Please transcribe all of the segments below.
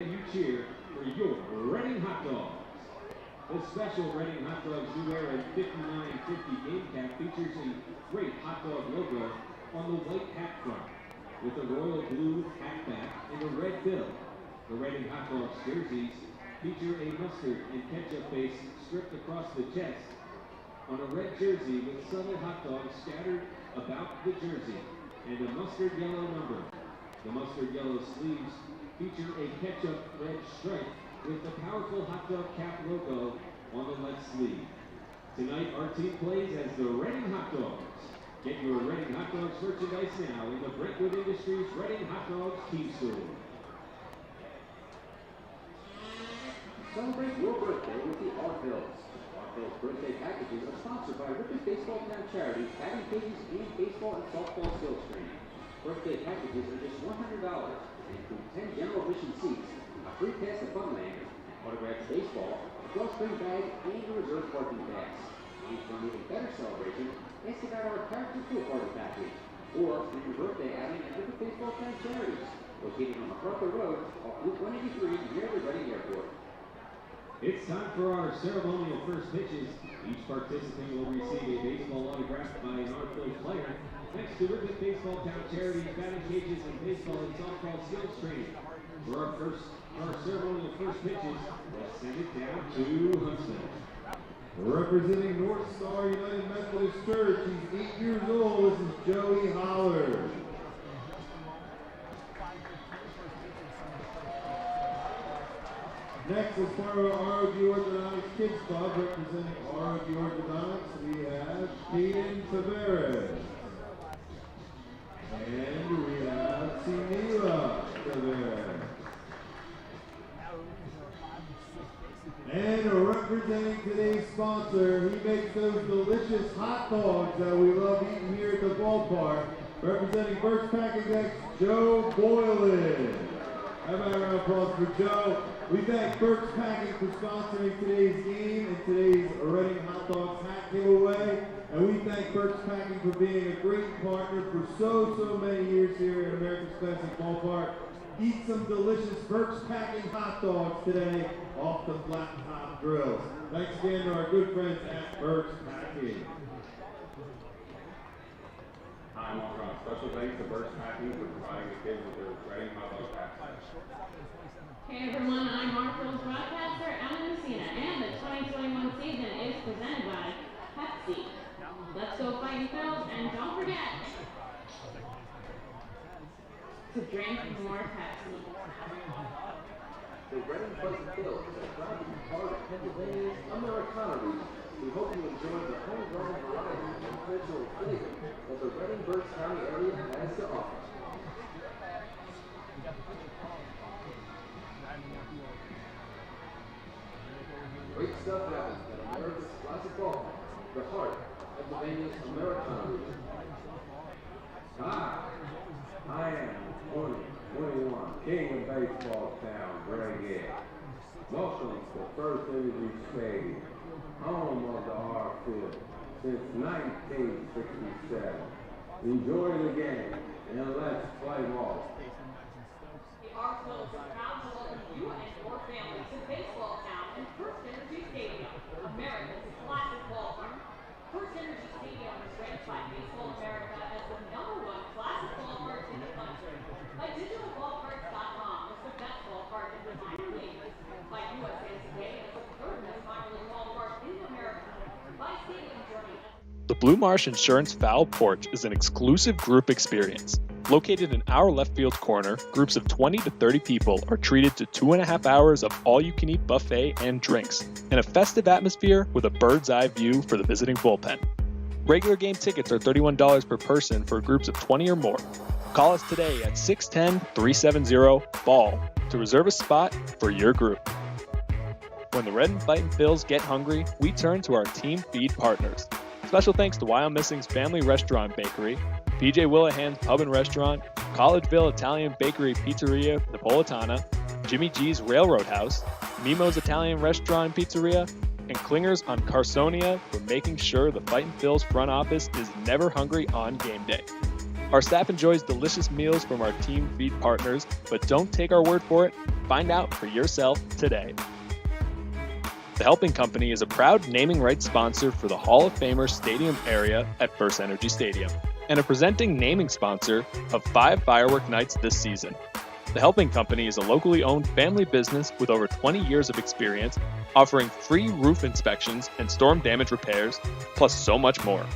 You cheer for your Reading Hot Dogs. The special Reading Hot Dogs New Era 5950 game cap features a great hot dog logo on the white hat front, with a royal blue hat back and a red bill. The Reading Hot Dogs jerseys feature a mustard and ketchup base stripped across the chest on a red jersey with subtle hot dogs scattered about the jersey and a mustard yellow number. The mustard yellow sleeves feature a ketchup red stripe with the powerful hot dog cap logo on the left sleeve. Tonight our team plays as the Reading Hot Dogs. Get your Reading Hot Dogs merchandise now in the Brentwood Industries Reading Hot Dogs team store. Celebrate your birthday with the Hartford's. Hartford's birthday packages are sponsored by Ripon Baseball Town Charities, batting cages, and baseball and softball skills training. Birthday packages are just $100 and include 10 general admission seats, a free pass to Funland, autographed baseball, a drawstring bag, and a reserve parking pass. And for an even better celebration, ask about our character pool party package, or for your birthday outing at Ripon Baseball Town Charities, located on MacArthur Road off Route 183 near the Reading Airport. It's time for our ceremonial first pitches. Each participant will receive a baseball autographed by an Hartford player. Next to Ripon Baseball Town Charities, batting cages, and baseball and softball skills training. For our ceremonial first pitches, let's send it down to Hudson. Representing North Star United Methodist Church, he's 8 years old. This is Joey Holler. Next, as part of our ROG Orthodontics Kids Club, representing ROG Orthodontics, we have Fightin Tavares. And we have Sinila Tavares. And representing today's sponsor, he makes those delicious hot dogs that we love eating here at the ballpark. Representing First Packing X, Joe Boylan. How about a round of applause for Joe? We thank First Packing for sponsoring today's game and today's Reading Hot Dogs hat giveaway. And we thank First Packing for being a great partner for so many years here at American Spencer Ballpark. Eat some delicious First Packing hot dogs today off the flat top grills. Thanks again to our good friends at First Packing. Hi, I'm Walker. Special thanks to First Packing for providing the kids with their Reading Hot Dog packs. Hey everyone, I'm Hartford's broadcaster, Ellen Messina, and the 2021 season is presented by Pepsi. Let's go Fightin' Phils, and don't forget to drink more Pepsi. The Reading Pleasant Phils are proud to be part of Pennsylvania's Americana region. We hope you enjoy the homegrown variety and cultural flavor that the Reading Berks County area has to offer. Great stuff happens at America's Classic Ballpark, the heart of Pennsylvania's Americana region. Hi, I am 2021 King of Baseball Town, Greg Ed. Welcome to FirstEnergy Stadium, home of the Hartford since 1967. Enjoy the game and let's play ball. The Hartford is proud to welcome you and your family to Baseball Town and FirstEnergy Stadium, America's classic ballpark. FirstEnergy Stadium is ranked by Baseball America as the #1 classic ballpark in the country. By digitalballparks.com, it's the best ballpark in the minor leagues. By USA Today, it's the third most popular ballpark in America. By Stadium Journey. The Blue Marsh Insurance Foul Porch is an exclusive group experience. Located in our left field corner, groups of 20 to 30 people are treated to 2.5 hours of all-you-can-eat buffet and drinks, in a festive atmosphere with a bird's-eye view for the visiting bullpen. Regular game tickets are $31 per person for groups of 20 or more. Call us today at 610-370-BALL to reserve a spot for your group. When the Red and Fightin' Phils get hungry, we turn to our team feed partners. Special thanks to Wyomissing's Family Restaurant Bakery, PJ Willahan's Pub and Restaurant, Collegeville Italian Bakery Pizzeria Napolitana, Jimmy G's Railroad House, Mimo's Italian Restaurant and Pizzeria, and Klingers on Carsonia for making sure the Fightin' Phils front office is never hungry on game day. Our staff enjoys delicious meals from our team feed partners, but don't take our word for it. Find out for yourself today. The Helping Company is a proud naming rights sponsor for the Hall of Famer Stadium area at FirstEnergy Stadium and a presenting naming sponsor of 5 firework nights this season. The Helping Company is a locally owned family business with over 20 years of experience, offering free roof inspections and storm damage repairs, plus so much more.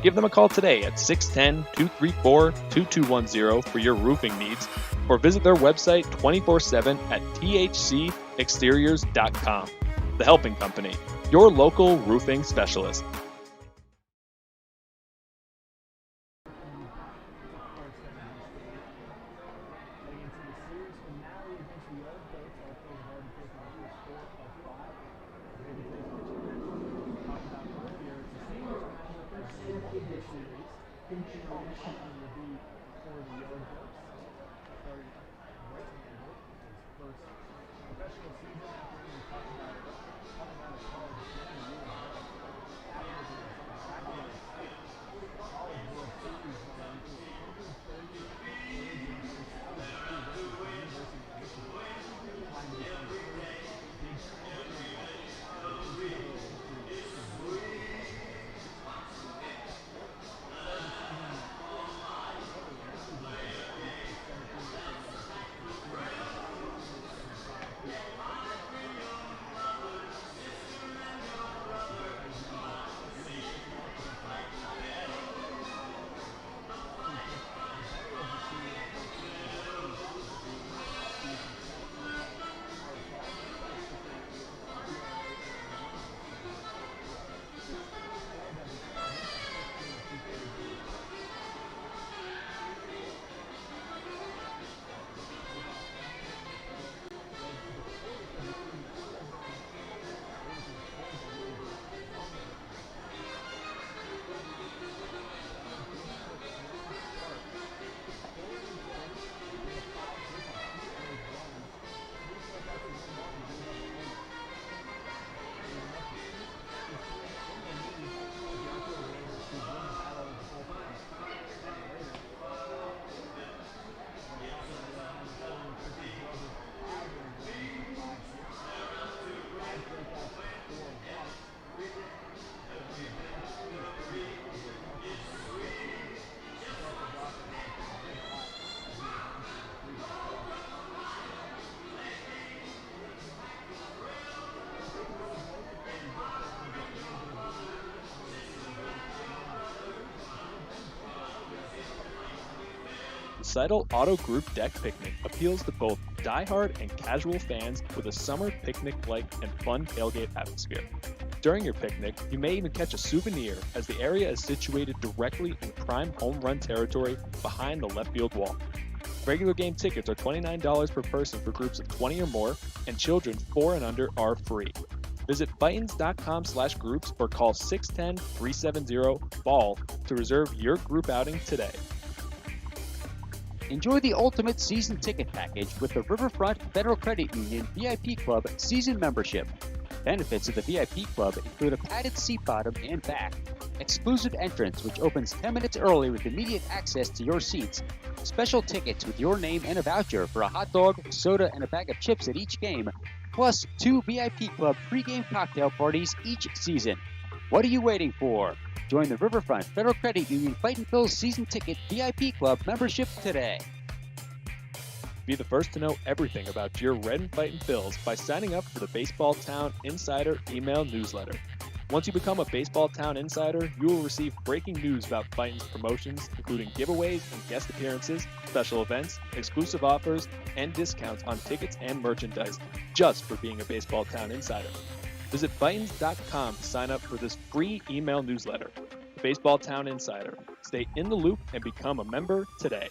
Give them a call today at 610-234-2210 for your roofing needs, or visit their website 24/7 at thcexteriors.com. The Helping Company, your local roofing specialist. The Seidel Auto Group Deck Picnic appeals to both die-hard and casual fans with a summer picnic-like and fun tailgate atmosphere. During your picnic, you may even catch a souvenir as the area is situated directly in prime home run territory behind the left field wall. Regular game tickets are $29 per person for groups of 20 or more, and children 4 and under are free. Visit Fightins.com/groups or call 610-370-BALL to reserve your group outing today. Enjoy the ultimate season ticket package with the Riverfront Federal Credit Union VIP Club season membership. Benefits of the VIP Club include a padded seat bottom and back, exclusive entrance which opens 10 minutes early with immediate access to your seats, special tickets with your name and a voucher for a hot dog, soda, and a bag of chips at each game, plus 2 VIP Club pregame cocktail parties each season. What are you waiting for? Join the Riverfront Federal Credit Union Fightin' Phils Season Ticket VIP Club membership today. Be the first to know everything about your Red and Fightin' Phils by signing up for the Baseball Town Insider email newsletter. Once you become a Baseball Town Insider, you will receive breaking news about Fightin's promotions, including giveaways and guest appearances, special events, exclusive offers, and discounts on tickets and merchandise, just for being a Baseball Town Insider. Visit Fightins.com to sign up for this free email newsletter. The Baseball Town Insider. Stay in the loop and become a member today.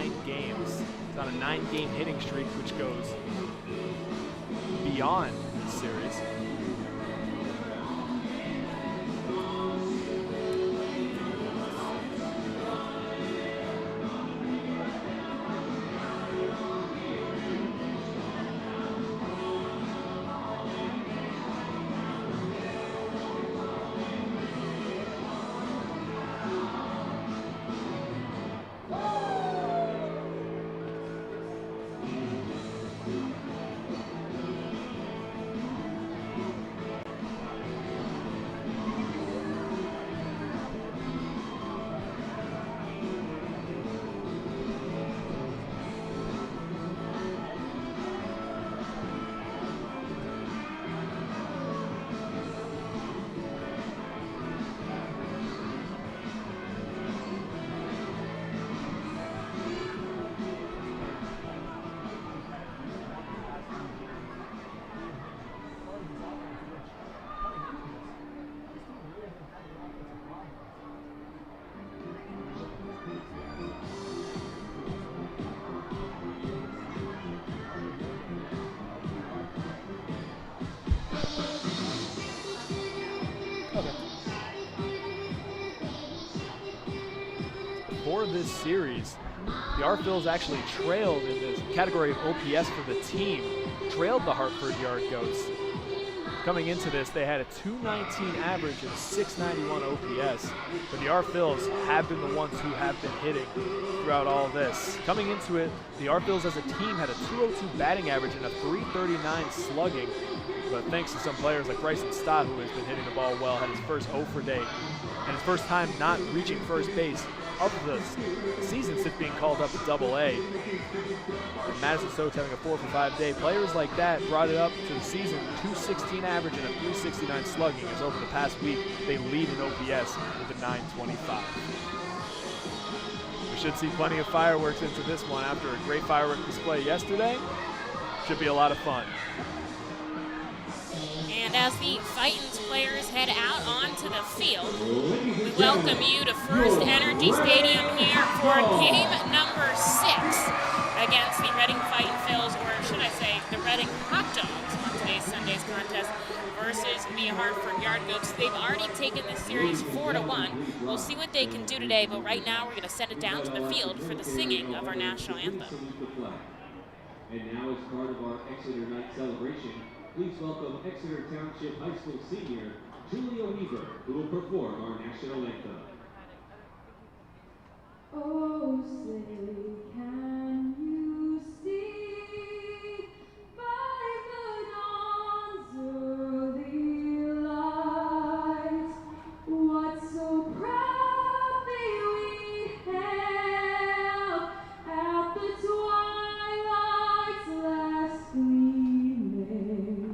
9 games. It's on a 9-game hitting streak, which goes beyond the series. For this series, the Arphils actually trailed in the category of OPS for the team, trailed the Hartford Yard Goats. Coming into this, they had a 219 average and 691 OPS, but the Arphils have been the ones who have been hitting throughout all this. Coming into it, the Arphils as a team had a 202 batting average and a 339 slugging, but thanks to some players like Bryson Stott, who has been hitting the ball well, had his first 0 for day, and his first time not reaching first base of the season since being called up to Double-A. And Madison Stokes having a 4 for 5 day. Players like that brought it up to the season 216 average and a 369 slugging, as over the past week they lead in OPS with a 925. We should see plenty of fireworks into this one after a great firework display yesterday. Should be a lot of fun. And as the Fightin's players head out onto the field, we welcome you to FirstEnergy Stadium here for game number 6 against the Reading Fightin Phils, or should I say, the Reading Hot Dogs on today's Sunday's contest versus the Hartford Yard Goats. They've already taken this series 4-1. We'll see what they can do today, but right now we're going to send it down to the field for the singing of our national anthem. And now, as part of our Exeter Night celebration, please welcome Exeter Township High School senior Julia Weaver, who will perform our national anthem. Oh, say, can you see by the dawn's early light what so proudly we hailed at the twilight's last gleaming,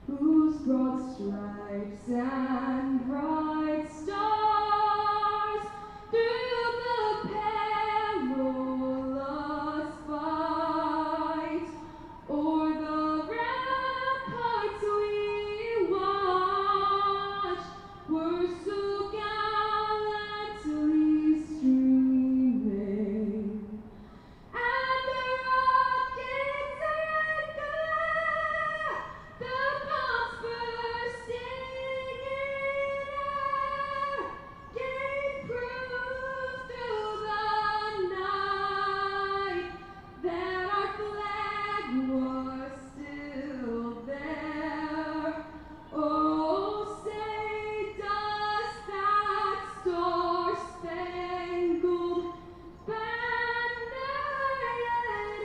whose broad stripes and bright stars through the perilous fight o'er the ramparts we watched were so gallantly streaming, and the rockets echo, the bombs bursting in air, gave proof through the night that our flag was still there. Oh, say does that star-spangled banner yet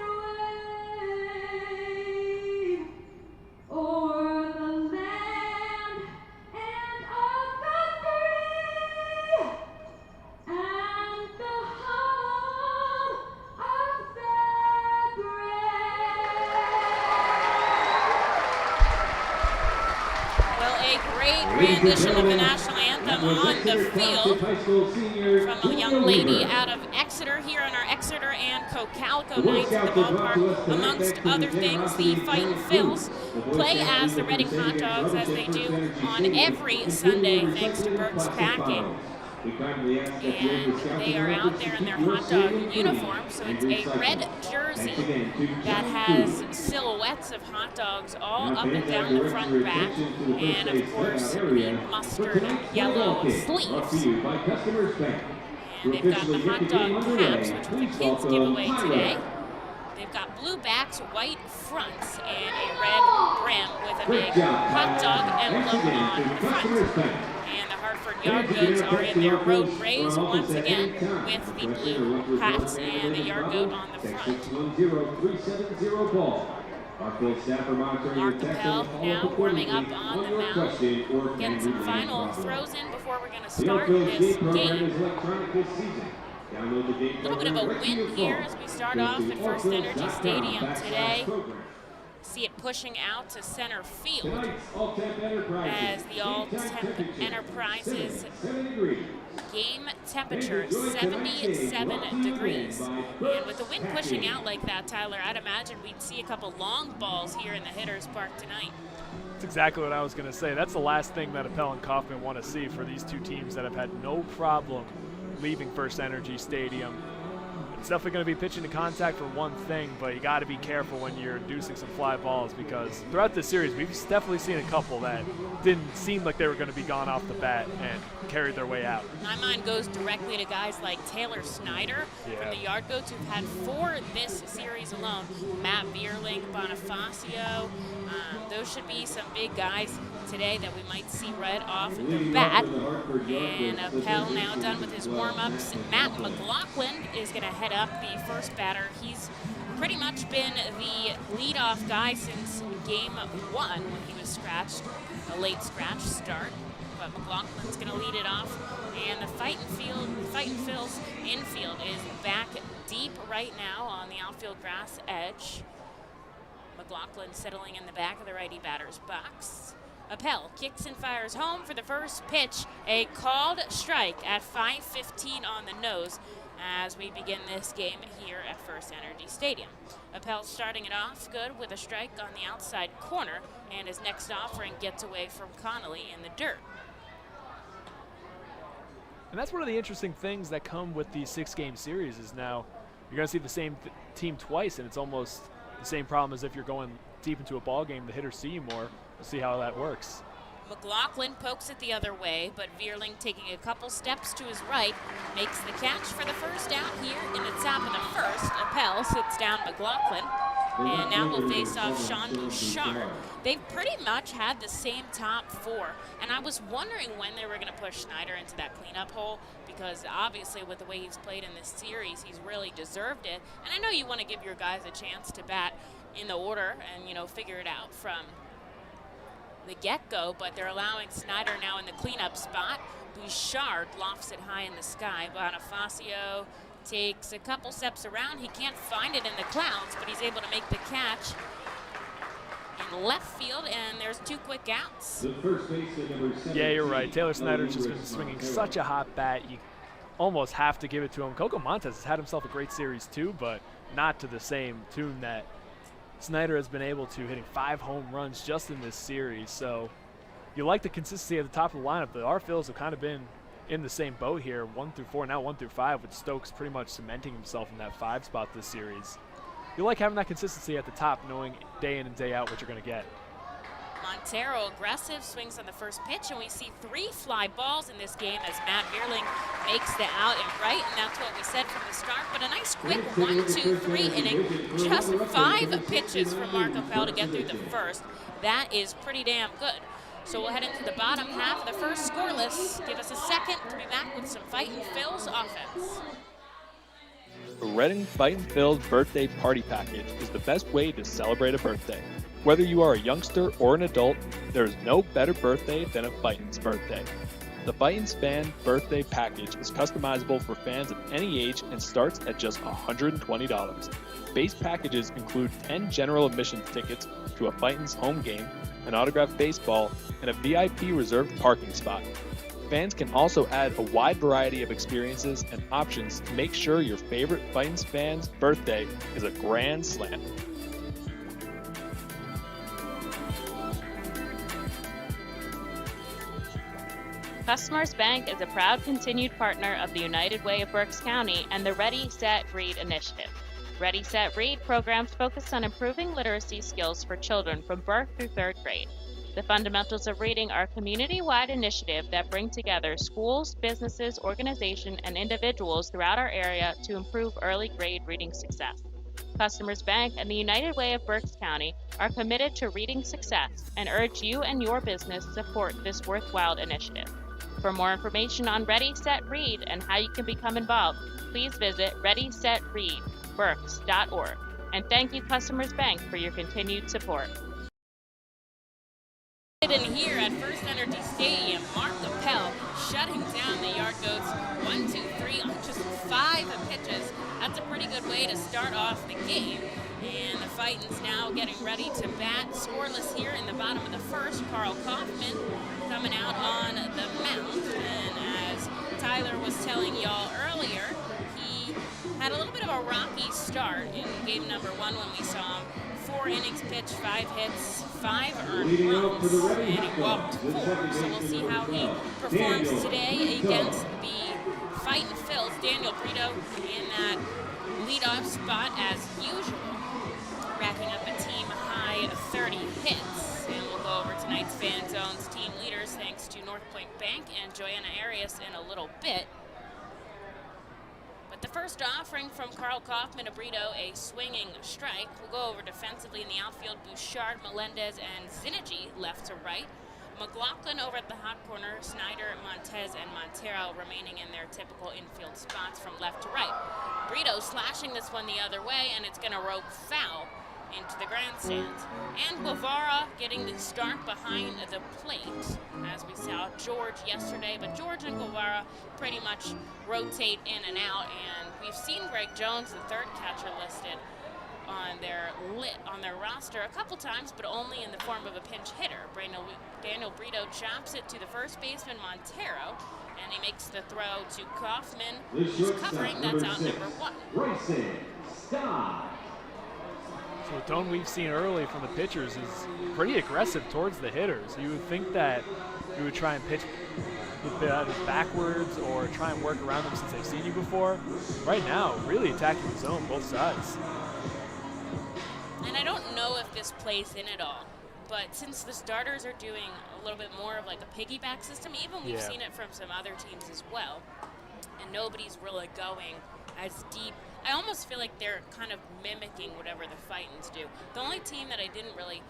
wave o'er the land and of the free and the home of the brave? Well, a great rendition of the national anthem on the field from a young lady out of Exeter here on our Exeter and Cocalco nights at the ballpark. Amongst other things, the Fightin Phils play as the Reading Hot Dogs, as they do on every Sunday, thanks to Burke's Packing. We kindly ask that you And the scouts they are and out workers there in to their keep your hot dog stadium clean uniforms, so and it's a recycled. red jersey Thanks again to that Giant has Food. silhouettes of hot dogs all Now, up and fans, I down the direct front your back, attention to the first and base of course dugout the area for mustard tonight's yellow football game, brought to sleeves. you by Customers Bank. And they've got the hot dog caps, which was the Please kids' welcome giveaway Tyler. today. They've got blue backs, white fronts, and a red brim with a Great big job, hot dog Thanks emblem again on to the front. Customers Bank. And the Hartford Yard Goats are in their road grays once again with the blue hats and the Yard Goat on the front. 610-370 ball. Hartford staff are monitoring your Mark text Appel and now follow-up warming up accordingly on the your mound, question or getting some family final problem. throws in before we're going to The start Outfield this Game program game. is electronic this season. Download the game A little bit of a program right to your wind here phone. as we start Go off to at FirstEnergy Stadium today. alltemp.com/program. See it pushing out to center field Tonight's All-Temp Enterprises. as the All-Temp Enterprises 7 degrees. game temperature 77 degrees. And with the wind pushing out like that, Tyler, I'd imagine we'd see a couple long balls here in the hitter's park tonight. That's exactly what I was going to say. That's the last thing that Appel and Kaufman want to see for these two teams that have had no problem leaving FirstEnergy Stadium. It's definitely going to be pitching to contact for one thing, but you got to be careful when you're inducing some fly balls, because throughout this series we've definitely seen a couple that didn't seem like they were going to be gone off the bat and carried their way out. My mind goes directly to guys like Taylor Snyder from the Yard Goats, who've had 4 this series alone. Matt Bierling, Bonifacio. Those should be some big guys today that we might see right off the bat. And Appel now done with his warm-ups. Matt McLaughlin is going to head up the first batter. He's pretty much been the leadoff guy since game 1 when he was scratched, a late scratch start. But McLaughlin's going to lead it off. And the Fightin Phil's infield is back deep right now on the outfield grass edge. McLaughlin settling in the back of the righty batter's box. Appel kicks and fires home for the first pitch. A called strike at 5:15 on the nose as we begin this game here at FirstEnergy Stadium. Appel starting it off good with a strike on the outside corner, and his next offering gets away from Connolly in the dirt. And that's one of the interesting things that come with these 6-game series is now you're going to see the same team twice, and it's almost the same problem as if you're going deep into a ball game. The hitters see you more. We'll see how that works. McLaughlin pokes it the other way, but Bierling taking a couple steps to his right makes the catch for the first out here in the top of the first. Appel sits down McLaughlin, and now we'll face off Sean Bouchard. They've pretty much had the same top 4, and I was wondering when they were going to push Snyder into that cleanup hole, because obviously with the way he's played in this series, he's really deserved it. And I know you want to give your guys a chance to bat in the order and, you know, figure it out from the get-go, but they're allowing Snyder now in the cleanup spot. Bouchard lofts it high in the sky. Bonifacio takes a couple steps around. He can't find it in the clouds, but he's able to make the catch in left field, and there's 2 quick outs. Yeah, you're right. Taylor Snyder's just been swinging such a hot bat. You almost have to give it to him. Coco Montes has had himself a great series too, but not to the same tune that Snyder has been able to, hitting 5 home runs just in this series. So you like the consistency at the top of the lineup. The R-Phils have kind of been in the same boat here, 1 through 4, now 1 through 5, with Stokes pretty much cementing himself in that 5 spot this series. You like having that consistency at the top, knowing day in and day out what you're going to get. Montero aggressive, swings on the first pitch, and we see 3 fly balls in this game as Matt Bierling makes the out and right, and that's what we said from the start. But a nice quick 1-2-3 inning, just 5 pitches from Mark Appel to get through the first. That is pretty damn good. So we'll head into the bottom half of the first scoreless. Give us a second to be back with some Fightin Phil's offense. The Reading Fightin Phil's birthday party package is the best way to celebrate a birthday. Whether you are a youngster or an adult, there is no better birthday than a Fightin's birthday. The Fightin's Fan Birthday Package is customizable for fans of any age and starts at just $120. Base packages include 10 general admission tickets to a Fightin's home game, an autographed baseball, and a VIP reserved parking spot. Fans can also add a wide variety of experiences and options to make sure your favorite Fightin's fan's birthday is a grand slam. Customers Bank is a proud continued partner of the United Way of Berks County and the Ready, Set, Read initiative. Ready, Set, Read programs focus on improving literacy skills for children from birth through 3rd grade. The Fundamentals of Reading are a community-wide initiative that bring together schools, businesses, organizations, and individuals throughout our area to improve early grade reading success. Customers Bank and the United Way of Berks County are committed to reading success and urge you and your business to support this worthwhile initiative. For more information on Ready, Set, Read and how you can become involved, please visit readysetreadberks.org. And thank you, Customers Bank, for your continued support. In here at FirstEnergy Stadium, Mark Appel shutting down the Yard Goats 1, 2, 3 on just 5 pitches. That's a pretty good way to start off the game. And the Fightins now getting ready to bat. Scoreless here in the bottom of the first. Carl Kaufman coming out on the mound. And as Tyler was telling y'all earlier, he had a little bit of a rocky start in game number 1 when we saw him. 4 innings pitched, 5 hits, 5 earned runs, and he walked 4. So we'll see how he performs today against the Fightin' Phils. Daniel Brito in that leadoff spot as usual, racking up a team high 30 hits. And we'll go over tonight's Fan Zone's team leaders thanks to North Point Bank and Joanna Arias in a little bit. The first offering from Carl Kaufman to Brito, a swinging strike. We'll go over defensively in the outfield. Bouchard, Melendez, and Zinergy left to right. McLaughlin over at the hot corner. Snyder, Montez, and Montero remaining in their typical infield spots from left to right. Brito slashing this one the other way, and it's going to rope foul into the grandstands. And Guevara getting the start behind the plate, as we saw George yesterday. But George and Guevara pretty much rotate in and out, and we've seen Greg Jones, the 3rd catcher, listed on their roster a couple times, but only in the form of a pinch hitter. Daniel Brito chops it to the first baseman Montero, and he makes the throw to Kaufman, who's covering. That's out number 1. Bryson Scott. So the tone we've seen early from the pitchers is pretty aggressive towards the hitters. You would think that you would try and pitch the batters backwards or try and work around them since they've seen you before. Right now, really attacking the zone, both sides. And I don't know if this plays in at all, but since the starters are doing a little bit more of like a piggyback system, even we've seen it from some other teams as well, and nobody's really going as deep. I almost feel like they're kind of mimicking whatever the Fightins do. The only team that I didn't really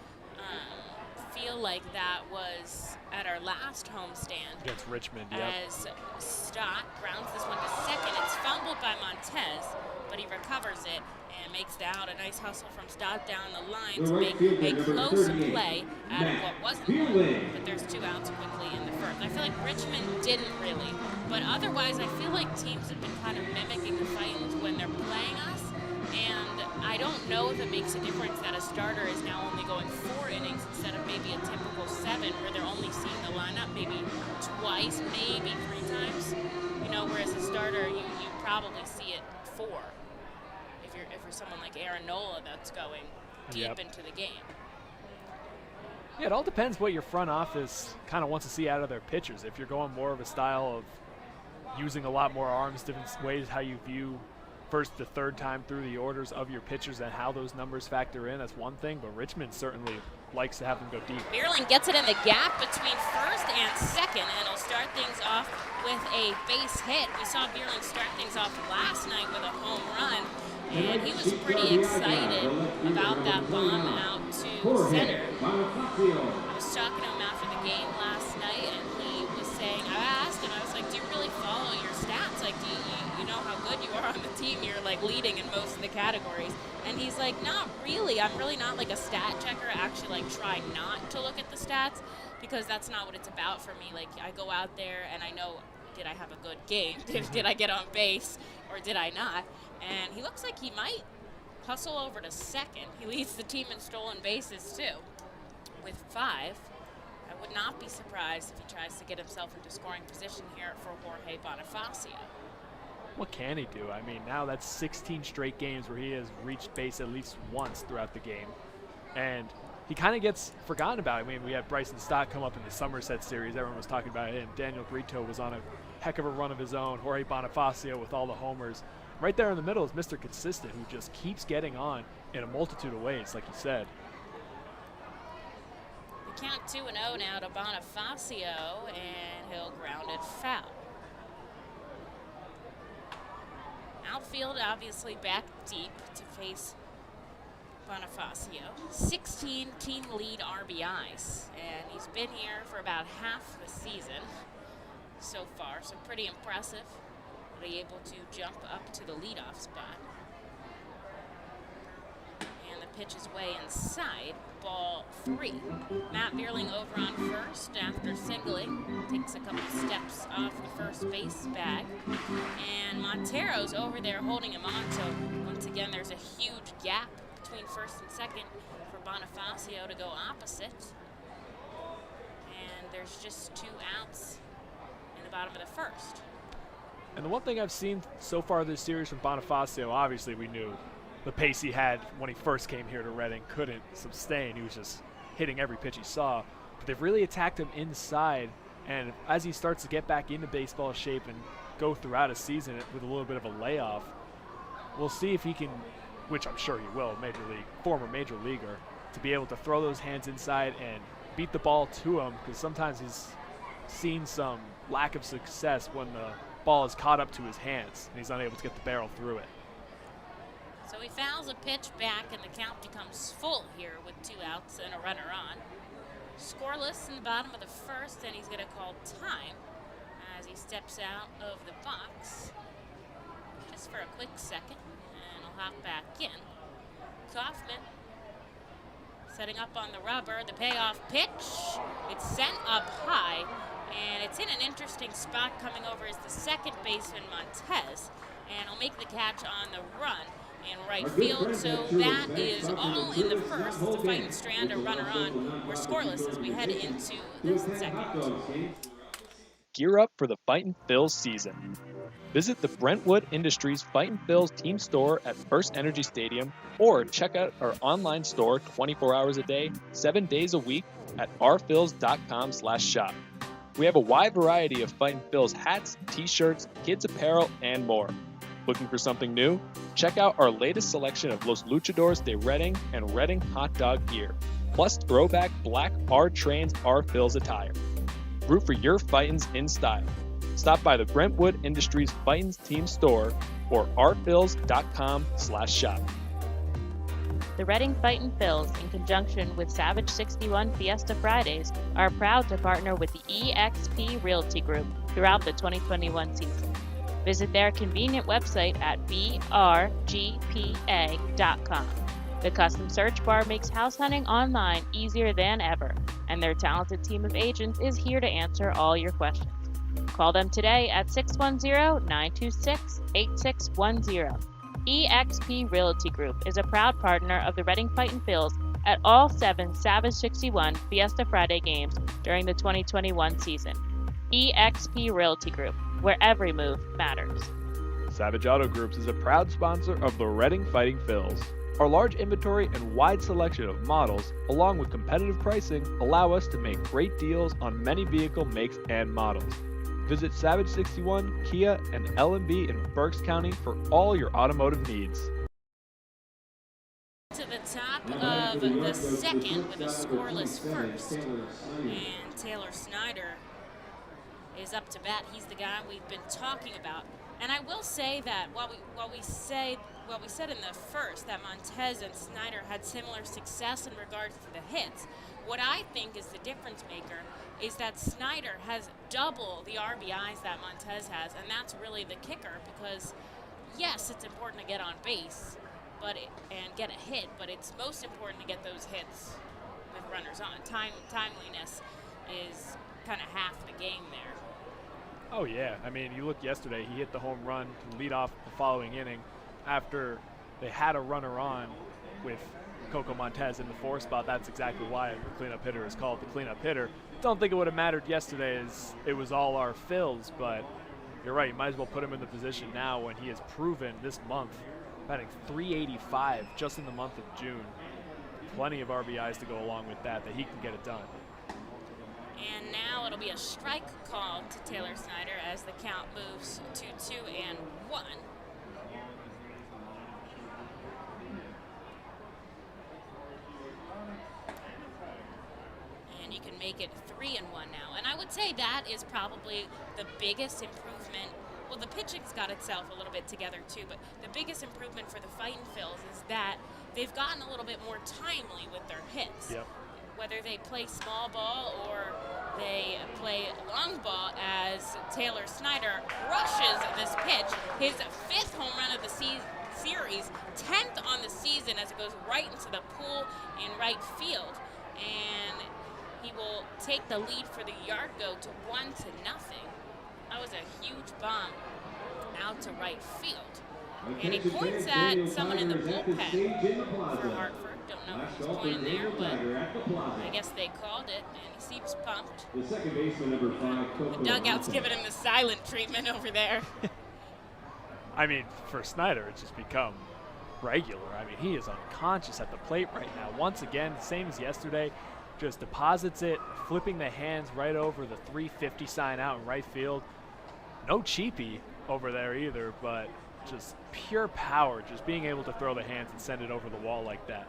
feel like that was at our last homestand against Richmond. As Stott grounds this one to second. It's fumbled by Montez, but he recovers it and makes the out. A nice hustle from Stott down the line to make a close play out of what wasn't one. But there's 2 outs quickly in the first. I feel like Richmond didn't really, but otherwise I feel like teams have been kind of mimicking the Fightins when they're playing us. And I don't know if it makes a difference that a starter is now only going 4 innings instead of maybe a typical 7, where they're only seeing the lineup maybe twice, maybe 3 times. You know, whereas a starter, you probably see it 4. If you're someone like Aaron Nola that's going deep into the game. Yeah, it all depends what your front office kind of wants to see out of their pitchers. If you're going more of a style of using a lot more arms, different ways how you view first to 3rd time through the orders of your pitchers and how those numbers factor in, that's one thing, but Richmond certainly likes to have them go deep. Bierling gets it in the gap between first and second, and it'll start things off with a base hit. We saw Bierling start things off last night with a home run, and he was pretty excited about that bomb out to center. I was talking to him after the game last night, and he was saying, I asked him, I was like, do you really follow your stats? Like, do you know how good you are on the team? You're like leading in most of the categories. And he's like, not really. I'm really not like a stat checker. I actually like try not to look at the stats because that's not what it's about for me. Like, I go out there and I know, did I have a good game? Did I get on base or did I not? And he looks like he might hustle over to second. He leads the team in stolen bases too with 5. I would not be surprised if he tries to get himself into scoring position here for Jorge Bonifacio. What can he do? I mean, now that's 16 straight games where he has reached base at least once throughout the game. And he kind of gets forgotten about. I mean, we had Bryson Stott come up in the Somerset series. Everyone was talking about him. Daniel Grito was on a heck of a run of his own. Jorge Bonifacio with all the homers. Right there in the middle is Mr. Consistent, who just keeps getting on in a multitude of ways, like you said. The count 2-0 now to Bonifacio, and he'll ground it foul. Outfield obviously back deep to face Bonifacio. 16 team lead RBIs, and he's been here for about half the season so far, so pretty impressive. Be able to jump up to the leadoff spot. And the pitch is way inside, ball 3. Matt Bierling over on first after singling. Takes a couple steps off the first base bag. And Montero's over there holding him on, so once again there's a huge gap between first and second for Bonifacio to go opposite. And there's just 2 outs in the bottom of the first. And the one thing I've seen so far this series from Bonifacio, obviously we knew the pace he had when he first came here to Reading couldn't sustain. He was just hitting every pitch he saw. But they've really attacked him inside, and as he starts to get back into baseball shape and go throughout a season with a little bit of a layoff, we'll see if he can, which I'm sure he will, former major leaguer, to be able to throw those hands inside and beat the ball to him, because sometimes he's seen some lack of success when the ball is caught up to his hands and he's unable to get the barrel through it. So he fouls a pitch back and the count becomes full here with 2 outs and a runner on. Scoreless in the bottom of the first, and he's going to call time as he steps out of the box just for a quick second, and he'll hop back in. Kaufman setting up on the rubber, the payoff pitch. It's sent up high, and it's in an interesting spot. Coming over is the second baseman, Montez, and he'll make the catch on the run in right field. So that is all in the first. The Fightin Strand, a runner on. We're scoreless as we head into the second. Gear up for the Fightin Phils season. Visit the Brentwood Industries Fightin Phils team store at FirstEnergy Stadium, or check out our online store 24 hours a day, 7 days a week at rphils.com/shop. We have a wide variety of Fightin Phils hats, t-shirts, kids apparel, and more. Looking for something new? Check out our latest selection of Los Luchadores de Reading and Reading hot dog gear, plus throwback black R-Trains R-Phils attire. Root for your Fightins in style. Stop by the Brentwood Industries Fightins team store or rphils.com/shop. The Reading Fightin Phils, in conjunction with Savage 61 Fiesta Fridays, are proud to partner with the eXp Realty Group throughout the 2021 season. Visit their convenient website at brgpa.com. The custom search bar makes house hunting online easier than ever, and their talented team of agents is here to answer all your questions. Call them today at 610-926-8610. eXp Realty Group is a proud partner of the Reading Fightin Phils at all 7 Savage 61 Fiesta Friday games during the 2021 season. eXp Realty Group, where every move matters. Savage Auto Groups is a proud sponsor of the Reading Fightin Phils. Our large inventory and wide selection of models, along with competitive pricing, allow us to make great deals on many vehicle makes and models. Visit Savage 61, Kia, and L&B in Berks County for all your automotive needs. To the top of the second with a scoreless first, and Taylor Snyder is up to bat. He's the guy we've been talking about. And I will say that while we said in the first that Montez and Snyder had similar success in regards to the hits, what I think is the difference maker is that Snyder has double the RBIs that Montez has, and that's really the kicker, because yes, it's important to get on base and get a hit, but it's most important to get those hits with runners on. Timeliness is kind of half the game there. Oh yeah, I mean, you look yesterday, he hit the home run to lead off the following inning after they had a runner on with Coco Montez in the 4 spot. That's exactly why the cleanup hitter is called the cleanup hitter. Don't think it would have mattered yesterday as it was all our Phils, but you're right, you might as well put him in the position now when he has proven this month, batting .385 just in the month of June plenty of RBIs to go along with that he can get it done. And now it'll be a strike call to Taylor Snyder as the count moves to 2-1. And you can make it 3-1 now. And I would say that is probably the biggest improvement. Well, the pitching's got itself a little bit together too, but the biggest improvement for the Fightin' Phils is that they've gotten a little bit more timely with their hits. Yep. Whether they play small ball or they play long ball, as Taylor Snyder rushes this pitch, his 5th home run of the series, 10th on the season, as it goes right into the pool in right field. And he will take the lead for the yard go to 1-0. That was a huge bomb out to right field. And he points at someone in the bullpen for Hartford. Don't know who's pointing there, but I guess they called it, and he seems pumped. The second baseman, number 5, The dugout's giving him the silent treatment over there. I mean, for Snyder, it's just become regular. I mean, he is unconscious at the plate right now. Once again, same as yesterday, just deposits it, flipping the hands right over the 350 sign out in right field. No cheapie over there either, but just pure power, just being able to throw the hands and send it over the wall like that.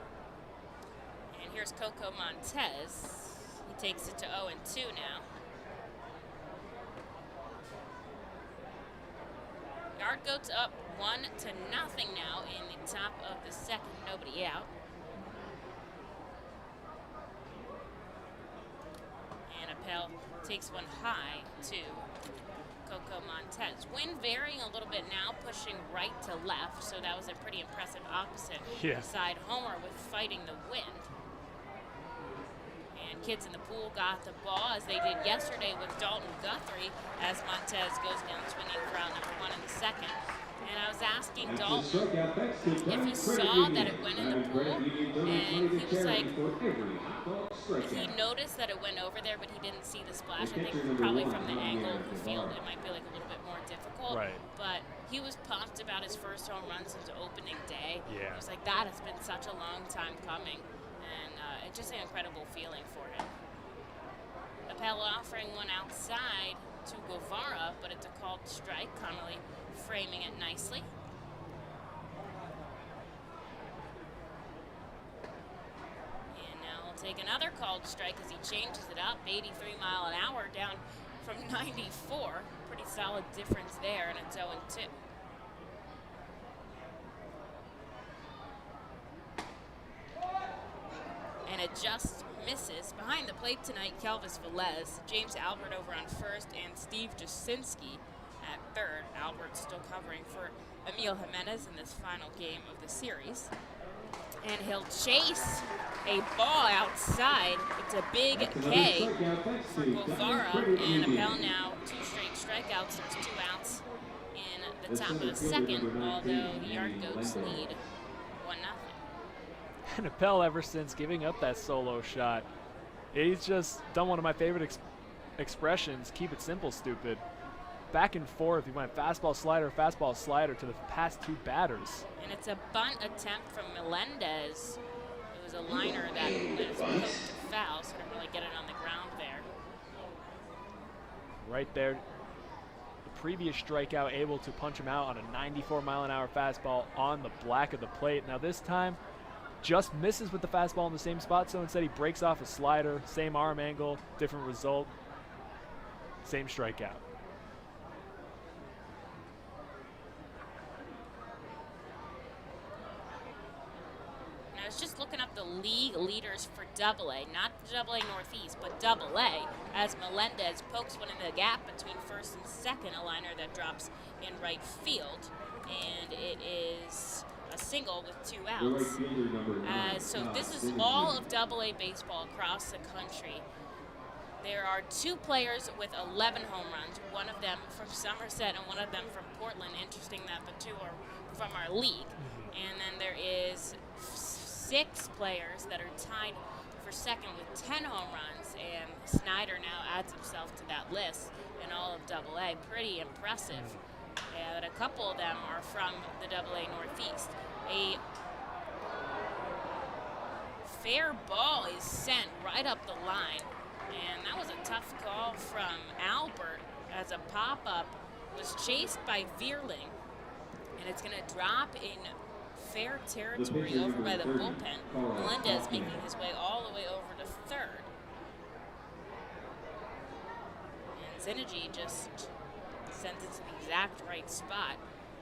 And here's Coco Montez. He takes it to 0-2 now. Yard goats up 1-0 now in the top of the second, nobody out. And Appel takes one high to Coco Montez. Wind varying a little bit now, pushing right to left, so that was a pretty impressive opposite side homer with fighting the wind. And kids in the pool got the ball, as they did yesterday with Dalton Guthrie, as Montez goes down swinging for out number 1 in the second. And I was asking Dalton if he saw that it went in the pool, and he was like, he noticed that it went over there, but he didn't see the splash. I think probably from the angle of the field, it might be like a little bit more difficult. Right. But he was pumped about his first home run since opening day. Yeah. He was like, that has been such a long time coming, and it's just an incredible feeling for him. Appel offering one outside to Guevara, but it's a called strike. Connolly framing it nicely. And now we'll take another called strike as he changes it up. 83 mile an hour down from 94. Pretty solid difference there, and it's 0-2. And it just misses. Behind the plate tonight, Kelvis Velez, James Albert over on first, and Steve Jasinski at third. Albert still covering for Emil Jimenez in this final game of the series. And he'll chase a ball outside. It's a big K for Guevara, and Appel now 2 straight strikeouts. There's 2 outs in the top of the second, although the Yard Goats lead 1-0. And Appel, ever since giving up that solo shot, he's just done one of my favorite expressions, keep it simple, stupid. Back and forth, he went fastball, slider to the past 2 batters. And it's a bunt attempt from Melendez. It was a liner that was poked to foul, so didn't really get it on the ground there. Right there, the previous strikeout able to punch him out on a 94 mile an hour fastball on the black of the plate. Now this time, just misses with the fastball in the same spot, so instead he breaks off a slider, same arm angle, different result, same strikeout. I was just looking up the league leaders for AA, not AA Northeast, but AA, as Melendez pokes one in the gap between first and second, a liner that drops in right field, and it is a single with 2 outs. So this is all of AA baseball across the country. There are 2 players with 11 home runs, one of them from Somerset and one of them from Portland. Interesting that the 2 are from our league. And then there is 6 players that are tied for second with 10 home runs, and Snyder now adds himself to that list in all of AA. Pretty impressive. And a couple of them are from the AA Northeast. A fair ball is sent right up the line. And that was a tough call from Albert as a pop-up was chased by Vierling. And it's going to drop in fair territory over by the bullpen. Melendez making his way all the way over to third. And Zinergy just sends it to the exact right spot.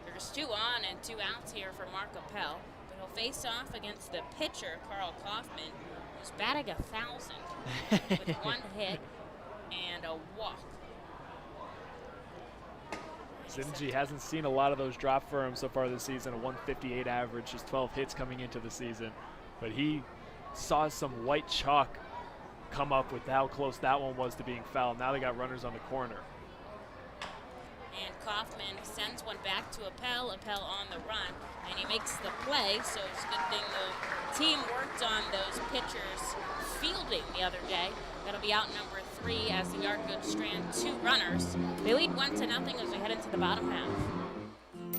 There's 2 on and 2 outs here for Mark Appel. But he'll face off against the pitcher, Carl Kaufman, who's batting 1,000 with 1 hit and a walk. Zinergy hasn't seen a lot of those drop for him so far this season, a 158 average, just 12 hits coming into the season. But he saw some white chalk come up with how close that one was to being fouled. Now they got runners on the corner. And Kaufman sends one back to Appel on the run, and he makes the play, so it's a good thing the team worked on those pitchers fielding the other day. That'll be out number 3 as the Yardgood strand 2 runners. They lead 1-0 as we head into the bottom half.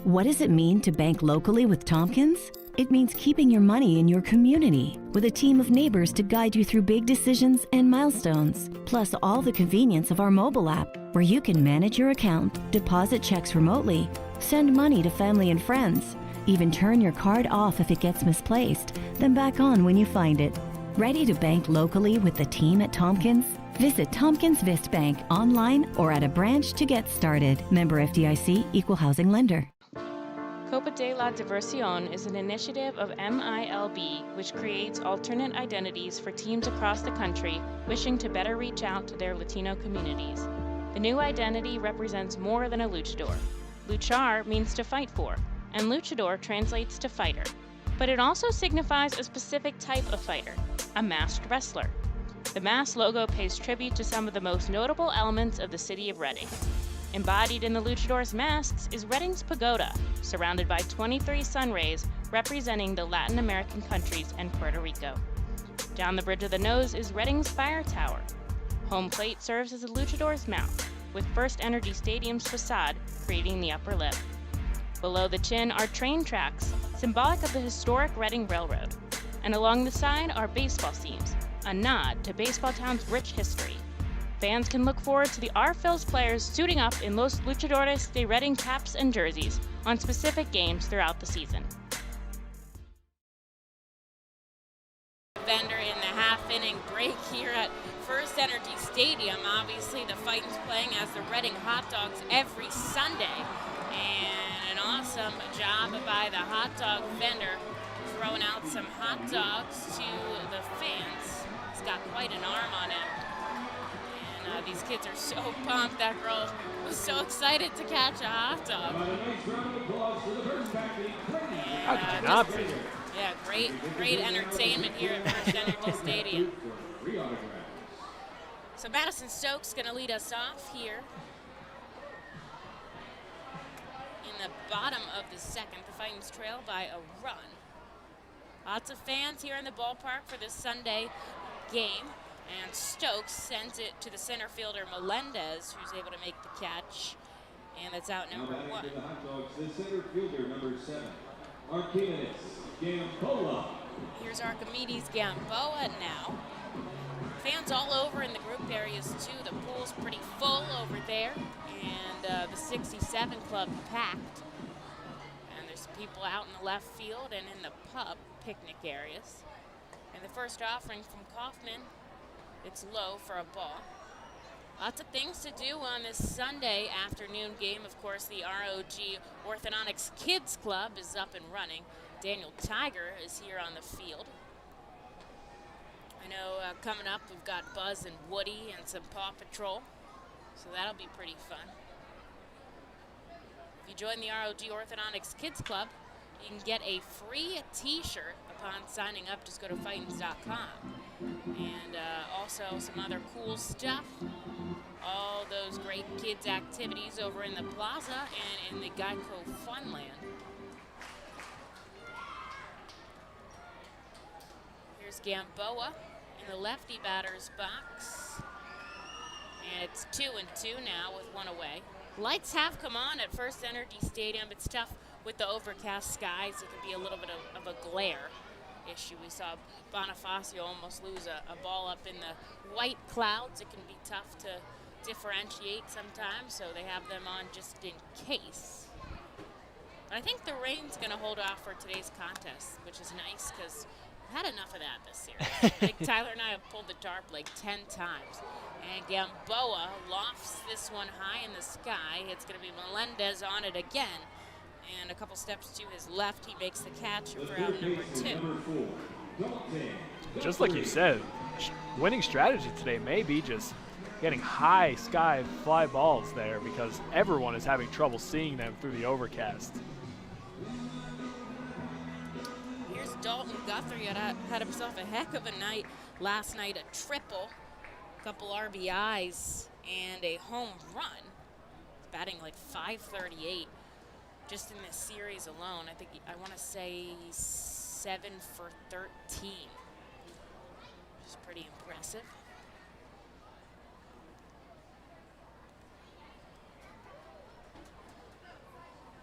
What does it mean to bank locally with Tompkins? It means keeping your money in your community with a team of neighbors to guide you through big decisions and milestones, plus all the convenience of our mobile app where you can manage your account, deposit checks remotely, send money to family and friends, even turn your card off if it gets misplaced, then back on when you find it. Ready to bank locally with the team at Tompkins? Visit Tompkins Vist Bank online or at a branch to get started. Member FDIC, Equal Housing Lender. Copa de la Diversión is an initiative of MILB which creates alternate identities for teams across the country wishing to better reach out to their Latino communities. The new identity represents more than a luchador. Luchar means to fight for, and luchador translates to fighter. But it also signifies a specific type of fighter, a masked wrestler. The mask logo pays tribute to some of the most notable elements of the city of Reading. Embodied in the luchador's masks is Reading's pagoda, surrounded by 23 sun rays representing the Latin American countries and Puerto Rico. Down the bridge of the nose is Reading's fire tower. Home plate serves as a luchador's mouth, with FirstEnergy Stadium's facade creating the upper lip. Below the chin are train tracks, symbolic of the historic Reading Railroad. And along the side are baseball seams, a nod to Baseball Town's rich history. Fans can look forward to the R-Phil's players suiting up in Los Luchadores de Reading caps and jerseys on specific games throughout the season. Vendor in the half-inning break here at FirstEnergy Stadium. Obviously, the Fightin's playing as the Reading Hot Dogs every Sunday. And an awesome job by the hot dog vendor throwing out some hot dogs to the fans. He's got quite an arm on him. And these kids are so pumped. That girl was so excited to catch a hot dog. How could not be? Yeah, great entertainment here at FirstEnergy Stadium. So Madison Stokes going to lead us off here in the bottom of the second. The Fightin's trail by a run. Lots of fans here in the ballpark for this Sunday game. And Stokes sends it to the center fielder Melendez, who's able to make the catch. And that's out number 1. The Hot Dogs, the center fielder, number 7, Archimedes Gamboa. Here's Archimedes Gamboa now. Fans all over in the group areas too. The pool's pretty full over there, and the 67 club packed. And there's people out in the left field and in the pub picnic areas. And the first offering from Kaufman, it's low for a ball. Lots of things to do on this Sunday afternoon game. Of course, the ROG Orthodontics Kids Club is up and running. Daniel Tiger is here on the field. I know coming up we've got Buzz and Woody and some Paw Patrol, so that'll be pretty fun. If you join the ROG Orthodontics Kids Club, you can get a free t-shirt upon signing up. Just go to Fightins.com. And also some other cool stuff. All those great kids activities over in the plaza and in the Geico Funland. Here's Gamboa in the lefty batter's box. And it's 2-2 now with 1 away. Lights have come on at FirstEnergy Stadium. It's tough with the overcast skies. It could be a little bit of a glare issue. We saw Bonifacio almost lose a ball up in the white clouds. It can be tough to differentiate sometimes, so they have them on just in case. But I think the rain's going to hold off for today's contest, which is nice because we've had enough of that this series. I think Tyler and I have pulled the tarp like 10 times. And Gamboa lofts this one high in the sky. It's going to be Melendez on it again. And a couple steps to his left, he makes the catch for out number 2. Just like you said, winning strategy today may be just getting high sky fly balls there because everyone is having trouble seeing them through the overcast. Here's Dalton Guthrie had himself a heck of a night last night, a triple, a couple RBIs, and a home run. He's batting like .538 just in this series alone. I want to say 7 for 13, which is pretty impressive.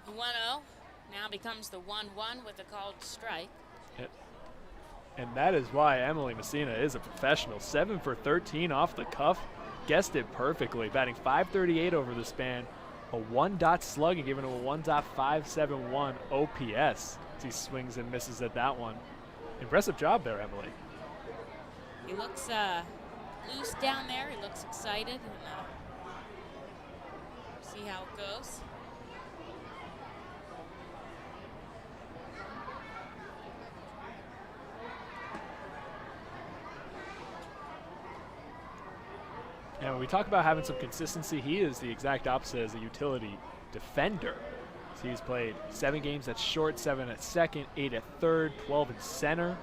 1-0 now becomes the 1-1 with a called strike. And that is why Emily Messina is a professional. 7 for 13 off the cuff. Guessed it perfectly. Batting .538 over the span. A 1-dot slug and giving him a 1.571 OPS as he swings and misses at that one. Impressive job there, Emily. He looks loose down there. He looks excited. And see how it goes. And when we talk about having some consistency, he is the exact opposite as a utility defender. So he's played 7 games at short, 7 at second, 8 at third, 12 in center.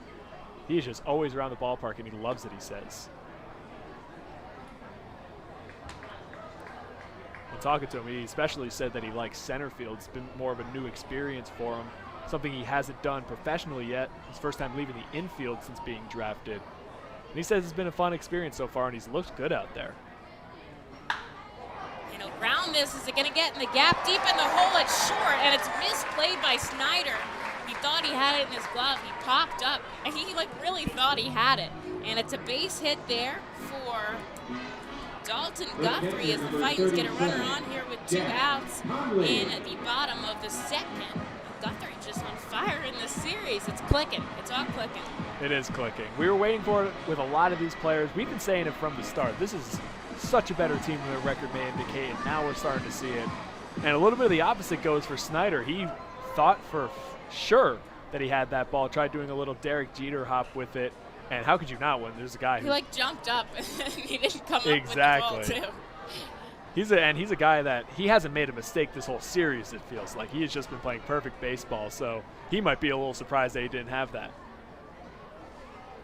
He's just always around the ballpark, and he loves it, he says. And talking to him, he especially said that he likes center field. It's been more of a new experience for him, something he hasn't done professionally yet. His first time leaving the infield since being drafted. And he says it's been a fun experience so far, and he's looked good out there. Around this, is it going to get in the gap deep in the hole? It's short, and it's misplayed by Snyder. He thought he had it in his glove. He popped up, and he really thought he had it. And it's a base hit there for Dalton Guthrie as the Fightins get a runner on here with 2 outs in the bottom of the second. Guthrie just on fire in this series. It's clicking. It's all clicking. It is clicking. We were waiting for it with a lot of these players. We've been saying it from the start. This is such a better team than the record may indicate, and now we're starting to see it. And a little bit of the opposite goes for Snyder. He thought for sure that he had that ball, tried doing a little Derek Jeter hop with it, and how could you not when there's a guy who jumped up and he didn't come exactly. up with the ball too. He's a guy that he hasn't made a mistake this whole series, it feels like. He has just been playing perfect baseball, so he might be a little surprised that he didn't have that.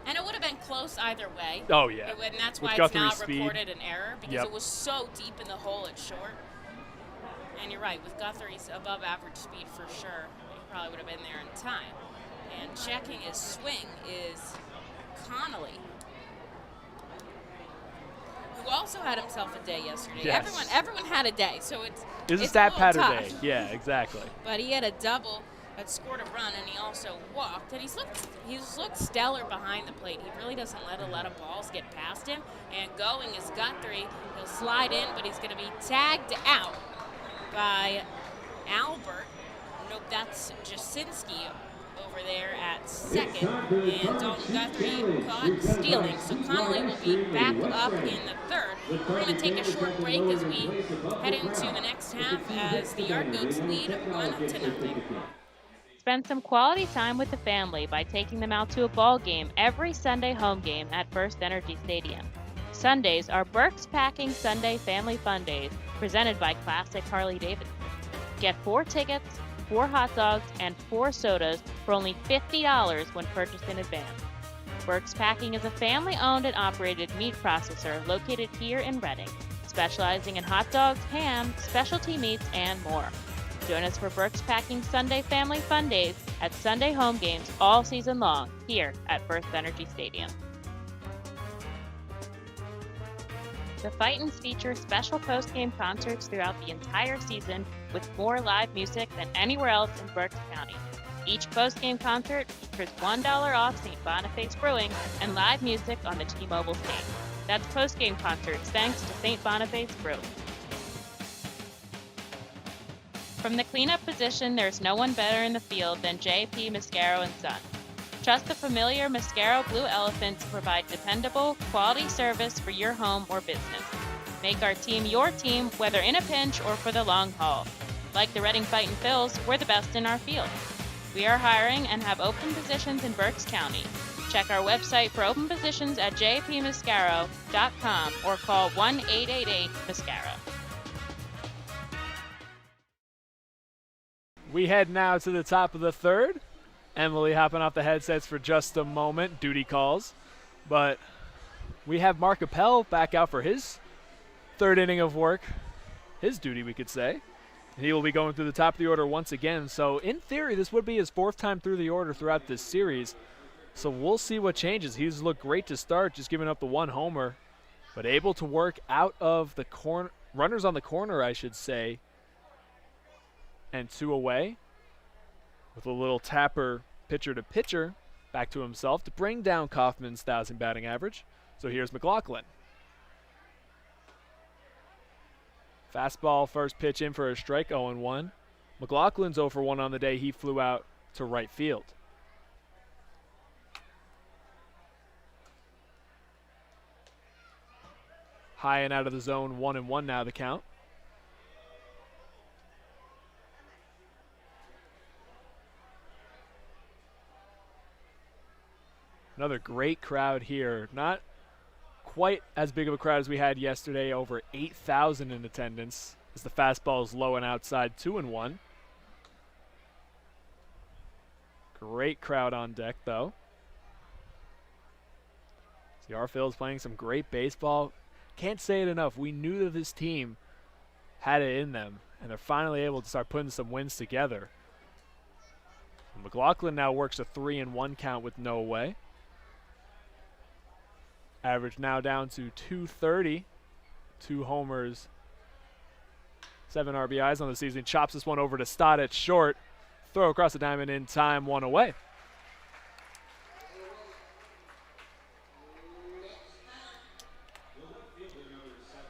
And it would have been close either way. Oh, yeah. And that's why With it's not Guthrie's recorded an error, because Yep. it was so deep in the hole at short. And you're right, with Guthrie's above average speed for sure, he probably would have been there in time. And checking his swing is Connolly, who also had himself a day yesterday. Yes. Everyone had a day, so it's a stat little pattern tough. day. Yeah, exactly. But he had a double that scored a run, and he also walked. And he's looked stellar behind the plate. He really doesn't let a lot of balls get past him. And going is Guthrie. He'll slide in, but he's going to be tagged out by Albert. Nope, that's Jasinski over there at second. And Dalton Guthrie caught stealing. So Connolly will be back up in the third. We're going to take a short break as we head into the next half as the Yard Goats lead 1-0. Spend some quality time with the family by taking them out to a ball game every Sunday home game at FirstEnergy Stadium. Sundays are Burke's Packing Sunday Family Fun Days, presented by Classic Harley-Davidson. Get 4 tickets, 4 hot dogs, and 4 sodas for only $50 when purchased in advance. Burke's Packing is a family-owned and operated meat processor located here in Reading, specializing in hot dogs, ham, specialty meats, and more. Join us for Burke's Packing Sunday Family Fun Days at Sunday home games all season long here at FirstEnergy Stadium. The Fightins feature special post-game concerts throughout the entire season with more live music than anywhere else in Berks County. Each post-game concert features $1 off St. Boniface Brewing and live music on the T-Mobile stage. That's post-game concerts thanks to St. Boniface Brewing. From the cleanup position, there's no one better in the field than J.P. Mascaro & Son. Trust the familiar Mascaro Blue Elephant to provide dependable, quality service for your home or business. Make our team your team, whether in a pinch or for the long haul. Like the Reading Fightin' Phils, we're the best in our field. We are hiring and have open positions in Berks County. Check our website for open positions at jpmascaro.com or call 1-888-MASCARO. We head now to the top of the third. Emily hopping off the headsets for just a moment. Duty calls. But we have Mark Appel back out for his third inning of work. His duty, we could say. And he will be going through the top of the order once again. So in theory, this would be his fourth time through the order throughout this series. So we'll see what changes. He's looked great to start, just giving up the one homer. But able to work out of the corner, runners on the corner, I should say. And 2 away. With a little tapper pitcher to pitcher back to himself to bring down Kaufman's 1,000 batting average. So here's McLaughlin. Fastball, first pitch in for a strike, 0-1. McLaughlin's 0 for 1 on the day. He flew out to right field. High and out of the zone, 1-1 now the count. Another great crowd here. Not quite as big of a crowd as we had yesterday. Over 8,000 in attendance as the fastball is low and outside, 2-1. Great crowd on deck, though. See, our Phil's playing some great baseball. Can't say it enough. We knew that this team had it in them, and they're finally able to start putting some wins together. And McLaughlin now works a 3-1 count with no away. Average now down to 230. 2 homers, 7 RBIs on the season. Chops this one over to Stott at short. Throw across the diamond in time, 1 away.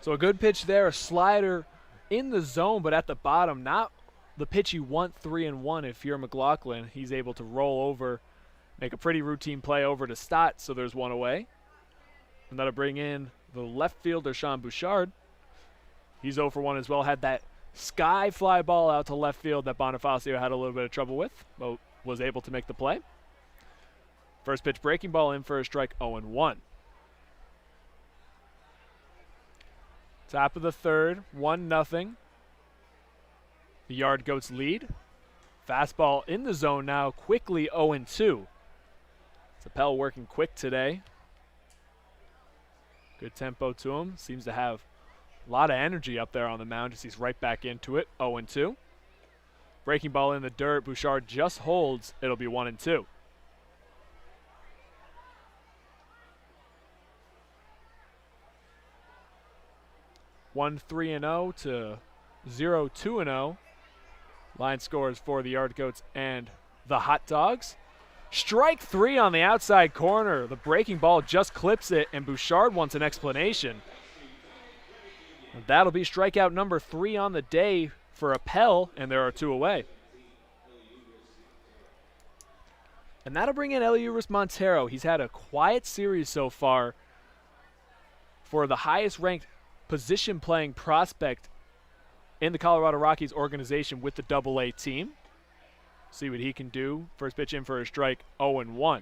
So a good pitch there, a slider in the zone, but at the bottom, not the pitch you want. 3-1 if you're McLaughlin. He's able to roll over, make a pretty routine play over to Stott, so there's 1 away. And that'll bring in the left fielder, Sean Bouchard. He's 0 for 1 as well. Had that sky fly ball out to left field that Bonifacio had a little bit of trouble with, but was able to make the play. First pitch breaking ball in for a strike, 0-1. Top of the third, 1-0. The Yard Goats lead. Fastball in the zone now, quickly 0-2. Appel working quick today. Good tempo to him. Seems to have a lot of energy up there on the mound as he's right back into it. 0-2. Breaking ball in the dirt. Bouchard just holds. It'll be 1-2. One 3-0 to 0 2-0. Line scores for the Yard Goats and the Hot Dogs. Strike 3 on the outside corner. The breaking ball just clips it, and Bouchard wants an explanation. And that'll be strikeout number 3 on the day for Appel, and there are 2 away. And that'll bring in Eliuris Montero. He's had a quiet series so far for the highest ranked position playing prospect in the Colorado Rockies organization with the AA team. See what he can do. First pitch in for a strike, 0-1.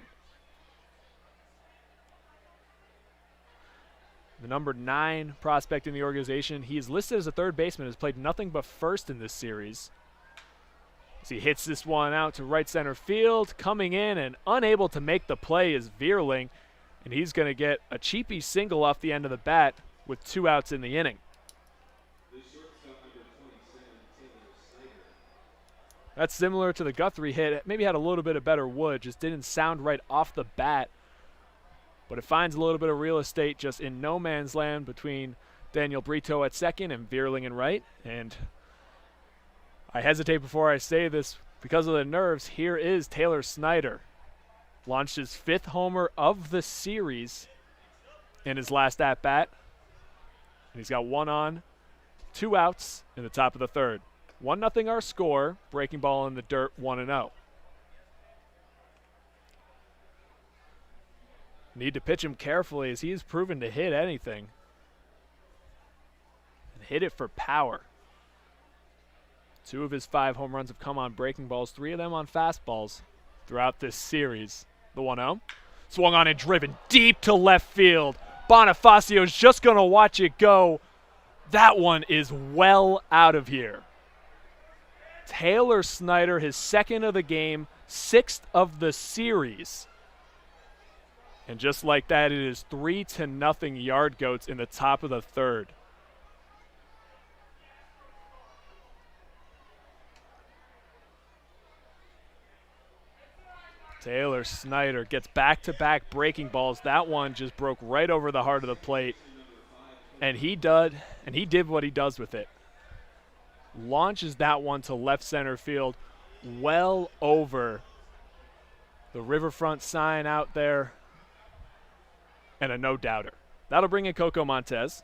The number 9 prospect in the organization. He is listed as a third baseman, has played nothing but first in this series. As he hits this one out to right center field. Coming in and unable to make the play is Vierling, and he's going to get a cheapy single off the end of the bat with 2 outs in the inning. That's similar to the Guthrie hit. It maybe had a little bit of better wood, just didn't sound right off the bat. But it finds a little bit of real estate just in no man's land between Daniel Brito at second and Vierling in right. And I hesitate before I say this Because of the nerves, here is Taylor Snyder. Launched his 5th homer of the series in his last at-bat. And he's got 1 on, 2 outs in the top of the 3rd. 1-0 our score. Breaking ball in the dirt, 1-0. Need to pitch him carefully as he is proven to hit anything. And hit it for power. 2 of his 5 home runs have come on breaking balls, 3 of them on fastballs throughout this series. The 1-0. Swung on and driven deep to left field. Bonifacio's just going to watch it go. That one is well out of here. Taylor Snyder, his 2nd of the game, 6th of the series. And just like that, it is 3-0 Yard Goats in the top of the 3rd. Taylor Snyder gets back-to-back breaking balls. That one just broke right over the heart of the plate. And he did what he does with it. Launches that one to left center field, well over the riverfront sign out there. And a no-doubter. That'll bring in Coco Montez.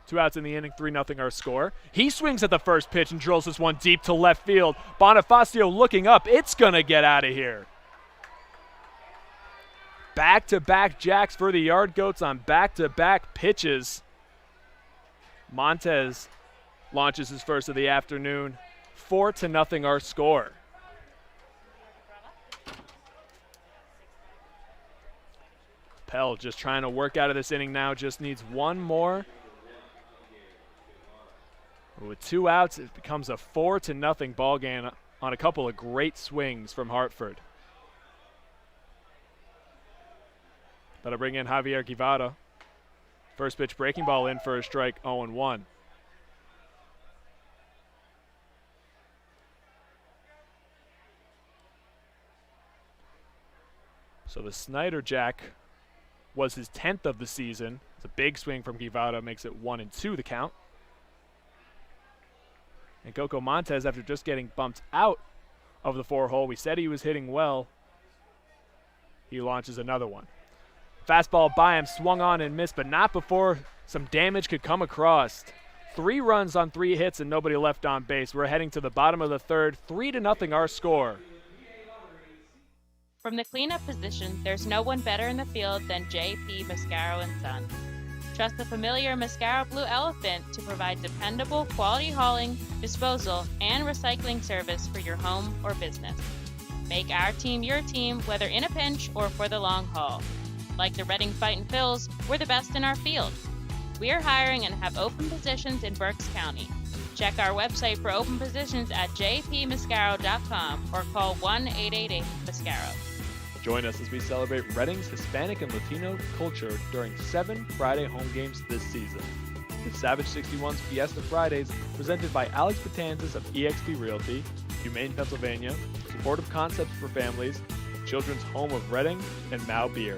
2 outs in the inning, 3-0 our score. He swings at the first pitch and drills this one deep to left field. Bonifacio looking up. It's going to get out of here. Back-to-back jacks for the Yard Goats on back-to-back pitches. Montez launches his first of the afternoon. 4-0 our score. Pell just trying to work out of this inning now. Just needs 1 more. With 2 outs, it becomes a 4-0 ball game on a couple of great swings from Hartford. That'll bring in Javier Guevara. First pitch breaking ball in for a strike, 0-1. So the Snyder jack was his 10th of the season. It's a big swing from Guevara, makes it 1-2 the count. And Coco Montez, after just getting bumped out of the 4-hole, we said he was hitting well. He launches another one. Fastball by him, swung on and missed, but not before some damage could come across. 3 runs on 3 hits and nobody left on base. We're heading to the bottom of the 3rd, 3-0 our score. From the cleanup position, there's no one better in the field than J.P. Mascaro & Sons. Trust the familiar Mascaro Blue Elephant to provide dependable quality hauling, disposal, and recycling service for your home or business. Make our team your team, whether in a pinch or for the long haul. Like the Reading Fightin' Phils, we're the best in our field. We are hiring and have open positions in Berks County. Check our website for open positions at jpmascaro.com or call 1-888-MASCARO. Join us as we celebrate Reading's Hispanic and Latino culture during 7 Friday home games this season. The Savage 61's Fiesta Fridays, presented by Alex Patanzas of eXp Realty, Humane Pennsylvania, Supportive Concepts for Families, Children's Home of Reading, and Mao Beer.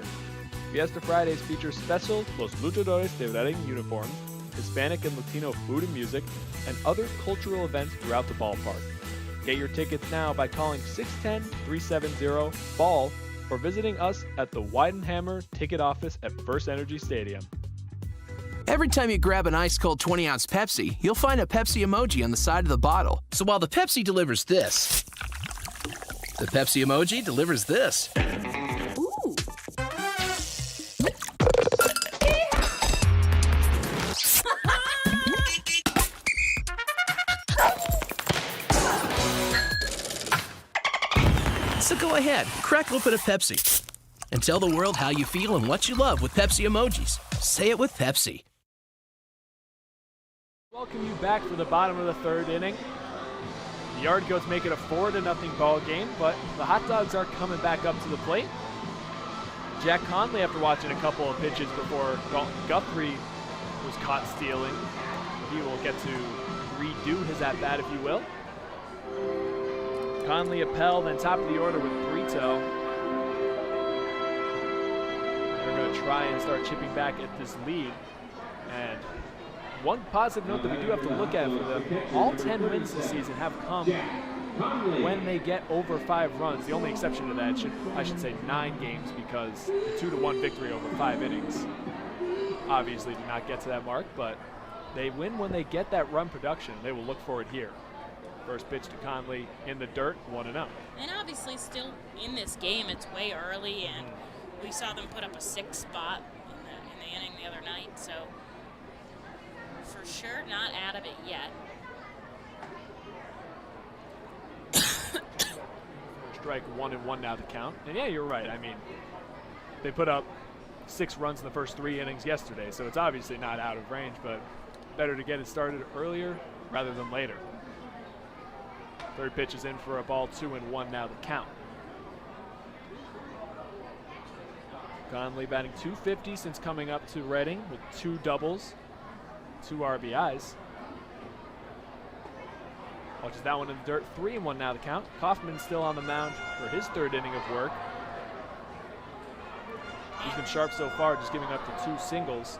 Fiesta Fridays features special Los Luchadores de Reading uniforms, Hispanic and Latino food and music, and other cultural events throughout the ballpark. Get your tickets now by calling 610-370-BALL or visiting us at the Weidenhammer ticket office at FirstEnergy Stadium. Every time you grab an ice-cold 20-ounce Pepsi, you'll find a Pepsi emoji on the side of the bottle. So while the Pepsi delivers this, the Pepsi emoji delivers this. Ooh. So go ahead, crack open a Pepsi and tell the world how you feel and what you love with Pepsi emojis. Say it with Pepsi. Welcome you back for the bottom of the 3rd inning. The Yard Goats make it a 4-0 ball game, but the Hot Dogs are coming back up to the plate. Jack Conley, after watching a couple of pitches before Dalton Guthrie was caught stealing, he will get to redo his at-bat, if you will. Conley, Appel, then top of the order with Brito. They're going to try and start chipping back at this lead. And one positive note that we do have to look at for them, all 10 wins this season have come when they get over 5 runs. The only exception to that, I should say 9 games, because the 2-1 victory over 5 innings obviously did not get to that mark, but they win when they get that run production. They will look for it here. First pitch to Conley in the dirt, 1-0. And obviously still in this game, it's way early, and we saw them put up a 6 spot in the inning the other night, so for sure not out of it yet. Strike 1-1 now to count. And yeah, you're right. I mean, they put up 6 runs in the first 3 innings yesterday, so it's obviously not out of range, but better to get it started earlier rather than later. Third pitch is in for a ball, 2-1 now to count. Conley batting .250 since coming up to Reading with 2 doubles, 2 RBIs. Watches that one in the dirt, 3-1 now to count. Kaufman still on the mound for his 3rd inning of work. He's been sharp so far, just giving up the 2 singles.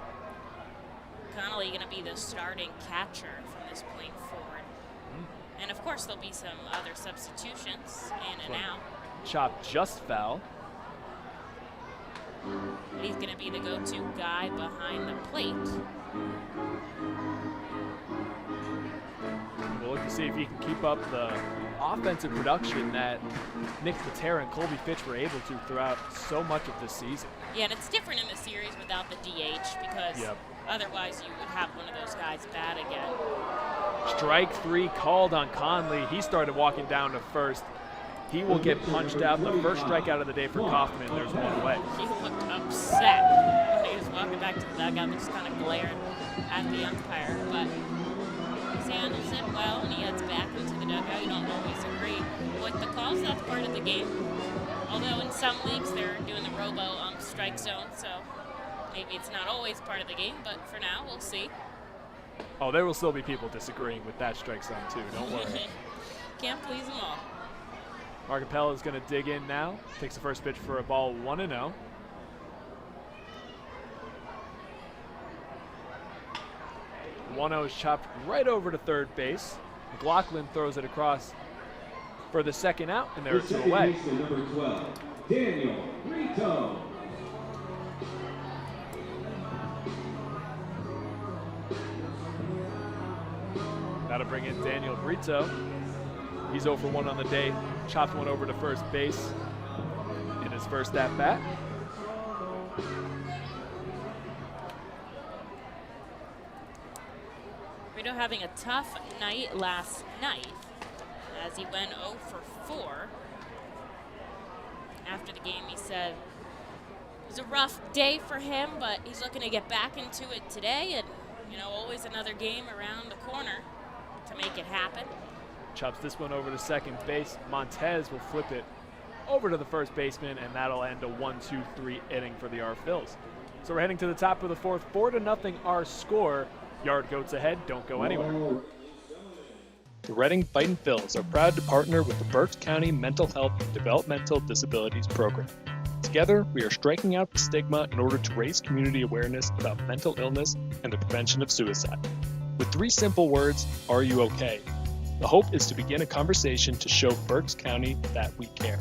Connolly going to be the starting catcher from this point forward. And of course there'll be some other substitutions in and out. Chop just foul. And he's going to be the go-to guy behind the plate. We'll look to see if he can keep up the offensive production that Nick Patera and Colby Fitch were able to throughout so much of this season. Yeah, and it's different in the series without the DH, because otherwise you would have one of those guys bat again. Strike 3 called on Conley. He started walking down to first. He will get punched out. The first strikeout of the day for Kaufman. There's 1 away. He looked upset when he was walking back to the dugout, just kind of glaring at the umpire. But he handles it well, and he heads back into the dugout. You don't always agree with the calls. That's part of the game. Although in some leagues they're doing the robo strike zone, so maybe it's not always part of the game. But for now, we'll see. Oh, there will still be people disagreeing with that strike zone too. Don't worry. Can't please them all. Marcapella is going to dig in now. Takes the first pitch for a ball, 1-0. One-0 is chopped right over to third base. McLaughlin throws it across for the second out, and there are 2 away. Number 12, Daniel Rito. That'll bring in Daniel Brito. He's 0 for 1 on the day. Chopped one over to first base in his first at-bat. Rito having a tough night last night as he went 0 for 4. After the game, he said it was a rough day for him, but he's looking to get back into it today, and always another game around the corner to make it happen. Chops this one over to second base. Montez will flip it over to the first baseman, and that'll end a 1-2-3 inning for the R Phils. So we're heading to the top of the 4th, 4-0 our score. Yard Goats ahead, don't go anywhere. The Reading Fightin' Phils are proud to partner with the Berks County Mental Health and Developmental Disabilities Program. Together, we are striking out the stigma in order to raise community awareness about mental illness and the prevention of suicide. With 3 simple words, are you okay? The hope is to begin a conversation to show Berks County that we care.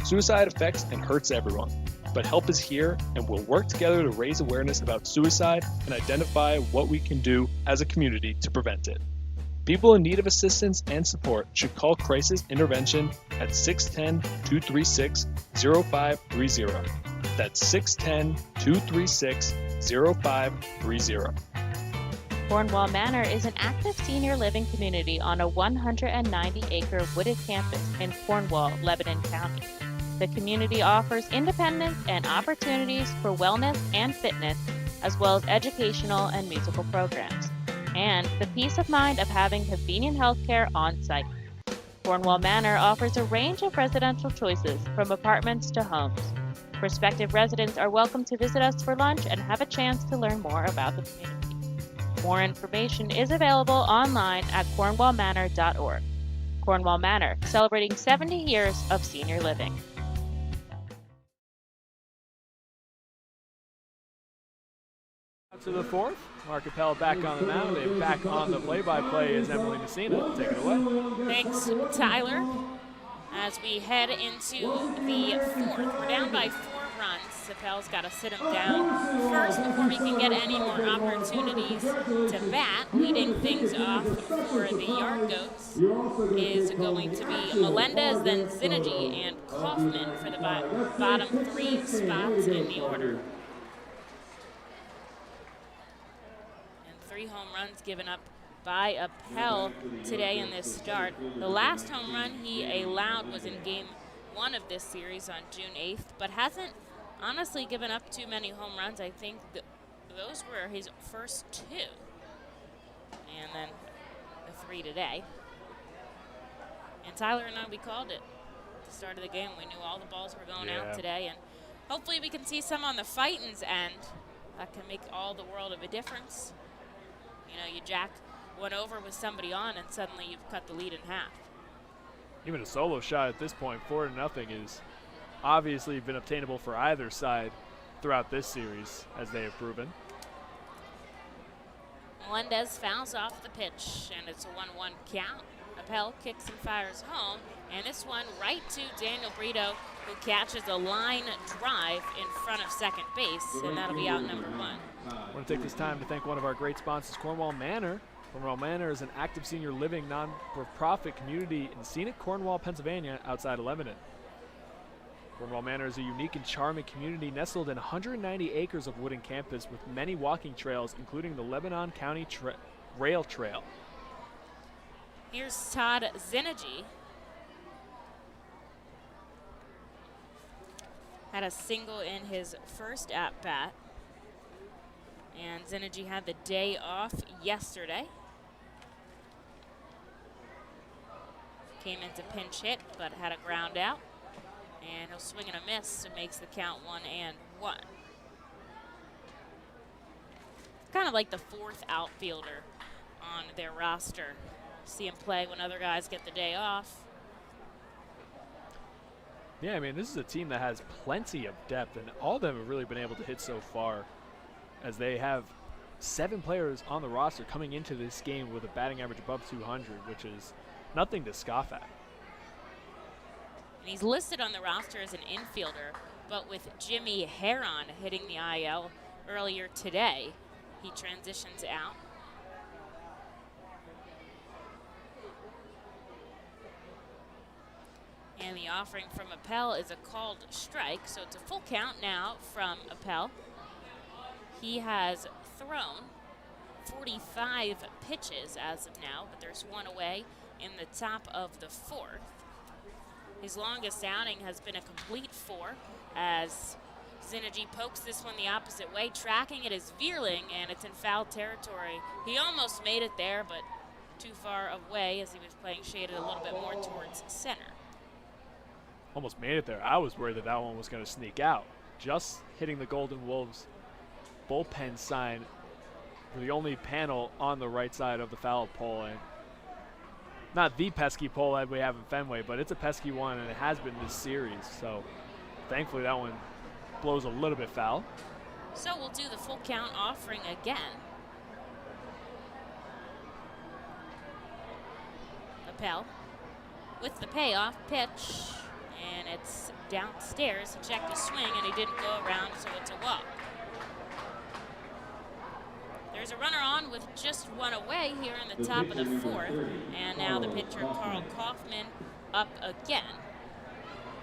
Suicide affects and hurts everyone, but help is here, and we'll work together to raise awareness about suicide and identify what we can do as a community to prevent it. People in need of assistance and support should call Crisis Intervention at 610-236-0530. That's 610-236-0530. Cornwall Manor is an active senior living community on a 190-acre wooded campus in Cornwall, Lebanon County. The community offers independence and opportunities for wellness and fitness, as well as educational and musical programs, and the peace of mind of having convenient health care on site. Cornwall Manor offers a range of residential choices from apartments to homes. Prospective residents are welcome to visit us for lunch and have a chance to learn more about the community. More information is available online at cornwallmanor.org. Cornwall Manor, celebrating 70 years of senior living. to the fourth. Mark Appel back on the mound and back on the play-by-play is Emily Messina. Take it away. Thanks, Tyler. As we head into the fourth, we're down by 4 runs. Appel's got to sit him down first before we can get any more opportunities to bat. Leading things off for the Yard Goats is going to be Melendez, then Zinergy, and Kaufman for the bottom 3 spots in the order. And 3 home runs given up by Appel today in this start. The last home run he allowed was in game 1 of this series on June 8th, but hasn't honestly given up too many home runs. I think those were his first 2. And then the 3 today. And Tyler and I, we called it at the start of the game. We knew all the balls were going out today, and hopefully we can see some on the Fightin's end. That can make all the world of a difference. You know, you jack one over with somebody on, and suddenly you've cut the lead in half. Even a solo shot at this point, 4-0, is obviously been obtainable for either side throughout this series, as they have proven. Melendez fouls off the pitch, and it's a 1-1 count. Appel kicks and fires home, and this one right to Daniel Brito, who catches a line drive in front of second base, and that'll be out number 1. I want to take this time to thank one of our great sponsors, Cornwall Manor. Cornwall Manor is an active senior living non-for-profit community in scenic Cornwall, Pennsylvania, outside of Lebanon. Cornwall Manor is a unique and charming community nestled in 190 acres of wooden campus with many walking trails, including the Lebanon County Rail Trail. Here's Todd Zinergy. Had a single in his first at-bat. And Zinergy had the day off yesterday. Came into pinch hit, but had a ground out. And he'll swing and a miss, so makes the count 1-1. Kind of like the 4th outfielder on their roster. See him play when other guys get the day off. Yeah, I mean, this is a team that has plenty of depth, and all of them have really been able to hit so far, as they have 7 players on the roster coming into this game with a batting average above 200, which is nothing to scoff at. And he's listed on the roster as an infielder, but with Jimmy Heron hitting the IL earlier today, he transitions out. And the offering from Appel is a called strike, so it's a full count now from Appel. He has thrown 45 pitches as of now, but there's 1 away in the top of the 4th. His longest outing has been a complete 4, as Zinergy pokes this one the opposite way. Tracking it is Vierling, and it's in foul territory. He almost made it there, but too far away as he was playing shaded a little bit more towards center. Almost made it there. I was worried that that one was going to sneak out. Just hitting the Golden Wolves bullpen sign for the only panel on the right side of the foul pole. And not the pesky pole that we have in Fenway, but it's a pesky one, and it has been this series. So thankfully that one blows a little bit foul. So we'll do the full count offering again. Appel with the payoff pitch, and it's downstairs. He checked his swing, and he didn't go around, so it's a walk. There's a runner on with just 1 away here in the top of the 4th, and now the pitcher, Carl Kaufman, up again.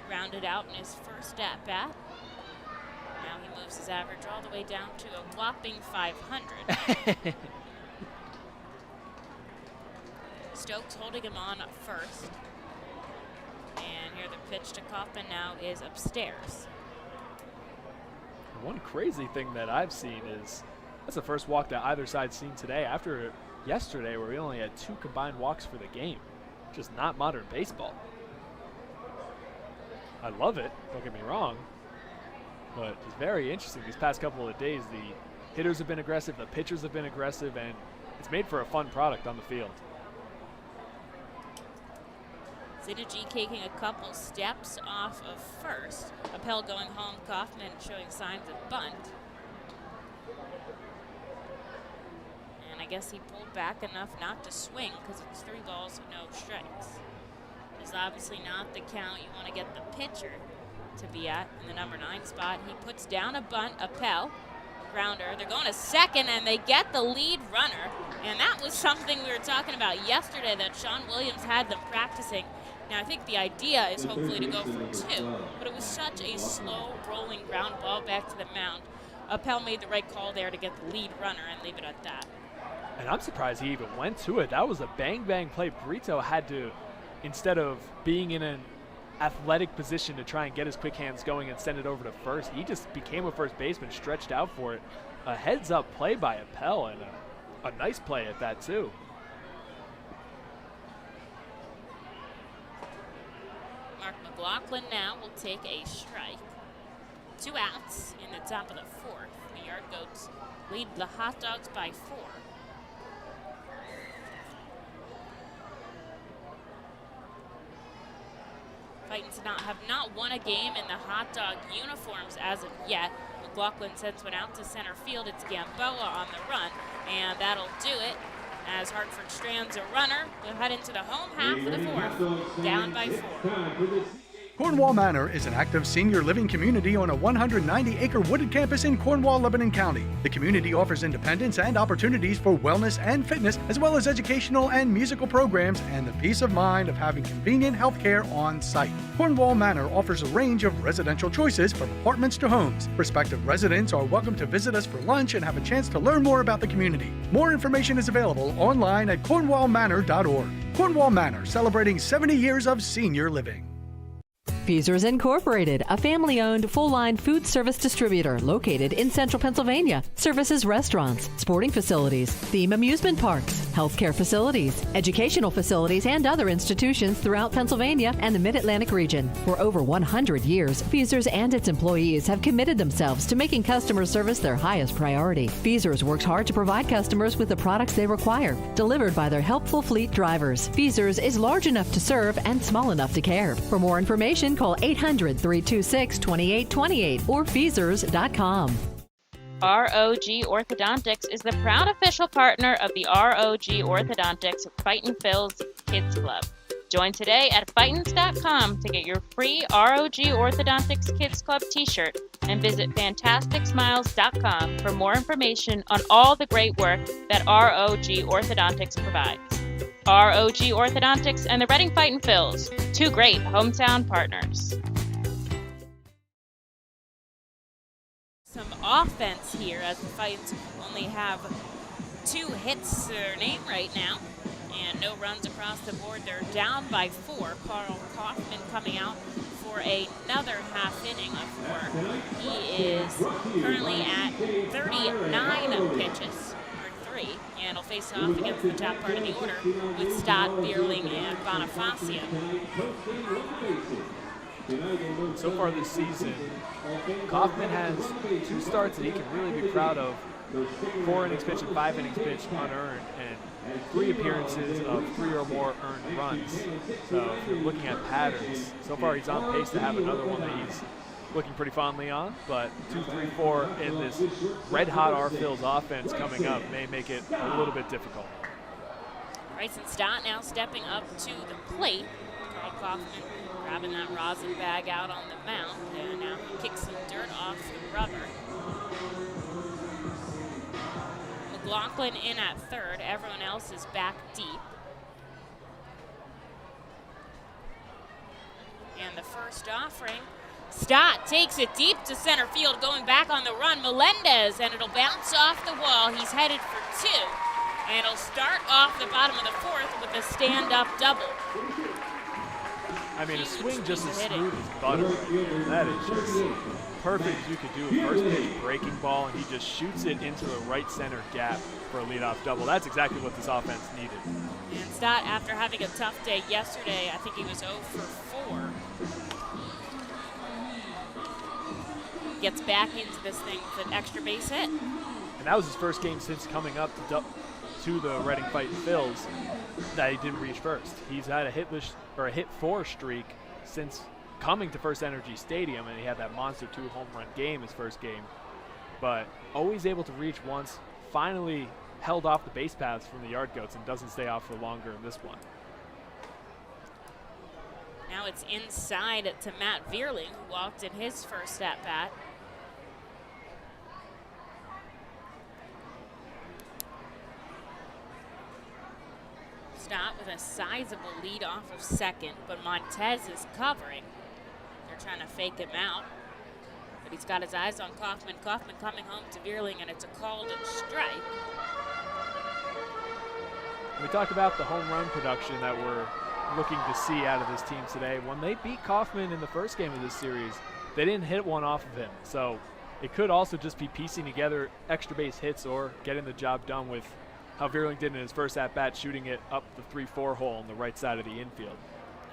Rounded out in his first at-bat. Now he moves his average all the way down to a whopping 500. Stokes holding him on first. And here the pitch to Kaufman now is upstairs. One crazy thing that I've seen is that's the first walk that either side's seen today after yesterday where we only had 2 combined walks for the game. Just not modern baseball. I love it, don't get me wrong, but it's very interesting. These past couple of days, the hitters have been aggressive, the pitchers have been aggressive, and it's made for a fun product on the field. Zinergy taking a couple steps off of first. Appel going home, Kaufman showing signs of bunt. guess he pulled back enough not to swing because it's 3 balls and no strikes. It's obviously not the count you want to get the pitcher to be at in the number 9 spot. He puts down a bunt, Appel, grounder. They're going to second, and they get the lead runner. And that was something we were talking about yesterday that Sean Williams had them practicing. Now, I think the idea is hopefully to go for 2, but it was such a slow rolling ground ball back to the mound. Appel made the right call there to get the lead runner and leave it at that. And I'm surprised he even went to it. That was a bang-bang play. Brito had to, instead of being in an athletic position to try and get his quick hands going and send it over to first, he just became a first baseman, stretched out for it. A heads-up play by Appel, and a nice play at that, too. Mark McLaughlin now will take a strike. 2 outs in the top of the 4th. The Yard Goats lead the Hot Dogs by 4. Titans have not won a game in the Hot Dog uniforms as of yet. McLaughlin sends one out to center field. It's Gamboa on the run, and that'll do it as Hartford strands a runner. We'll head into the home half of the 4th, down by 4. Cornwall Manor is an active senior living community on a 190-acre wooded campus in Cornwall, Lebanon County. The community offers independence and opportunities for wellness and fitness, as well as educational and musical programs, and the peace of mind of having convenient health care on site. Cornwall Manor offers a range of residential choices from apartments to homes. Prospective residents are welcome to visit us for lunch and have a chance to learn more about the community. More information is available online at cornwallmanor.org. Cornwall Manor, celebrating 70 years of senior living. Feasers Incorporated, a family-owned full-line food service distributor located in central Pennsylvania. Services restaurants, sporting facilities, theme amusement parks, healthcare facilities, educational facilities, and other institutions throughout Pennsylvania and the Mid-Atlantic region. For over 100 years, Feasers and its employees have committed themselves to making customer service their highest priority. Feasers works hard to provide customers with the products they require, delivered by their helpful fleet drivers. Feasers is large enough to serve and small enough to care. For more information, call 800-326-2828 or Feasers.com. ROG Orthodontics is the proud official partner of the ROG Orthodontics Fightin Phil's Kids Club. Join today at Fightins.com to get your free ROG Orthodontics Kids Club t-shirt and visit FantasticSmiles.com for more information on all the great work that ROG Orthodontics provides. ROG Orthodontics and the Reading Fightin Phils, 2 great hometown partners. Some offense here as the Fightins only have 2 hits to their name right now and no runs across the board. They're down by 4. Carl Kaufman coming out for another half inning of work. He is currently at 39 pitches. And he'll face off against the top part of the order with Stott, Bierling, and Bonifacio. So far this season, Kaufman has 2 starts that he can really be proud of. 4 innings pitched and 5 innings pitched unearned, and 3 appearances of 3 or more earned runs. So if you're looking at patterns, so far he's on pace to have another one that he's looking pretty fondly on, but 2, 3, 4 in this red-hot R-Phil's offense coming up may make it a little bit difficult. Bryson Stott now stepping up to the plate. Carl Kaufman grabbing that rosin bag out on the mound, and now he kicks some dirt off the rubber. McLaughlin in at third. Everyone else is back deep. And the first offering, Stott takes it deep to center field, going back on the run. Melendez, and it'll bounce off the wall. He's headed for 2, and he'll start off the bottom of the 4th with a stand-up double. I mean, a swing just as smooth as butter. That is just perfect as you could do. A first pitch breaking ball, and he just shoots it into the right center gap for a leadoff double. That's exactly what this offense needed. And Stott, after having a tough day yesterday, I think he was 0 for 4. Gets back into this thing with an extra base hit. And that was his first game since coming up to the Reading Fightin Phils that he didn't reach first. He's had a hit 4 streak since coming to FirstEnergy Stadium, and he had that monster 2 home run game his first game. But always able to reach once, finally held off the base paths from the yard goats and doesn't stay off for longer in this one. Now it's inside to Matt Vierling, who walked in his first at-bat. Stott with a sizable lead off of second, but Montez is covering. They're trying to fake him out, but he's got his eyes on Kaufman. Kaufman coming home to Vierling, and it's a called strike. We talk about the home run production that we're looking to see out of this team today. When they beat Kaufman in the first game of this series, they didn't hit one off of him. So it could also just be piecing together extra base hits or getting the job done with how Vierling did in his first at-bat, shooting it up the 3-4 hole on the right side of the infield.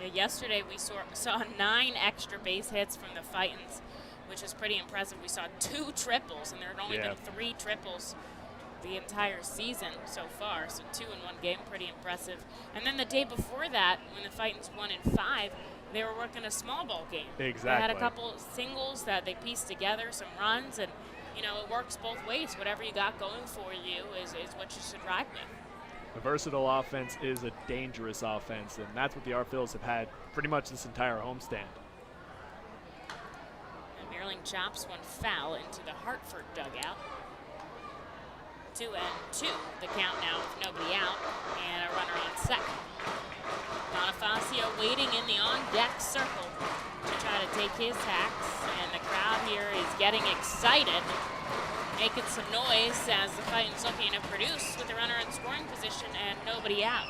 Yeah, yesterday we saw 9 extra base hits from the Fightins, which is pretty impressive. We saw 2 triples, and there had only been 3 triples the entire season so far, so 2 in one game, pretty impressive. And then the day before that, when the Fightins won in 5, they were working a small ball game. Exactly. They had a couple singles that they pieced together, some runs, and you know, it works both ways. Whatever you got going for you is what you should ride with. A versatile offense is a dangerous offense, and that's what the Phils have had pretty much this entire homestand. And Vierling chops one foul into the Hartford dugout. 2-2, the count now with nobody out, and a runner on second. Bonifacio waiting in the on-deck circle to try to take his hacks, and the crowd here is getting excited, making some noise as the Fightins looking to produce with the runner in scoring position and nobody out.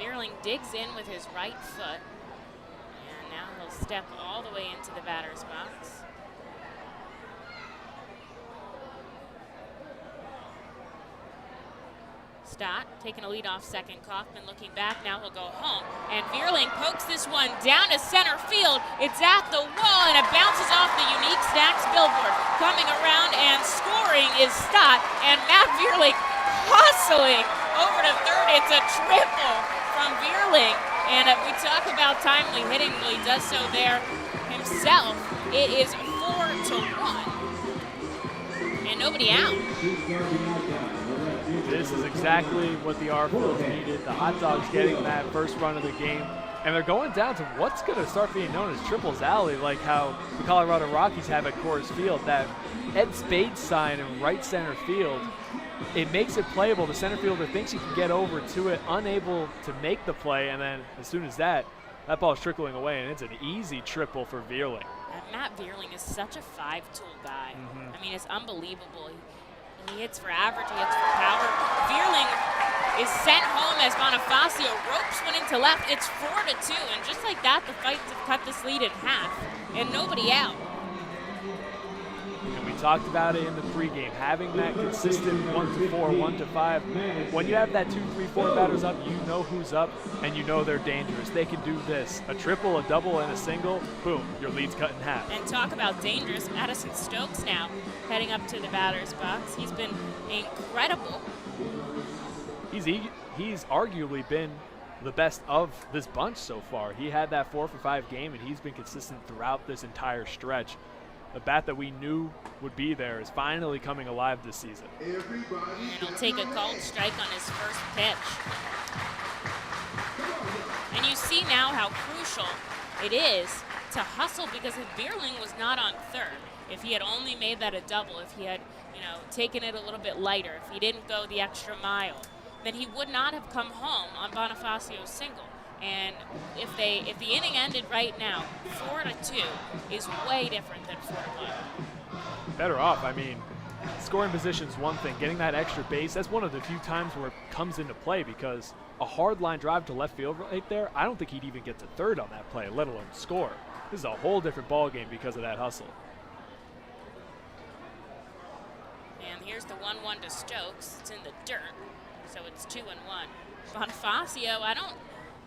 Vierling digs in with his right foot, and now he'll step all the way into the batter's box. Stott taking a lead off second. Kaufman looking back. Now he'll go home. And Vierling pokes this one down to center field. It's at the wall, and it bounces off the Unique Snacks billboard. Coming around and scoring is Stott, and Matt Vierling hustling over to third. It's a triple from Vierling. And if we talk about timely hitting, well, he does so there himself. It is 4-1. And nobody out. This is exactly what the Phils needed. The Hot Dogs getting that first run of the game. And they're going down to what's going to start being known as Triples Alley, like how the Colorado Rockies have at Coors Field. That Ed Spade sign in right center field, it makes it playable. The center fielder thinks he can get over to it, unable to make the play, and then as soon as that ball's trickling away, and it's an easy triple for Vierling. And Matt Vierling is such a 5-tool guy. I mean, it's unbelievable. He hits for average, he hits for power. Vierling is sent home as Bonifacio ropes one into left. It's 4-2, and just like that, the Fightins have cut this lead in half, and nobody out. And we talked about it in the pregame, having that consistent 1-4, 1-5. When you have that 2-3-4 batters up, you know who's up, and you know they're dangerous. They can do this. A triple, a double, and a single, boom, your lead's cut in half. And talk about dangerous. Addison Stokes now heading up to the batter's box. He's been incredible. He's arguably been the best of this bunch so far. He had that 4-for-5 game, and he's been consistent throughout this entire stretch. The bat that we knew would be there is finally coming alive this season. And he'll take a called strike on his first pitch. And you see now how crucial it is to hustle, because if Vierling was not on third, if he had only made that a double, if he had, taken it a little bit lighter, if he didn't go the extra mile, then he would not have come home on Bonifacio's single. And if the inning ended right now, 4-2 is way different than 4-1. Better off. I mean, scoring position's one thing. Getting that extra base, that's one of the few times where it comes into play, because a hard line drive to left field right there, I don't think he'd even get to third on that play, let alone score. This is a whole different ball game because of that hustle. And here's the 1-1 to Stokes. It's in the dirt, so it's 2-1. Bonifacio, I don't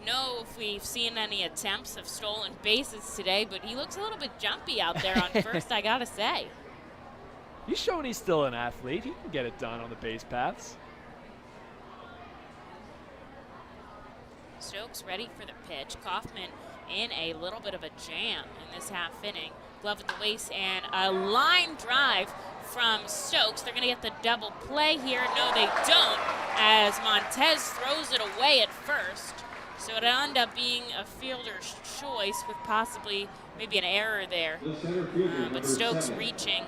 know if we've seen any attempts of stolen bases today, but he looks a little bit jumpy out there on first, I gotta say. He's showing he's still an athlete. He can get it done on the base paths. Stokes ready for the pitch. Kaufman in a little bit of a jam in this half inning. Glove at the waist and a line drive from Stokes. They're going to get the double play here. No, they don't, as Montez throws it away at first. So it'll end up being a fielder's choice with possibly maybe an error there. But Stokes reaching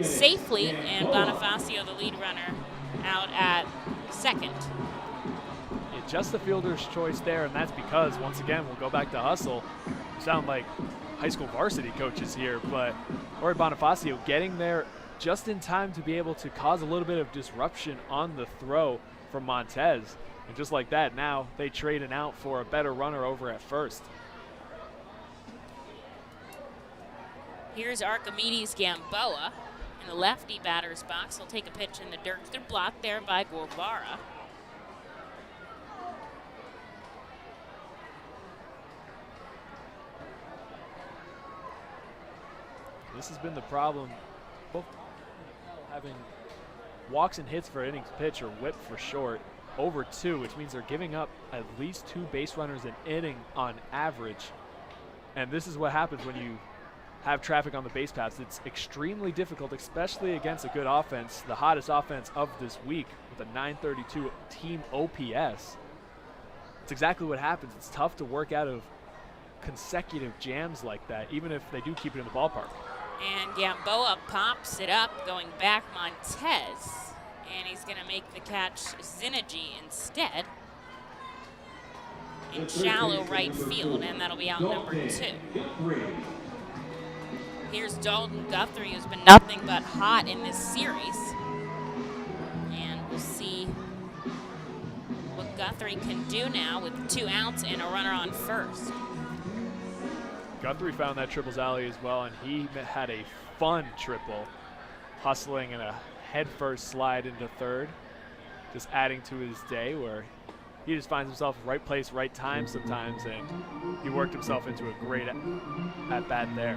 safely, and Bonifacio, the lead runner, out at second. Yeah, just the fielder's choice there, and that's because, once again, we'll go back to hustle. We sound like high school varsity coaches here, but Ori Bonifacio getting there just in time to be able to cause a little bit of disruption on the throw from Montez. And just like that, now they trade an out for a better runner over at first. Here's Archimedes Gamboa in the lefty batter's box. He'll take a pitch in the dirt. Good block there by Guevara. This has been the problem. Both having walks and hits for innings pitch or whip for short over 2, which means they're giving up at least 2 base runners an inning on average. And this is what happens when you have traffic on the base paths. It's extremely difficult, especially against a good offense, the hottest offense of this week with a 932 team OPS. It's exactly what happens. It's tough to work out of consecutive jams like that, even if they do keep it in the ballpark. And Gamboa pops it up, going back Montez. And he's going to make the catch Synergy instead in shallow right field, and that'll be out number 2. Here's Dalton Guthrie, who's been nothing but hot in this series. And we'll see what Guthrie can do now with 2 outs and a runner on first. Guthrie found that triples alley as well, and he had a fun triple, hustling in a head-first slide into third, just adding to his day where he just finds himself right place, right time sometimes, and he worked himself into a great at-bat there.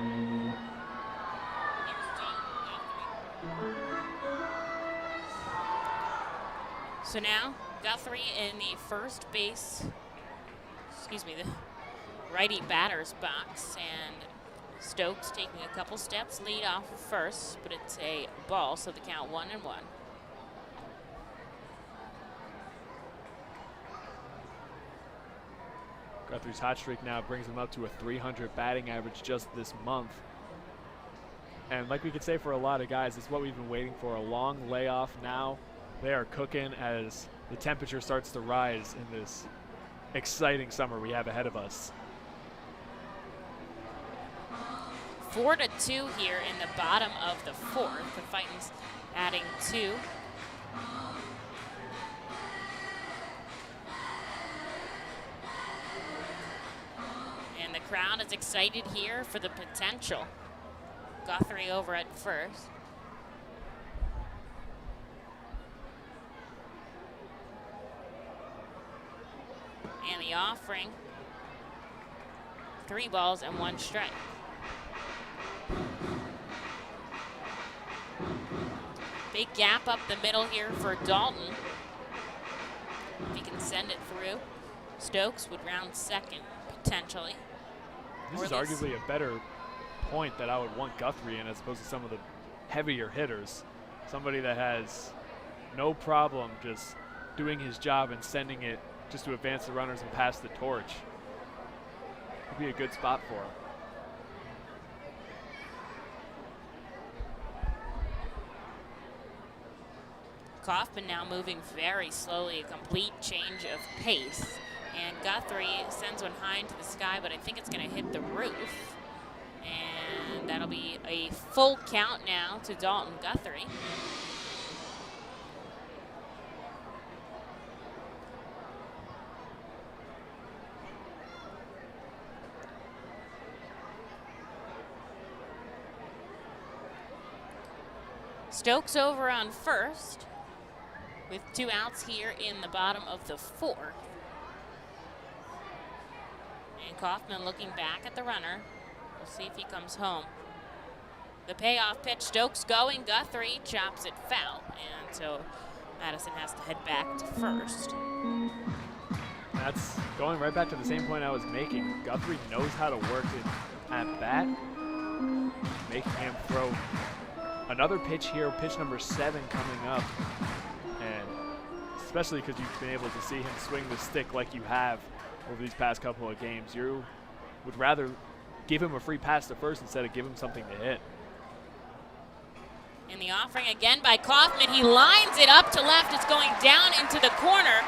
So now Guthrie in the the righty batter's box, and Stokes taking a couple steps, lead off of first, but it's a ball, so the count 1-1. Guthrie's hot streak now brings him up to a 300 batting average just this month. And like we could say for a lot of guys, it's what we've been waiting for, a long layoff. Now they are cooking as the temperature starts to rise in this exciting summer we have ahead of us. 4-2 here in the bottom of the 4th. The Fightin's adding 2. And the crowd is excited here for the potential. Guthrie over at first. And the offering. 3 balls and 1 strike. Big gap up the middle here for Dalton. If he can send it through, Stokes would round second, potentially. This is arguably a better point that I would want Guthrie in as opposed to some of the heavier hitters. Somebody that has no problem just doing his job and sending it just to advance the runners and pass the torch. Would be a good spot for him. Kaufman now moving very slowly, a complete change of pace. And Guthrie sends one high into the sky, but I think it's going to hit the roof. And that'll be a full count now to Dalton Guthrie. Stokes over on first with 2 outs here in the bottom of the 4th. And Kaufman looking back at the runner. We'll see if he comes home. The payoff pitch, Stokes going, Guthrie chops it foul. And so Madison has to head back to first. that's going right back to the same point I was making. Guthrie knows how to work it at bat, making him throw another pitch here, pitch number 7 coming up. And especially because you've been able to see him swing the stick like you have over these past couple of games. You would rather give him a free pass to first instead of give him something to hit. And the offering again by Kaufman. He lines it up to left. It's going down into the corner.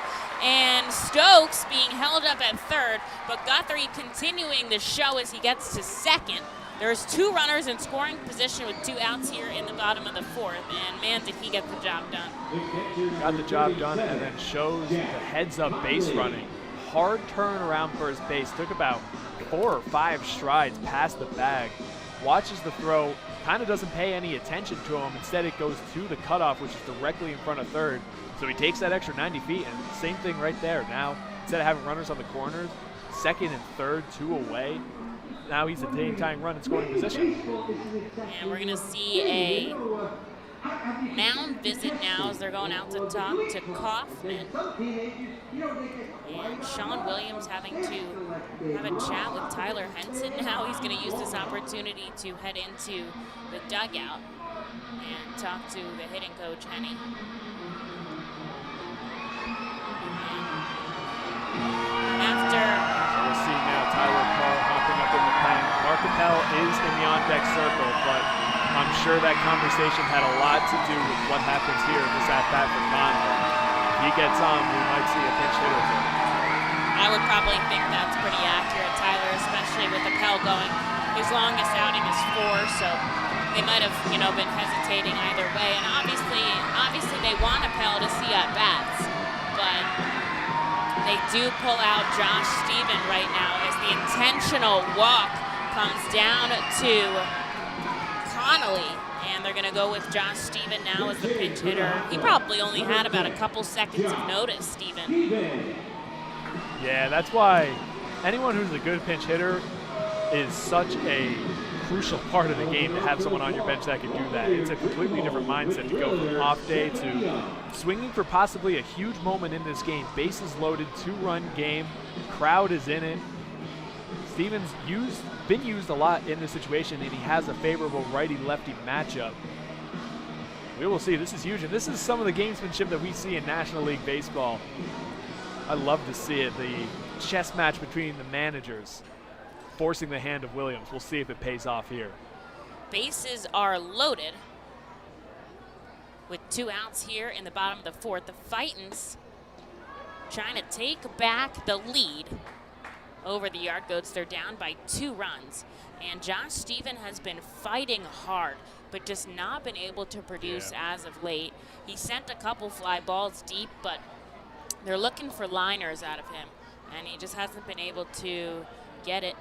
And Stokes being held up at third, but Guthrie continuing the show as he gets to second. There's 2 runners in scoring position with 2 outs here in the bottom of the 4th, and man, did he get the job done. Got the job done and then shows the heads-up base running. Hard turn around first base. Took about 4 or 5 strides past the bag. Watches the throw, kind of doesn't pay any attention to him. Instead, it goes to the cutoff, which is directly in front of third. So he takes that extra 90 feet, and same thing right there. Now, instead of having runners on the corners, second and third, 2 away. Now he's a tying run in scoring position. And we're going to see a mound visit now as they're going out to talk to Kaufman. And Sean Williams having to have a chat with Tyler Henson now. He's going to use this opportunity to head into the dugout and talk to the hitting coach, Henny. We'll see now Tyler Carr hopping up in the pen. Mark Appel is in the on-deck circle, but I'm sure that conversation had a lot to do with what happens here in this at-bat for Conley. If he gets on, we might see a pinch hitter for him. I would probably think that's pretty accurate, Tyler, especially with Appel going. His longest outing is 4, so they might have, been hesitating either way. And obviously they want Appel to see at-bats, but they do pull out Josh Stephen right now as the intentional walk comes down to Connolly, and they're going to go with Josh Stephen now as the pinch hitter. He probably only had about a couple seconds of notice, Stephen. Yeah, that's why anyone who's a good pinch hitter is such a crucial part of the game to have someone on your bench that can do that. It's a completely different mindset to go from off day to swinging for possibly a huge moment in this game. Bases loaded, 2-run game, crowd is in it. Stevens been used a lot in this situation, and he has a favorable righty-lefty matchup. We will see. This is huge, and this is some of the gamesmanship that we see in National League Baseball. I love to see it. The chess match between the managers forcing the hand of Williams. We'll see if it pays off here. Bases are loaded with 2 outs here in the bottom of the 4th. The Fightins trying to take back the lead over the Yard Goats. They're down by 2 runs. And Josh Stephen has been fighting hard, but just not been able to produce as of late. He sent a couple fly balls deep, but they're looking for liners out of him, and he just hasn't been able to get it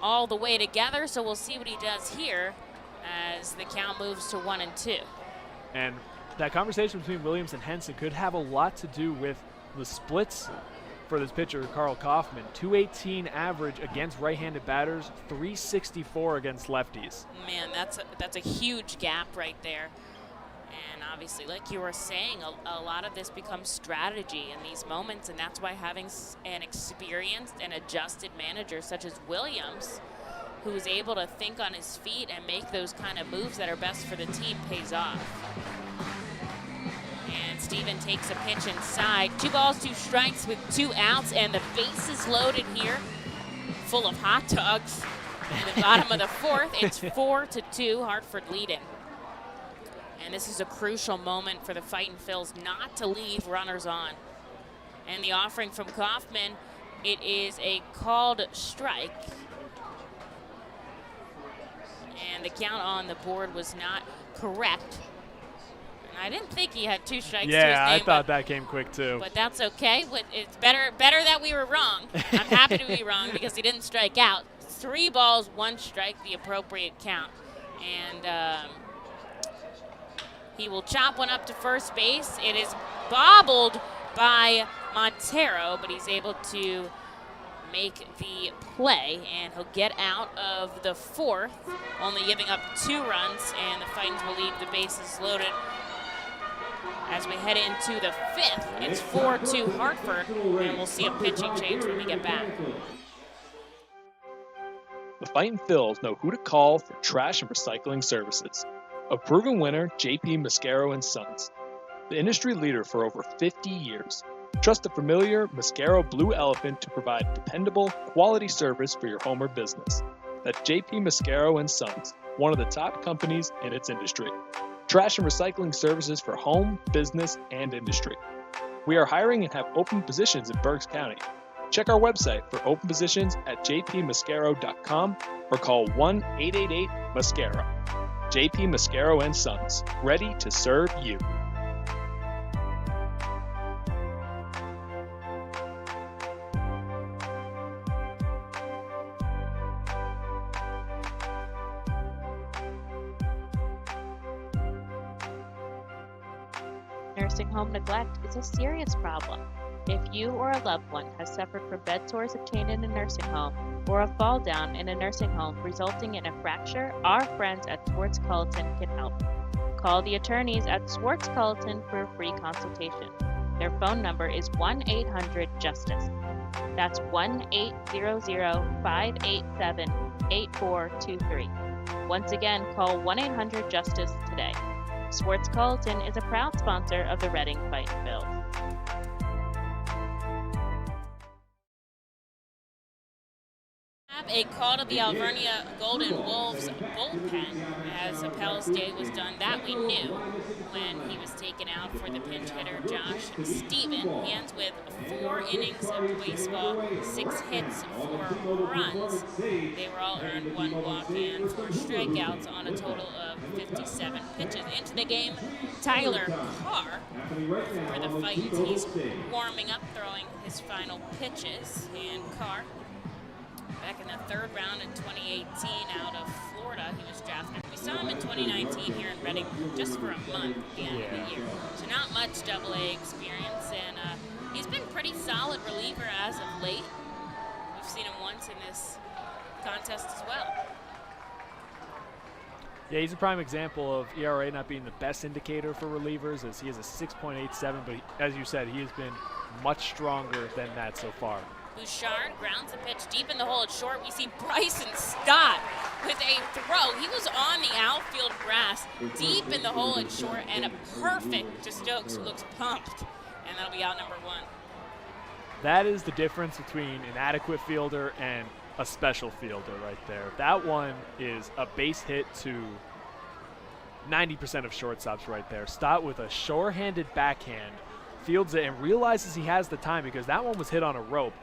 all the way together. So we'll see what he does here as the count moves to 1-2. And that conversation between Williams and Henson could have a lot to do with the splits for this pitcher, Carl Kaufman. 218 average against right-handed batters, 364 against lefties. Man, that's a huge gap right there. And obviously, like you were saying, a lot of this becomes strategy in these moments, and that's why having an experienced and adjusted manager such as Williams, who is able to think on his feet and make those kind of moves that are best for the team, pays off. And Stephen takes a pitch inside. 2 balls, 2 strikes with 2 outs, and the bases loaded here, full of hot dogs. In the bottom of the 4th, it's 4-2, Hartford leading. And this is a crucial moment for the Fightin' Phils not to leave runners on. And the offering from Kaufman, it is a called strike. And the count on the board was not correct. And I didn't think he had 2 strikes to his name. Yeah, I thought that came quick too. But that's okay. It's better that we were wrong. I'm happy to be wrong because he didn't strike out. 3 balls, 1 strike, the appropriate count. And he will chop one up to first base. It is bobbled by Montero, but he's able to make the play, and he'll get out of the 4th, only giving up 2 runs, and the Fightins will leave the bases loaded As we head into the 5th, it's 4-2 Hartford, and we'll see a pitching change when we get back. The Fightin' Phils know who to call for trash and recycling services. A proven winner, JP Mascaro & Sons. The industry leader for over 50 years. Trust the familiar Mascaro Blue Elephant to provide dependable, quality service for your home or business. That's JP Mascaro & Sons, one of the top companies in its industry. Trash and recycling services for home, business, and industry. We are hiring and have open positions in Berks County. Check our website for open positions at jpmascaro.com or call 1-888-MASCARO. JP Mascaro & Sons, ready to serve you. Nursing home neglect is a serious problem. If you or a loved one has suffered from bed sores obtained in a nursing home or a fall down in a nursing home resulting in a fracture, our friends at Swartz Culleton can help. Call the attorneys at Swartz Culleton for a free consultation. Their phone number is 1-800-JUSTICE. That's 1-800-587-8423. Once again, call 1-800-JUSTICE today. Swartz Culleton is a proud sponsor of the Reading Fightin' Phils. Have a call to the Alvernia Golden Wolves bullpen as Appel's day was done. That we knew when he was taken out for the pinch hitter Josh Stephen. He ends with 4 innings of baseball, 6 hits, 4 runs. They were all earned 1 walk and 4 strikeouts on a total of 57 pitches. Into the game, Tyler Carr for the Fightins. He's warming up, throwing his final pitches, and Carr, back in the 3rd round in 2018 out of Florida, he was drafted. We saw him in 2019 here in Reading just for a month at the end of the year. So not much AA experience, and he's been pretty solid reliever as of late. We've seen him once in this contest as well. Yeah, he's a prime example of ERA not being the best indicator for relievers, as he has a 6.87, but as you said, he has been much stronger than that so far. Bouchard grounds a pitch deep in the hole at short. We see Bryson Stott with a throw. He was on the outfield grass, deep in the hole at short, and a perfect to Stokes, who looks pumped. And that'll be out number 1. That is the difference between an adequate fielder and a special fielder right there. That one is a base hit to 90% of shortstops right there. Stott with a sure-handed backhand fields it and realizes he has the time, because that one was hit on a rope.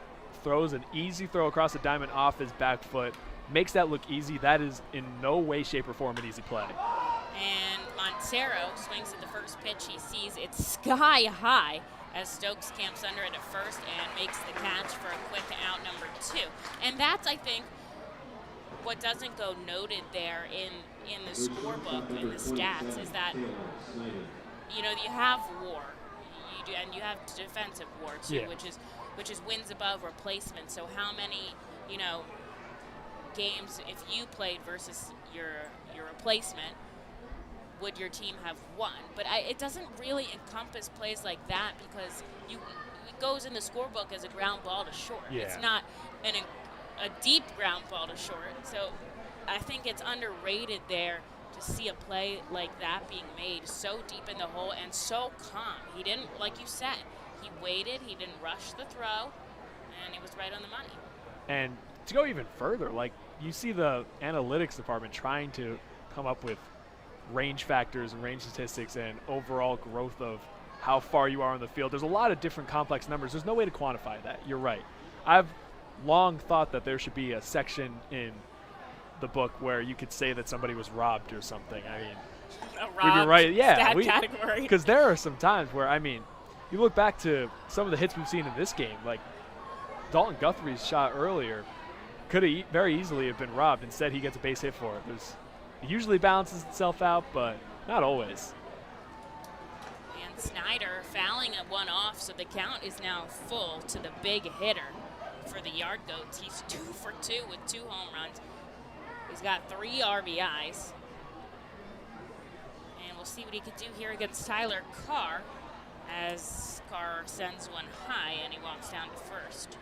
Throws an easy throw across the diamond off his back foot, makes that look easy. That is in no way, shape, or form an easy play. And Montero swings at the first pitch. He sees it's sky high as Stokes camps under it at first and makes the catch for a quick out number 2. And that's, I think, what doesn't go noted there in the scorebook and the stats is that, you know, you have WAR, and you have defensive WAR too, yeah, which is wins above replacement. So how many, you know, games if you played versus your replacement would your team have won? But it doesn't really encompass plays like that, because it goes in the scorebook as a ground ball to short. Yeah. It's not a deep ground ball to short. So I think it's underrated there to see a play like that being made so deep in the hole and so calm. He didn't, like you said, he waited, he didn't rush the throw, and he was right on the money. And to go even further, like, you see the analytics department trying to come up with range factors and range statistics and overall growth of how far you are on the field. There's a lot of different complex numbers. There's no way to quantify that. You're right. I've long thought that there should be a section in the book where you could say that somebody was robbed or something. I mean, we'd be right. Yeah, category. Because there are some times where, I mean, you look back to some of the hits we've seen in this game, like Dalton Guthrie's shot earlier could have very easily have been robbed. Instead, he gets a base hit for it. It usually balances itself out, but not always. And Snyder fouling at one off, so the count is now full to the big hitter for the Yard Goats. He's 2 for 2 with 2 home runs. He's got 3 RBIs. And we'll see what he can do here against Tyler Carr, as Carr sends one high and he walks down to first.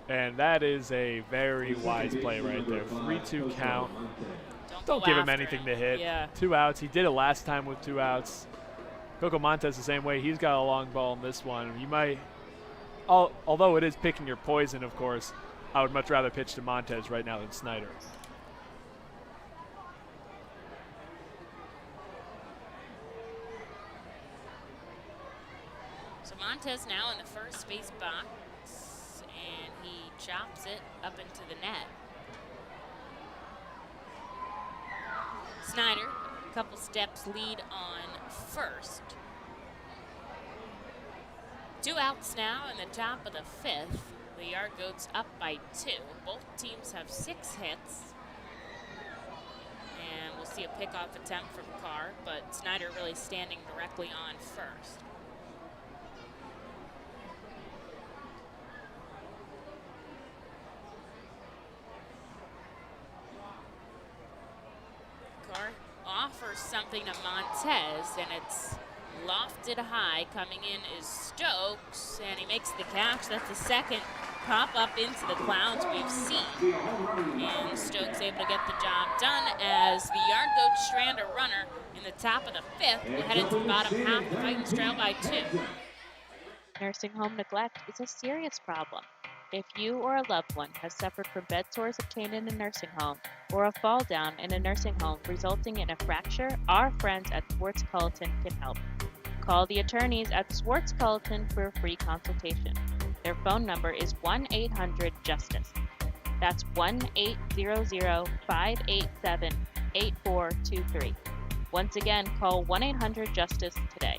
And that is a very wise play right there. 3-2 count. Don't give him anything to hit. Yeah. 2 outs. He did it last time with 2 outs. Coco Montez the same way. He's got a long ball in this one. You might, although it is picking your poison, of course, I would much rather pitch to Montez right now than Snyder. So Montez now in the first base box, and he chops it up into the net. Snyder, a couple steps lead on first. 2 outs now in the top of the 5th. The Yard Goats up by 2. Both teams have 6 hits. And we'll see a pickoff attempt from Carr, but Snyder really standing directly on first. Carr offers something to Montez, and it's lofted high. Coming in is Stokes, and he makes the catch. That's the second pop up into the clouds we've seen. And Stokes able to get the job done as the Yard Goats strand a runner in the top of the 5th. We'll head into the bottom half. The Titans trail by 2. Nursing home neglect is a serious problem. If you or a loved one has suffered from bed sores obtained in a nursing home or a fall down in a nursing home resulting in a fracture, our friends at Swartz Culleton can help. Call the attorneys at Swartz Culleton for a free consultation. Their phone number is 1-800-JUSTICE. That's 1-800-587-8423. Once again, call 1-800-JUSTICE today.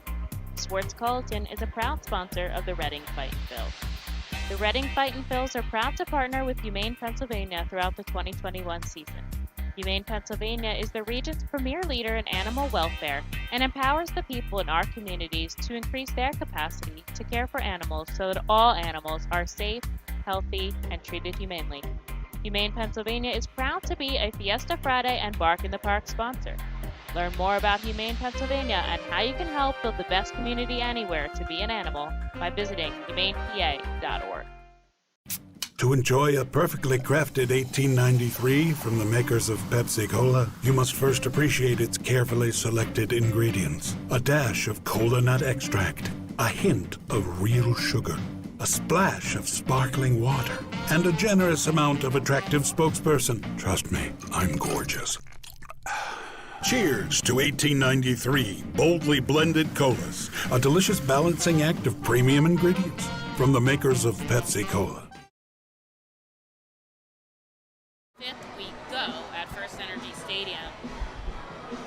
Swartz Culleton is a proud sponsor of the Reading Fightin' Phils. The Reading Fightin' Phils are proud to partner with Humane Pennsylvania throughout the 2021 season. Humane Pennsylvania is the region's premier leader in animal welfare and empowers the people in our communities to increase their capacity to care for animals so that all animals are safe, healthy, and treated humanely. Humane Pennsylvania is proud to be a Fiesta Friday and Bark in the Park sponsor. Learn more about Humane Pennsylvania and how you can help build the best community anywhere to be an animal by visiting humanepa.org. To enjoy a perfectly crafted 1893 from the makers of Pepsi Cola, you must first appreciate its carefully selected ingredients. A dash of cola nut extract, a hint of real sugar, a splash of sparkling water, and a generous amount of attractive spokesperson. Trust me, I'm gorgeous. Cheers to 1893 boldly blended colas, a delicious balancing act of premium ingredients from the makers of Pepsi Cola. 5th we go at FirstEnergy Stadium.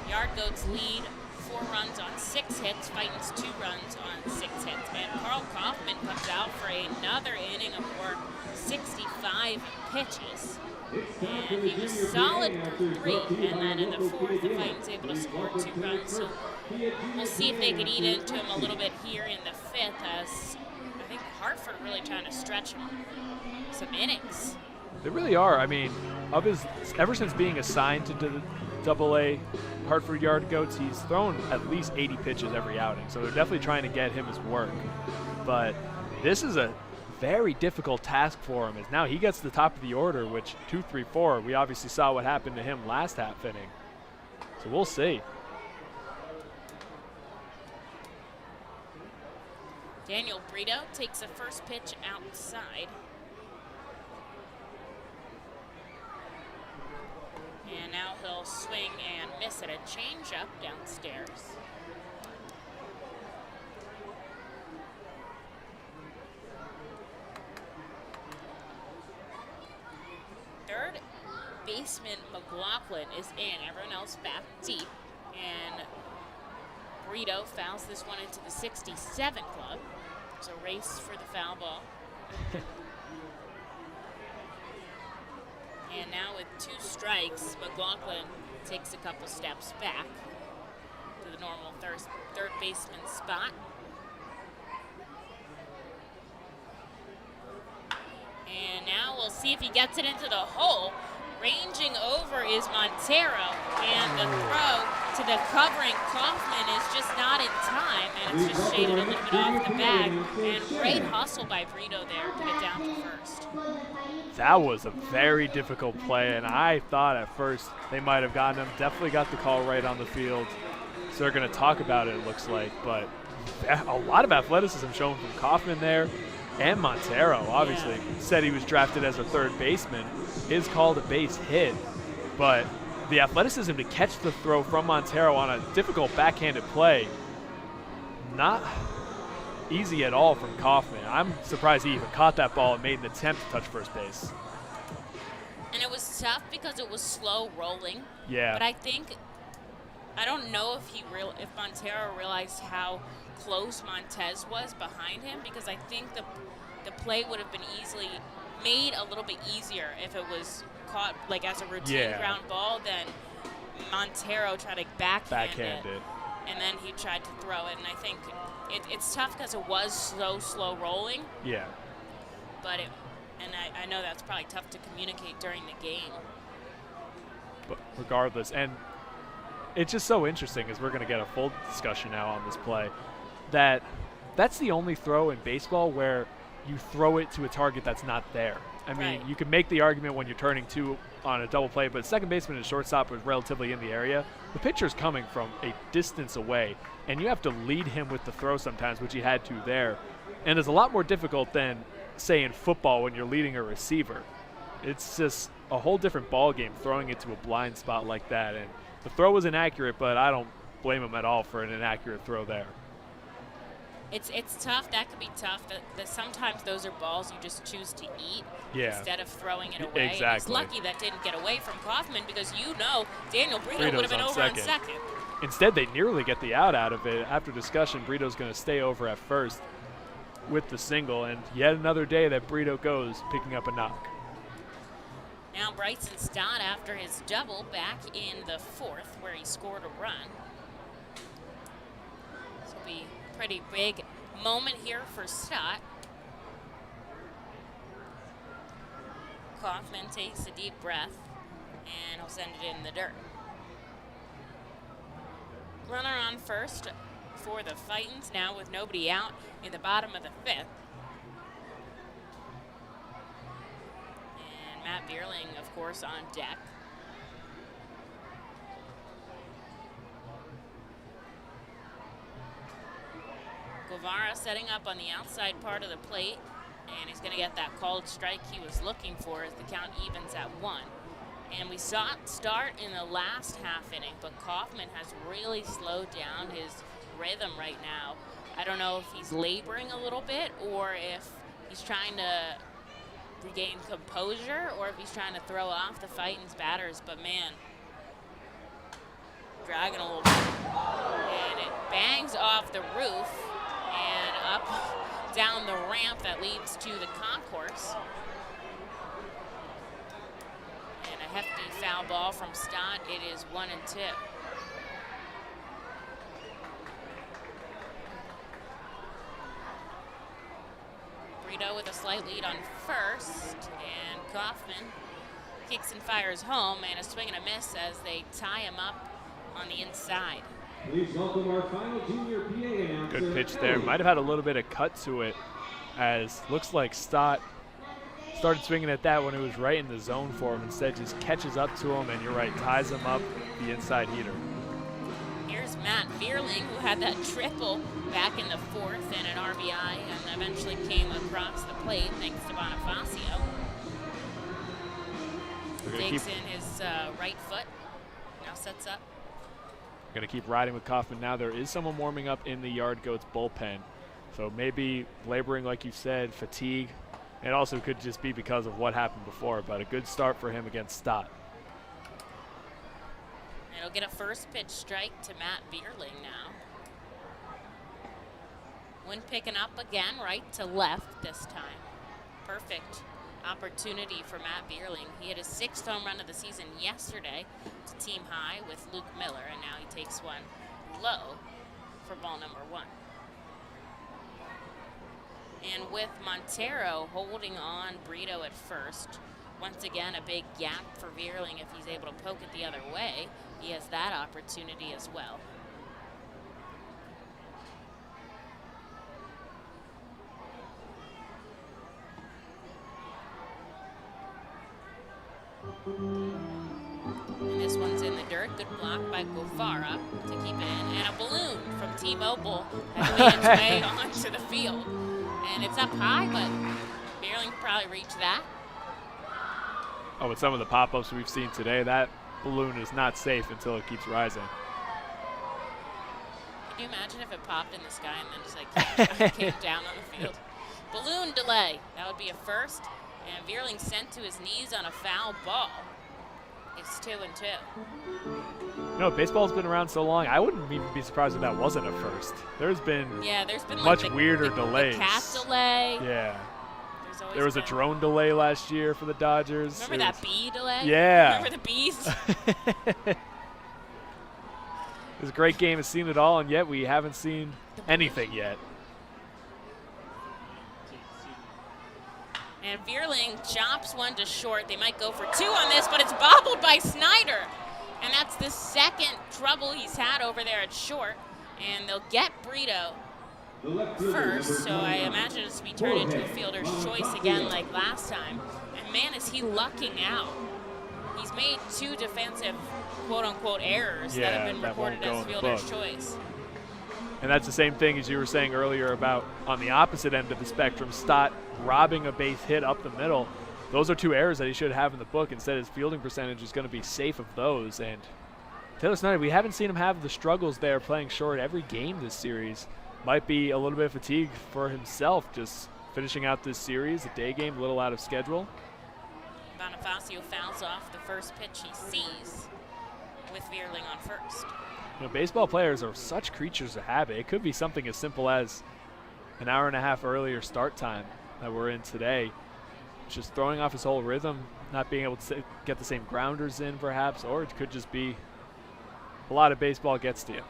Yard Goats lead 4 runs on 6 hits, Fightin's 2 runs on 6 hits. And Carl Kaufman comes out for another inning of work, 65 pitches. And he was solid for 3, and then in the 4th, the Fightin's able to score 2 runs. So we'll see if they can eat into him a little bit here in the 5th, as I think Hartford really trying to stretch him some innings. They really are. I mean, ever since being assigned to the Double-A Hartford Yard Goats, he's thrown at least 80 pitches every outing. So they're definitely trying to get him his work. But this is a very difficult task for him, as now he gets to the top of the order, which 2, 3, 4, we obviously saw what happened to him last half inning. So we'll see. Daniel Brito takes a first pitch outside. And now he'll swing and miss at a changeup downstairs. Third baseman McLaughlin is in. Everyone else back deep. And Brito fouls this one into the 67 club. It's a race for the foul ball. And now with 2 strikes, McLaughlin takes a couple steps back to the normal third baseman spot. And now we'll see if he gets it into the hole. Ranging over is Montero, and the throw to the covering. Kaufman is just not in time, and it's just shaded a little bit off the bag. And great hustle by Brito there to get down to first. That was a very difficult play, and I thought at first they might have gotten him. Definitely got the call right on the field. So they're going to talk about it looks like. But a lot of athleticism shown from Kaufman there. And Montero, obviously, said he was drafted as a third baseman. Is called a base hit. But the athleticism to catch the throw from Montero on a difficult backhanded play, not easy at all from Kaufman. I'm surprised he even caught that ball and made an attempt to touch first base. And it was tough because it was slow rolling. Yeah. But I don't know if Montero realized how close Montez was behind him, because I think the play would have been easily made a little bit easier if it was caught like as a routine ground ball than Montero tried to backhand it. And then he tried to throw it. And I think it's tough because it was slow rolling. Yeah. But I know that's probably tough to communicate during the game. But regardless, and it's just so interesting as we're going to get a full discussion now on this play, that's the only throw in baseball where you throw it to a target that's not there. I mean, you can make the argument when you're turning two on a double play, but second baseman and shortstop was relatively in the area. The pitcher's coming from a distance away, and you have to lead him with the throw sometimes, which he had to there. And it's a lot more difficult than, say, in football when you're leading a receiver. It's just a whole different ball game throwing it to a blind spot like that. And the throw was inaccurate, but I don't blame him at all for an inaccurate throw there. It's tough. That could be tough. That sometimes those are balls you just choose to eat instead of throwing it away. Exactly. And he's lucky that didn't get away from Kaufman, because Daniel Brito would have been over on second. Instead, they nearly get the out of it. After discussion, Brito's going to stay over at first with the single, and yet another day that Brito goes picking up a knock. Now Bryson Stott, after his double, back in the fourth where he scored a run. This will be a pretty big moment here for Stott. Kaufman takes a deep breath and he'll send it in the dirt. Runner on first for the Fightins now with nobody out in the bottom of the fifth. And Matt Bierling, of course, on deck. Guevara setting up on the outside part of the plate, and he's going to get that called strike he was looking for as the count evens at 1. And we saw it start in the last half inning, but Kaufman has really slowed down his rhythm right now. I don't know if he's laboring a little bit or if he's trying to regain composure or if he's trying to throw off the Fightins batters, but man, dragging a little bit. And it bangs off the roof and up down the ramp that leads to the concourse. And a hefty foul ball from Stott. It is 1-2. Brito with a slight lead on first, and Kaufman kicks and fires home, and a swing and a miss as they tie him up on the inside. Please welcome our final junior PA announcer. Good pitch there. Might have had a little bit of cut to it, as looks like Stott started swinging at that when it was right in the zone for him. Instead, just catches up to him, and you're right, ties him up the inside heater. Here's Matt Bierling, who had that triple back in the fourth and an RBI, and eventually came across the plate thanks to Bonifacio. Takes in his right foot, now sets up. Going to keep riding with Kaufman now. There is someone warming up in the Yard Goats bullpen. So maybe laboring, like you said, fatigue. It also could just be because of what happened before, but a good start for him against Stott. It'll get a first pitch strike to Matt Bierling now. When picking up again, right to left this time. Perfect opportunity for Matt Bierling. He had his 6th home run of the season yesterday to team high with Luke Miller, and now he takes one low for ball number 1. And with Montero holding on Brito at first, Once again, a big gap for Vierling. If he's able to poke it the other way, he has that opportunity as well. And this one's in the dirt. Good block by Guevara to keep it in. And a balloon from T-Mobile has made its way onto the field. And it's up high, but Vierling can probably reach that. Oh, with some of the pop-ups we've seen today, that balloon is not safe until it keeps rising. Can you imagine if it popped in the sky and then just like came down on the field? Balloon delay. That would be a first. And Vierling sent to his knees on a foul ball. It's 2-2. You know, baseball's been around so long, I wouldn't even be surprised if that wasn't a first. There's been much like weirder delays. The cat delay. Yeah. There was a drone delay last year for the Dodgers. Remember that bee delay? Yeah. Remember the bees? It was a great game. It's seen it all, and yet we haven't seen anything yet. And Vierling chops one to short. They might go for 2 on this, but it's bobbled by Snyder. And that's the second trouble he's had over there at short. And they'll get Brito first, so I imagine it's to be turned into a fielder's choice again like last time. And man, is he lucking out. He's made 2 defensive quote-unquote errors that have been recorded as fielder's choice. And that's the same thing as you were saying earlier about on the opposite end of the spectrum, Stott robbing a base hit up the middle. Those are 2 errors that he should have in the book. Instead, his fielding percentage is going to be safe of those. And Taylor Snyder, we haven't seen him have the struggles there playing short every game this series. Might be a little bit of fatigue for himself, just finishing out this series, a day game, a little out of schedule. Bonifacio fouls off the first pitch he sees with Vierling on first. You know, baseball players are such creatures of habit. It could be something as simple as an hour and a half earlier start time that we're in today. Just throwing off his whole rhythm, not being able to get the same grounders in perhaps, or it could just be a lot of baseball gets to you.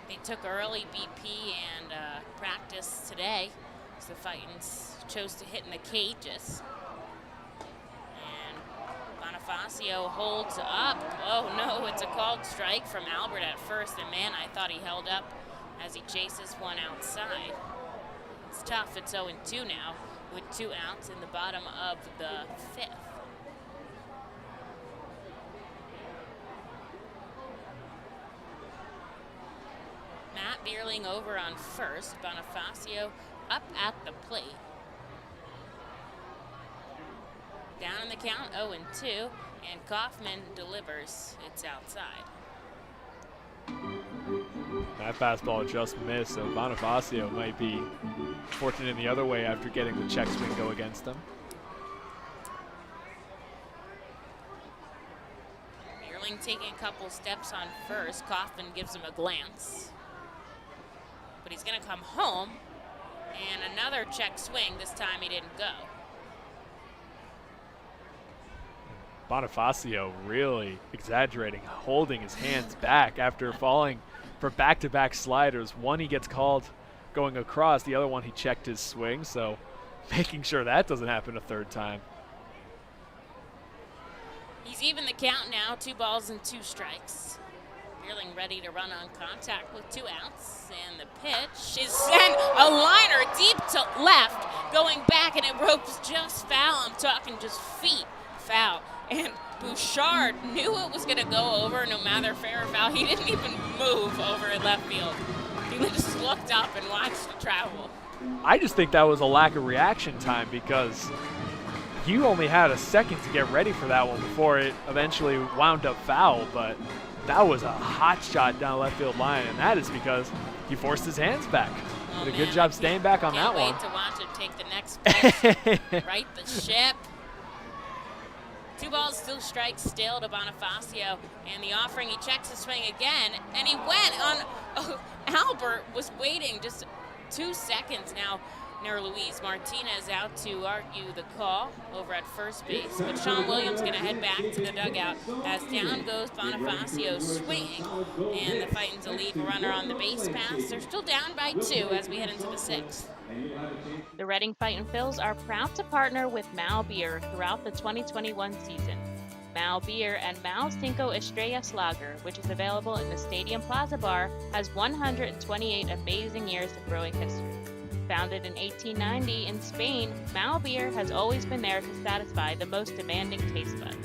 They took early BP and practice today, so the Fightins chose to hit in the cages. And Bonifacio holds up. Oh no, it's a called strike from Albert at first, and man, I thought he held up as he chases one outside. It's tough, it's 0-2 now, with 2 outs in the bottom of the 5th. Matt Vierling over on first, Bonifacio up at the plate. Down in the count, 0-2, and Kaufman delivers. It's outside. That fastball just missed, so Bonifacio might be fortunate in the other way after getting the check swing go against him. Vierling taking a couple steps on first. Kaufman gives him a glance. But he's going to come home, and another check swing. This time he didn't go. Bonifacio really exaggerating, holding his hands back after falling for back-to-back sliders. One he gets called going across, the other one he checked his swing, so making sure that doesn't happen a third time. He's even the count now, 2 balls and 2 strikes. Vierling ready to run on contact with 2 outs, and the pitch is sent a liner deep to left, going back, and it ropes just foul. I'm talking just feet foul. And Bouchard knew it was going to go over no matter fair or foul. He didn't even move over in left field. He just looked up and watched it travel. I just think that was a lack of reaction time because you only had a second to get ready for that one before it eventually wound up foul, but that was a hot shot down the left field line, and that is because he forced his hands back. Did a good job staying back on that one. Can't wait to watch him take the next pitch, right the ship. 2 balls, 2 strikes still to Bonifacio, and the offering, he checks his swing again, and he went on, Albert was waiting just 2 seconds now. Luis Martinez out to argue the call over at first base, but Sean Williams going to head back to the dugout as down goes Bonifacio swinging, and the Fightins a lead runner on the base pass. They're still down by 2 as we head into the 6th. and you'll have a chance. The Reading Fightin' Phils are proud to partner with Mal Beer throughout the 2021 season. Mal Beer and Mal Cinco Estrellas Lager, which is available in the Stadium Plaza Bar, has 128 amazing years of brewing history. Founded in 1890 in Spain, Mal Beer has always been there to satisfy the most demanding taste buds.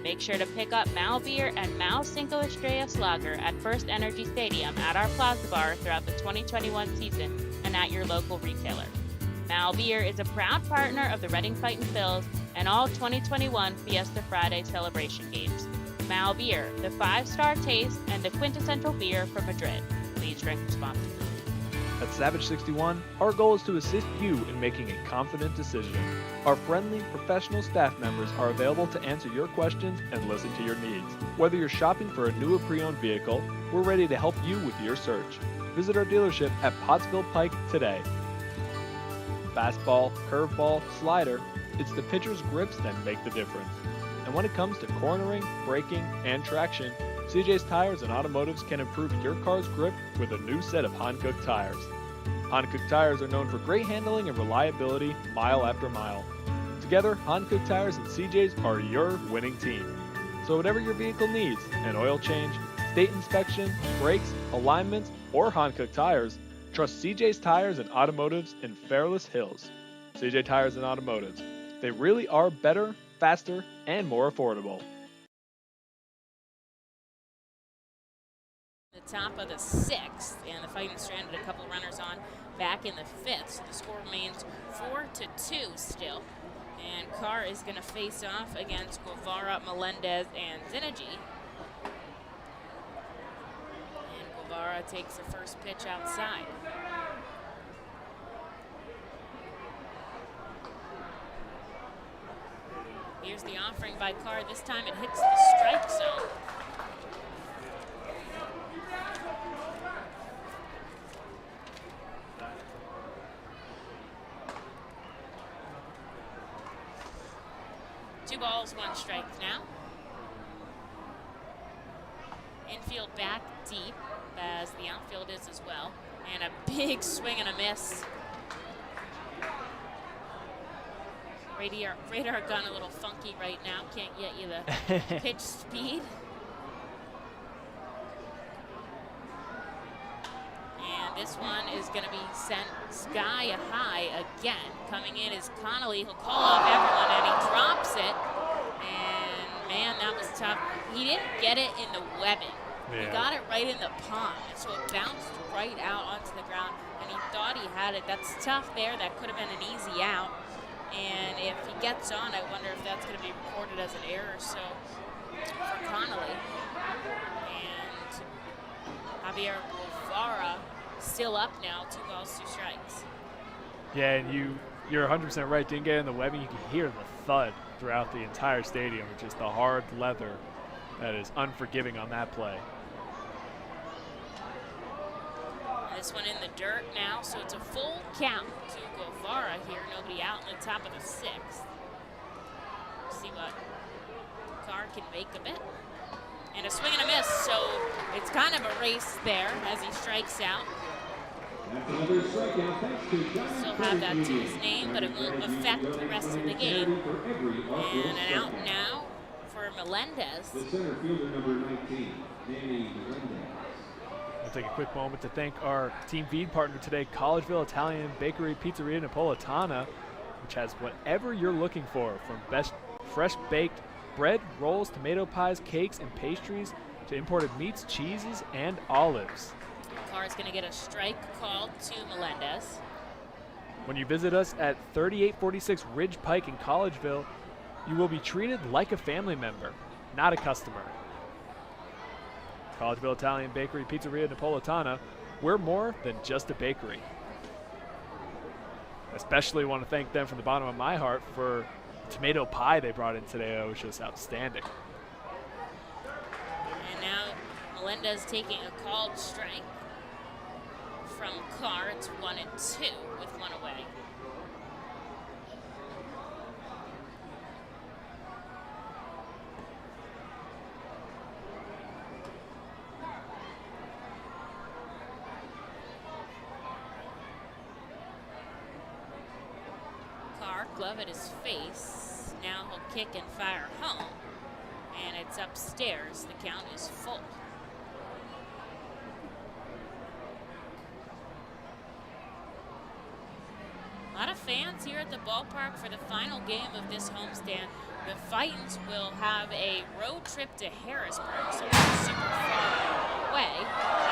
Make sure to pick up Mal Beer and Mal Cinco Estrellas Lager at FirstEnergy Stadium at our Plaza Bar throughout the 2021 season and at your local retailer. Mal Beer is a proud partner of the Reading Fightin' Phils and all 2021 Fiesta Friday celebration games. Mal Beer, the 5-star taste and the quintessential beer from Madrid. Please drink responsibly. At Savage 61, our goal is to assist you in making a confident decision. Our friendly, professional staff members are available to answer your questions and listen to your needs. Whether you're shopping for a new or pre-owned vehicle, we're ready to help you with your search. Visit our dealership at Pottsville Pike today. Fastball, curveball, slider, it's the pitcher's grips that make the difference. And when it comes to cornering, braking, and traction, CJ's Tires and Automotives can improve your car's grip with a new set of Hankook tires. Hankook tires are known for great handling and reliability mile after mile. Together, Hankook Tires and CJ's are your winning team. So whatever your vehicle needs, an oil change, state inspection, brakes, alignments, or Hankook tires, trust CJ's Tires and Automotives in Fairless Hills. CJ Tires and Automotives. They really are better, faster, and more affordable. The top of the 6th, and the Fightin' stranded a couple runners on back in the 5th, so the score remains 4-2 still. And Carr is going to face off against Guevara, Melendez, and Zinergy. And Guevara takes the first pitch outside. Here's the offering by Carr. This time it hits the strike zone. Two balls, one strike now. Infield back deep, as the outfield is as well. And a big swing and a miss. Radar gun a little funky right now. Can't get you the pitch speed. And this one is going to be sent sky high again. Coming in is Connolly. He'll call off everyone, and he drops it. And, man, that was tough. He didn't get it in the webbing. Yeah. He got it right in the palm, and so it bounced right out onto the ground, and he thought he had it. That's tough there. That could have been an easy out. And if he gets on, I wonder if that's going to be recorded as an error so for Connolly. And Javier Guevara still up now, 2 balls, 2 strikes. Yeah, and you're 100% right. Didn't get in the webbing. You can hear the thud throughout the entire stadium, which is the hard leather that is unforgiving on that play. This one in the dirt now, so it's a full count to Guevara here. Nobody out in the top of the 6th. See what Carr can make of it. And a swing and a miss, so it's kind of a race there as he strikes out. Still have that to his name, but it won't affect the rest of the game. And an out now for Melendez. The center fielder, number 19, Danny Melendez. We'll take a quick moment to thank our team feed partner today, Collegeville Italian Bakery Pizzeria Napolitana, which has whatever you're looking for, from best fresh baked bread, rolls, tomato pies, cakes, and pastries, to imported meats, cheeses, and olives. Carr is going to get a strike called to Melendez. When you visit us at 3846 Ridge Pike in Collegeville, you will be treated like a family member, not a customer. Collegeville Italian Bakery Pizzeria Napolitana, we're more than just a bakery. Especially want to thank them from the bottom of my heart for the tomato pie they brought in today. It was just outstanding. And now Melendez taking a called strike from Carr. It's 1-2 with 1 away. glove at his face. Now he'll kick and fire home. And it's upstairs. The count is full. A lot of fans here at the ballpark for the final game of this homestand. The Fightins will have a road trip to Harrisburg, so not super far away.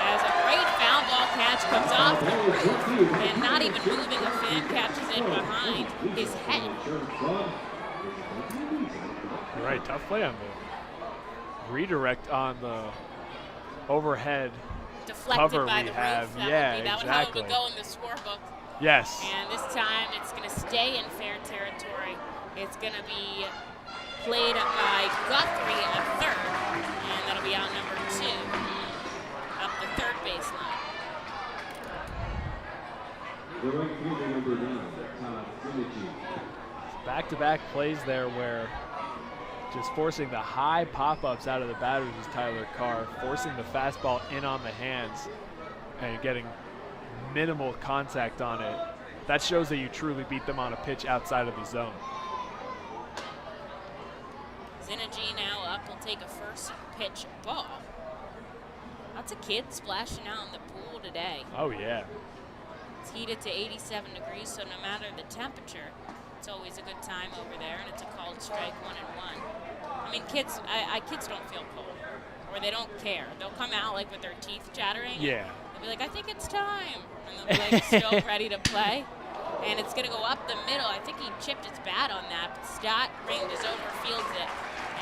As a great foul ball catch comes off the roof, and not even moving, a fan catches it behind his head. You're right, tough play on the redirect on the overhead Deflected cover by we the have. roof. Yeah, That would go in the scorebook. Yes. And this time it's going to stay in fair territory. It's going to be played by Guthrie at third, and that'll be out number 2 up the third baseline. The right fielder, number 9, Back-to-back plays there where just forcing the high pop-ups out of the batters is Tyler Carr, forcing the fastball in on the hands and getting minimal contact on it. That shows that you truly beat them on a pitch outside of the zone. Synergy now up will take a first pitch ball. Lots of kids splashing out in the pool today. Oh, yeah. It's heated to 87 degrees, so no matter the temperature, it's always a good time over there, and it's a called strike 1-1. I mean, kids don't feel cold, or they don't care. They'll come out like with their teeth chattering. Yeah. They'll be like, I think it's time. And they'll be like still ready to play. And it's going to go up the middle. I think he chipped his bat on that, but Scott ringed his over, fields it.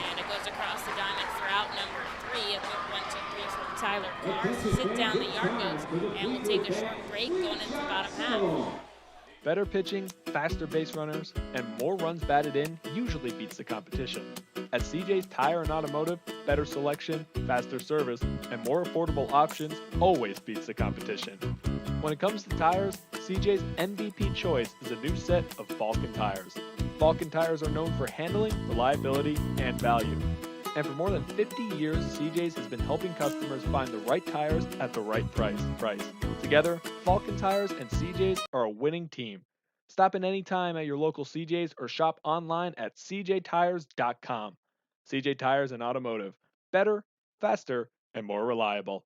And it goes across the diamond for out number 3. A good 1-2-3 from Tyler Carr. Sit down the yard goes, and we'll take a short break going into the bottom half. Better pitching, faster base runners, and more runs batted in usually beats the competition. At CJ's Tire and Automotive, better selection, faster service, and more affordable options always beats the competition. When it comes to tires, CJ's MVP choice is a new set of Falken tires. Falken tires are known for handling, reliability, and value. And for more than 50 years, CJ's has been helping customers find the right tires at the right price. Together, Falken Tires and CJ's are a winning team. Stop in any time at your local CJ's or shop online at cjtires.com. CJ Tires and Automotive. Better, faster, and more reliable.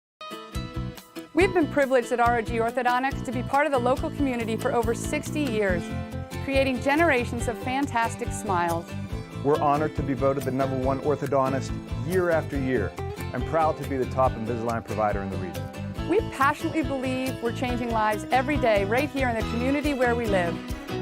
We've been privileged at ROG Orthodontics to be part of the local community for over 60 years, creating generations of fantastic smiles. We're honored to be voted the #1 orthodontist year after year, and proud to be the top Invisalign provider in the region. We passionately believe we're changing lives every day right here in the community where we live.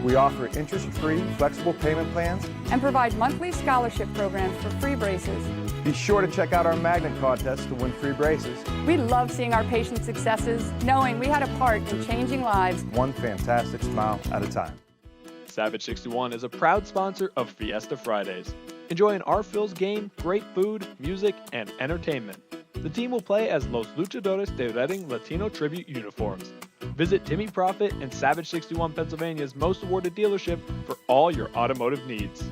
We offer interest-free, flexible payment plans and provide monthly scholarship programs for free braces. Be sure to check out our magnet contest to win free braces. We love seeing our patients' successes, knowing we had a part in changing lives. One fantastic smile at a time. Savage 61 is a proud sponsor of Fiesta Fridays. Enjoy an R-Phil's game, great food, music, and entertainment. The team will play as Los Luchadores de Reading Latino Tribute uniforms. Visit Timmy Profit and Savage 61 Pennsylvania's most awarded dealership for all your automotive needs.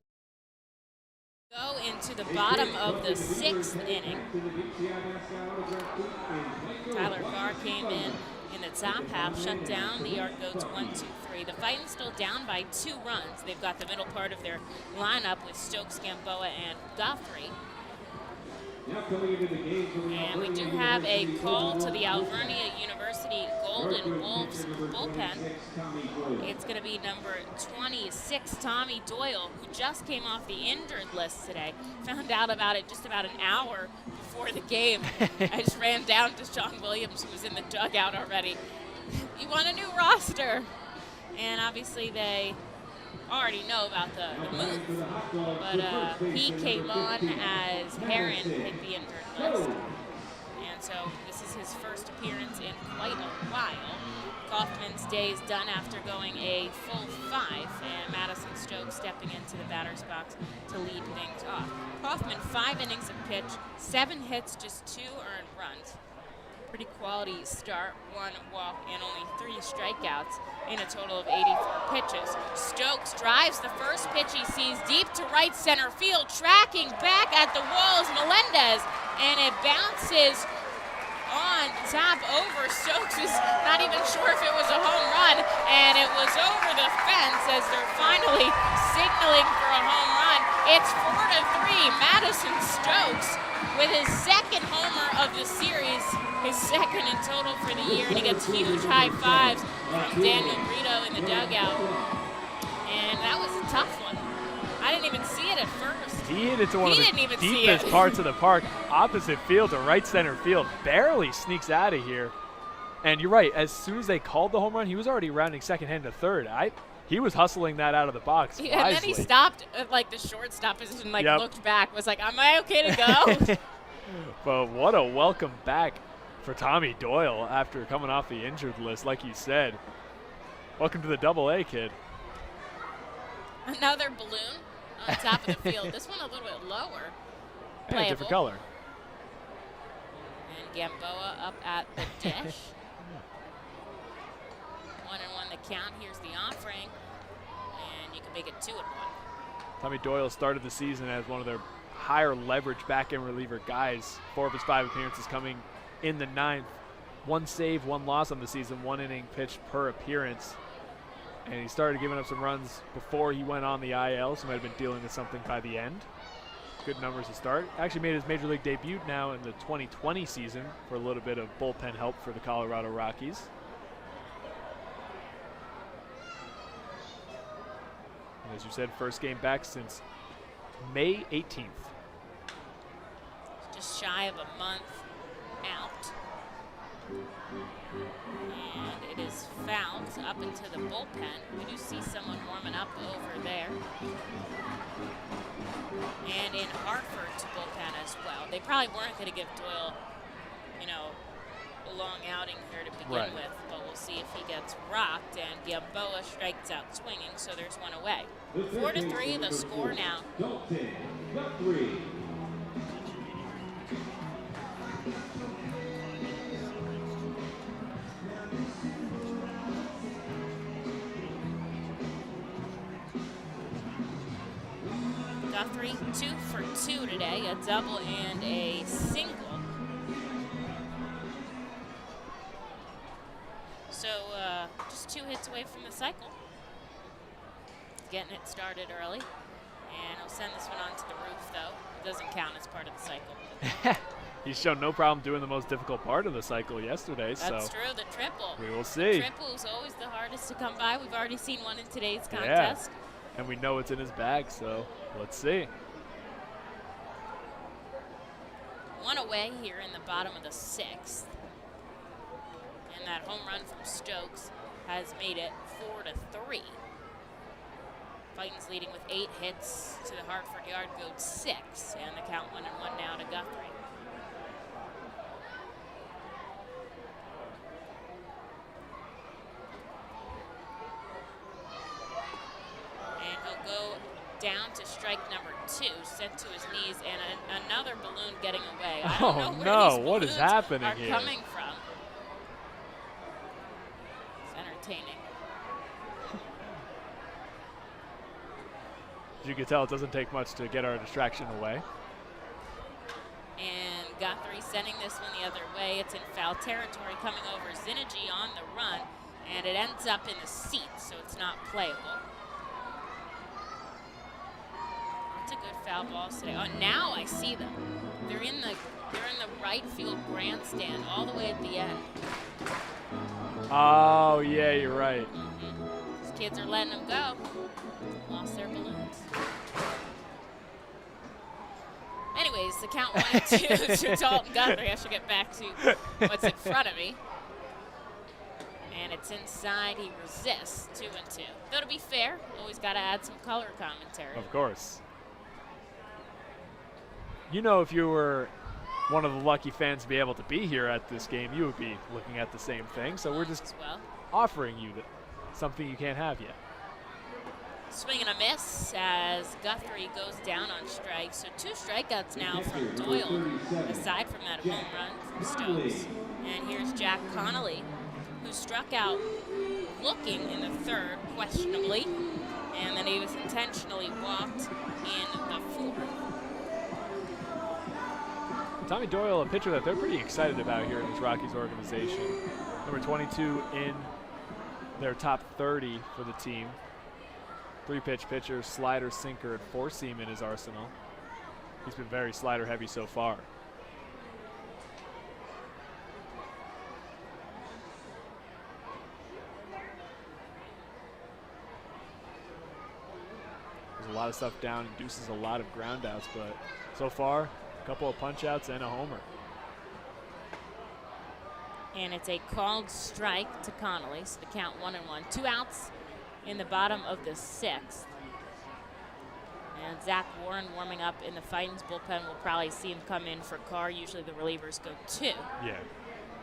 Go into the bottom of the 6th inning. Tyler Carr came in the top half, shut down the yard goats 1-2-3. The Fightins still down by 2 runs. They've got the middle part of their lineup with Stokes, Gamboa, and Guthrie. And we do have a call to the Alvernia University Golden Wolves bullpen. It's going to be number 26, Tommy Doyle, who just came off the injured list today. Found out about it just about an hour before the game. I just ran down to Sean Williams, who was in the dugout already. You want a new roster? And obviously they already know about the move, but he came on as Heron hit the injured list, and so this is his first appearance in quite a while. Kaufman's day is done after going a full 5, and Madison Stokes stepping into the batter's box to lead things off. Kaufman 5 innings of pitch, 7 hits, just 2 earned runs. Pretty quality start, 1 walk and only 3 strikeouts in a total of 84 pitches. Stokes drives the first pitch he sees deep to right center field, tracking back at the walls, Melendez, and it bounces on on top over. Stokes was not even sure if it was a home run, and it was over the fence as they're finally signaling for a home run. It's 4-3. Madison Stokes with his second homer of the series, his second in total for the year, and he gets huge high fives from Daniel Brito in the dugout. And that was a tough one. I didn't even see it at first. He hit it to one of didn't the even see deepest it. parts of the park, opposite field to right center field. Barely sneaks out of here. And you're right, as soon as they called the home run, he was already rounding second hand to third. He was hustling that out of the box wisely. And then he stopped at like the shortstop position, like Yep. looked back, was like, am I okay to go? But what a welcome back for Tommy Doyle after coming off the injured list, like you said. Welcome to the Double-A, kid. Another balloon on top of the field. This one a little bit lower. And a different color. And Gamboa up at the dish. 1-1 the count. Here's the offering. And you can make it 2-1. Tommy Doyle started the season as one of their higher leverage back-end reliever guys. 4 of his 5 appearances coming in the 9th. 1 save, 1 loss on the season, 1 inning pitched per appearance. And he started giving up some runs before he went on the IL, so might have been dealing with something by the end. Good numbers to start. Actually made his major league debut now in the 2020 season for a little bit of bullpen help for the Colorado Rockies. And as you said, first game back since May 18th. Just shy of a month out. And it is fouled up into the bullpen. We do see someone warming up over there. And in Hartford's bullpen as well. They probably weren't going to give Doyle, a long outing here to begin with, but we'll see if he gets rocked. And Gamboa strikes out swinging, so there's one away. 4-3 the score now. Dalton Guthrie. Guthrie 2 for 2 today, a double and a single. So just 2 hits away from the cycle. Getting it started early. And I'll send this one onto the roof, though. It doesn't count as part of the cycle. He's shown no problem doing the most difficult part of the cycle yesterday. That's true, the triple. We will see. The triple is always the hardest to come by. We've already seen one in today's contest. Yeah. And we know it's in his bag, so let's see. One away here in the bottom of the 6th. And that home run from Stokes has made it 4-3. Fightin's leading with 8 hits to the Hartford yard, go 6, and the count 1-1 now to Guthrie. And he'll go down to strike number 2, sent to his knees, and another balloon getting away. I don't know where these what is balloons happening are here? coming from. It's entertaining. As you can tell, it doesn't take much to get our distraction away. And Guthrie sending this one the other way. It's in foul territory, coming over FirstEnergy on the run, and it ends up in the seats, so it's not playable. Lots of good foul balls today. Oh, now I see them. They're in the right field grandstand, all the way at the end. Oh yeah, you're right. These kids are letting them go. Lost their balloons. Anyways, the count 1-2 to Dalton Guthrie. I should get back to what's in front of me. And it's inside. He resists. 2-2. Though to be fair, always got to add some color commentary. Of course. If you were one of the lucky fans to be able to be here at this game, you would be looking at the same thing. So we're just offering you something you can't have yet. Swing and a miss as Guthrie goes down on strikes. So 2 strikeouts now from Doyle, aside from that home run from Stokes. And here's Jack Connolly, who struck out looking in the 3rd, questionably. And then he was intentionally walked in the 4th. Tommy Doyle, a pitcher that they're pretty excited about here in this Rockies organization. Number 22 in their top 30 for the team. 3-pitch pitcher, slider, sinker, and 4-seam in his arsenal. He's been very slider heavy so far. There's a lot of stuff down, induces a lot of ground outs, but so far, a couple of punch outs and a homer. And it's a called strike to Connolly, so the count 1-1. 2 outs in the bottom of the 6th. And Zach Warren warming up in the Fightin's bullpen. We'll probably see him come in for Carr. Usually the relievers go 2. Yeah.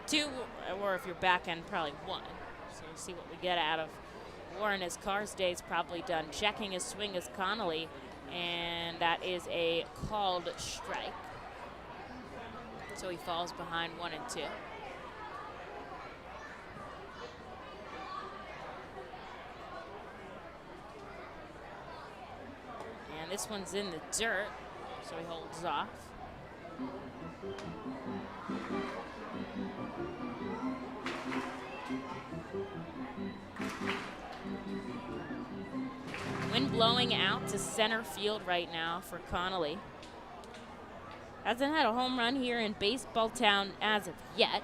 2, or if you're back end, probably 1. So we'll see what we get out of Warren as Carr's day's probably done. Checking his swing is Connolly, and that is a called strike. So he falls behind 1-2. And this one's in the dirt, so he holds off. Wind blowing out to center field right now for Connolly. Hasn't had a home run here in Baseball Town as of yet,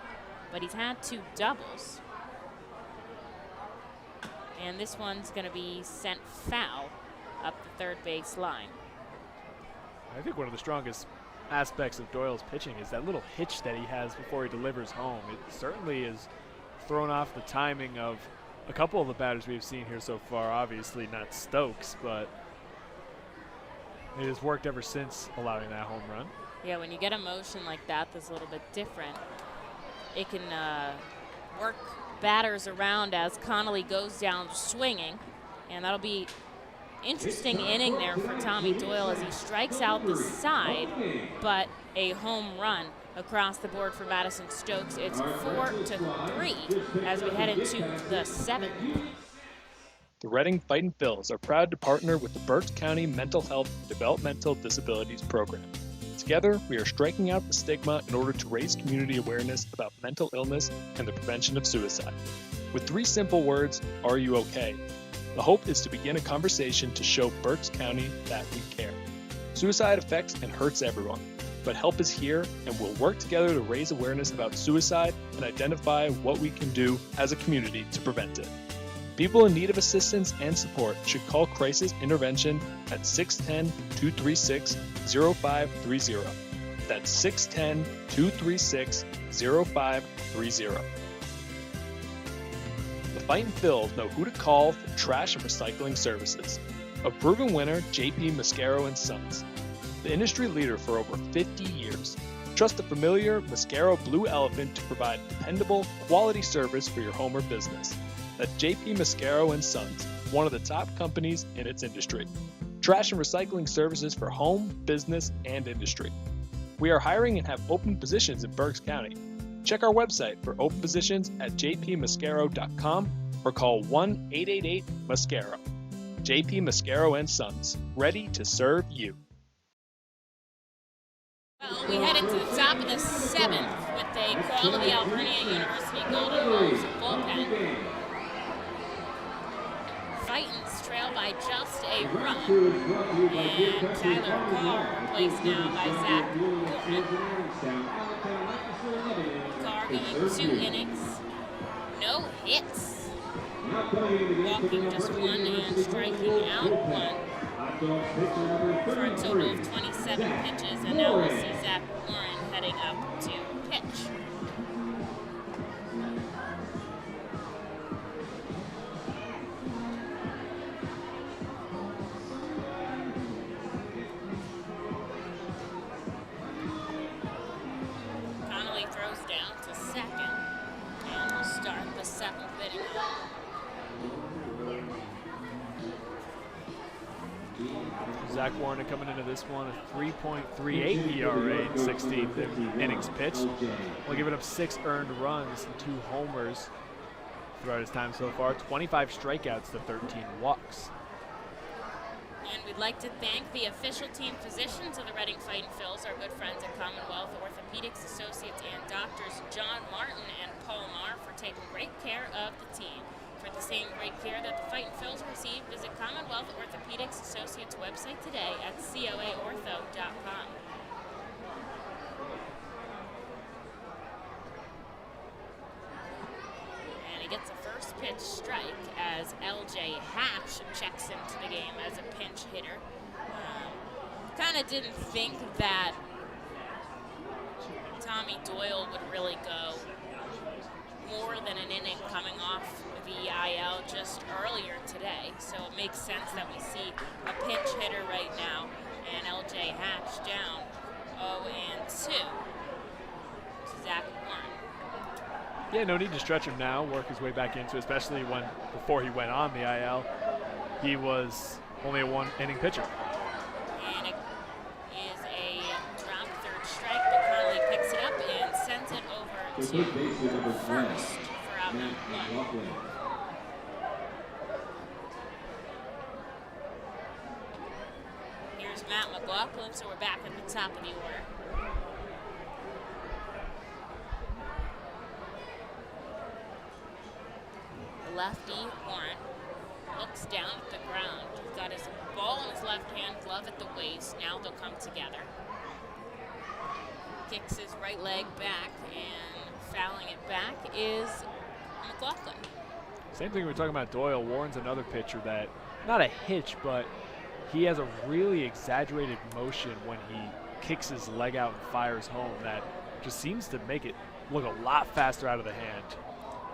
but he's had 2 doubles. And this one's going to be sent foul up the third base line. I think one of the strongest aspects of Doyle's pitching is that little hitch that he has before he delivers home. It certainly is thrown off the timing of a couple of the batters we've seen here so far. Obviously not Stokes, but it has worked ever since allowing that home run. Yeah, when you get a motion like that that's a little bit different, it can work batters around as Connolly goes down swinging, and that'll be interesting inning there for Tommy Doyle as he strikes out the side, but a home run across the board for Madison Stokes. It's 4-3 as we head into the 7th. The Reading Fightin' Phils are proud to partner with the Berks County Mental Health Developmental Disabilities Program. Together, we are striking out the stigma in order to raise community awareness about mental illness and the prevention of suicide. With 3 simple words, are you okay? The hope is to begin a conversation to show Berks County that we care. Suicide affects and hurts everyone, but help is here, and we'll work together to raise awareness about suicide and identify what we can do as a community to prevent it. People in need of assistance and support should call Crisis Intervention at 610-236-0530. That's 610-236-0530. The Fightin' Phils know who to call for trash and recycling services. A proven winner, JP Mascaro & Sons. The industry leader for over 50 years. Trust the familiar Mascaro Blue Elephant to provide dependable, quality service for your home or business. That's JP Mascaro & Sons, one of the top companies in its industry. Trash and recycling services for home, business, and industry. We are hiring and have open positions in Berks County. Check our website for open positions at jpmascaro.com or call 1-888-MASCARO. JP Mascaro & Sons, ready to serve you. Well, we head into the top of the 7th with a call to the Alvernia University Golden Wolves bullpen. Fightin's trail by just a run, and Tyler Carr replaced now by Zach Gorman. Carr going 2 innings, no hits, walking just 1 and striking out 1 for a total of 27 pitches, and now we'll see Zach Warren heading up to pitch. Connolly throws down to second, and we'll start the 7th inning. Zach Warren coming into this one, a 3.38 ERA in 16 innings pitched. Well, giving up 6 earned runs and 2 homers throughout his time so far. 25 strikeouts to 13 walks. And we'd like to thank the official team physicians of the Reading Fightin' Phils, our good friends at Commonwealth Orthopedics Associates, and doctors John Martin and Paul Marr for taking great care of the team. For the same great care that the Fightin' Phils receive, visit Commonwealth Orthopedics Associates website today at coaortho.com. Gets a first pitch strike as LJ Hatch checks into the game as a pinch hitter. Kind of didn't think that Tommy Doyle would really go more than an inning coming off the IL just earlier today. So it makes sense that we see a pinch hitter right now and LJ Hatch down 0-2. Zach Warren. Yeah, no need to stretch him now, work his way back into it, especially when before he went on the IL, he was only a one-inning pitcher. And it is a drop third strike, but Connolly picks it up and sends it over to first for out number 1. Here's Matt McLaughlin, so we're back at the top of the order. Lefty Warren looks down at the ground. He's got his ball in his left hand, glove at the waist. Now they'll come together. Kicks his right leg back, and fouling it back is McLaughlin. Same thing we were talking about Doyle. Warren's another pitcher that, not a hitch, but he has a really exaggerated motion when he kicks his leg out and fires home that just seems to make it look a lot faster out of the hand.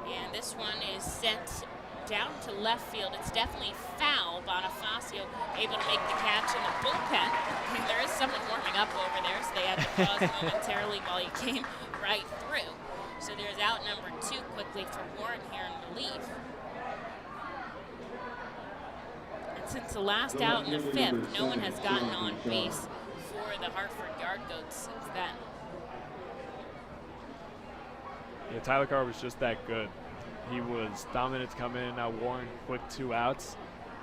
And this one is sent down to left field. It's definitely foul. Bonifacio able to make the catch in the bullpen. And there is someone warming up over there, so they had to pause momentarily while he came right through. So there's out number 2 quickly for Warren here in relief. And since the last out in the 5th, no one has gotten on base for the Hartford Yard Goats since then. Yeah, Tyler Carr was just that good. He was dominant to come in. Now Warren with 2 outs.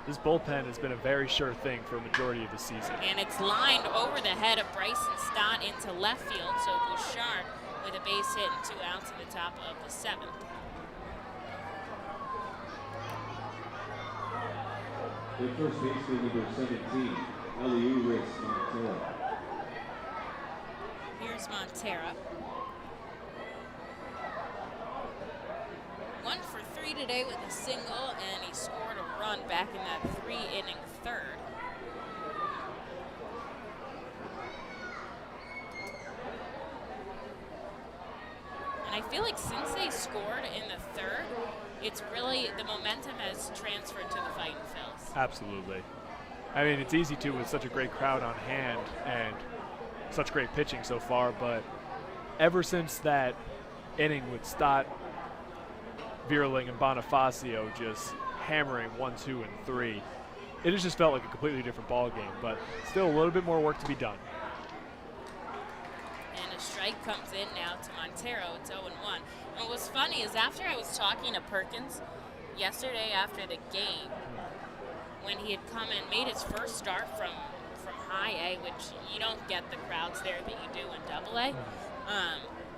This bullpen has been a very sure thing for a majority of the season. And it's lined over the head of Bryson Stott into left field. So Bouchard with a base hit and 2 outs in the top of the 7th. The first baseman, number 17, Eliuris Montero. Here's Montero. 1 for 3 today with a single, and he scored a run back in that 3-inning third. And I feel like since they scored in the third, it's really, the momentum has transferred to the Fightin' Phils. Absolutely. I mean, it's easy to with such a great crowd on hand and such great pitching so far, but ever since that inning with Stott, Vierling, and Bonifacio just hammering 1, 2, and 3, it has just felt like a completely different ball game, but still a little bit more work to be done. And a strike comes in now to Montero. It's 0-1. And what's funny is after I was talking to Perkins yesterday after the game, when he had come and made his first start from high A, which you don't get the crowds there that you do in double A.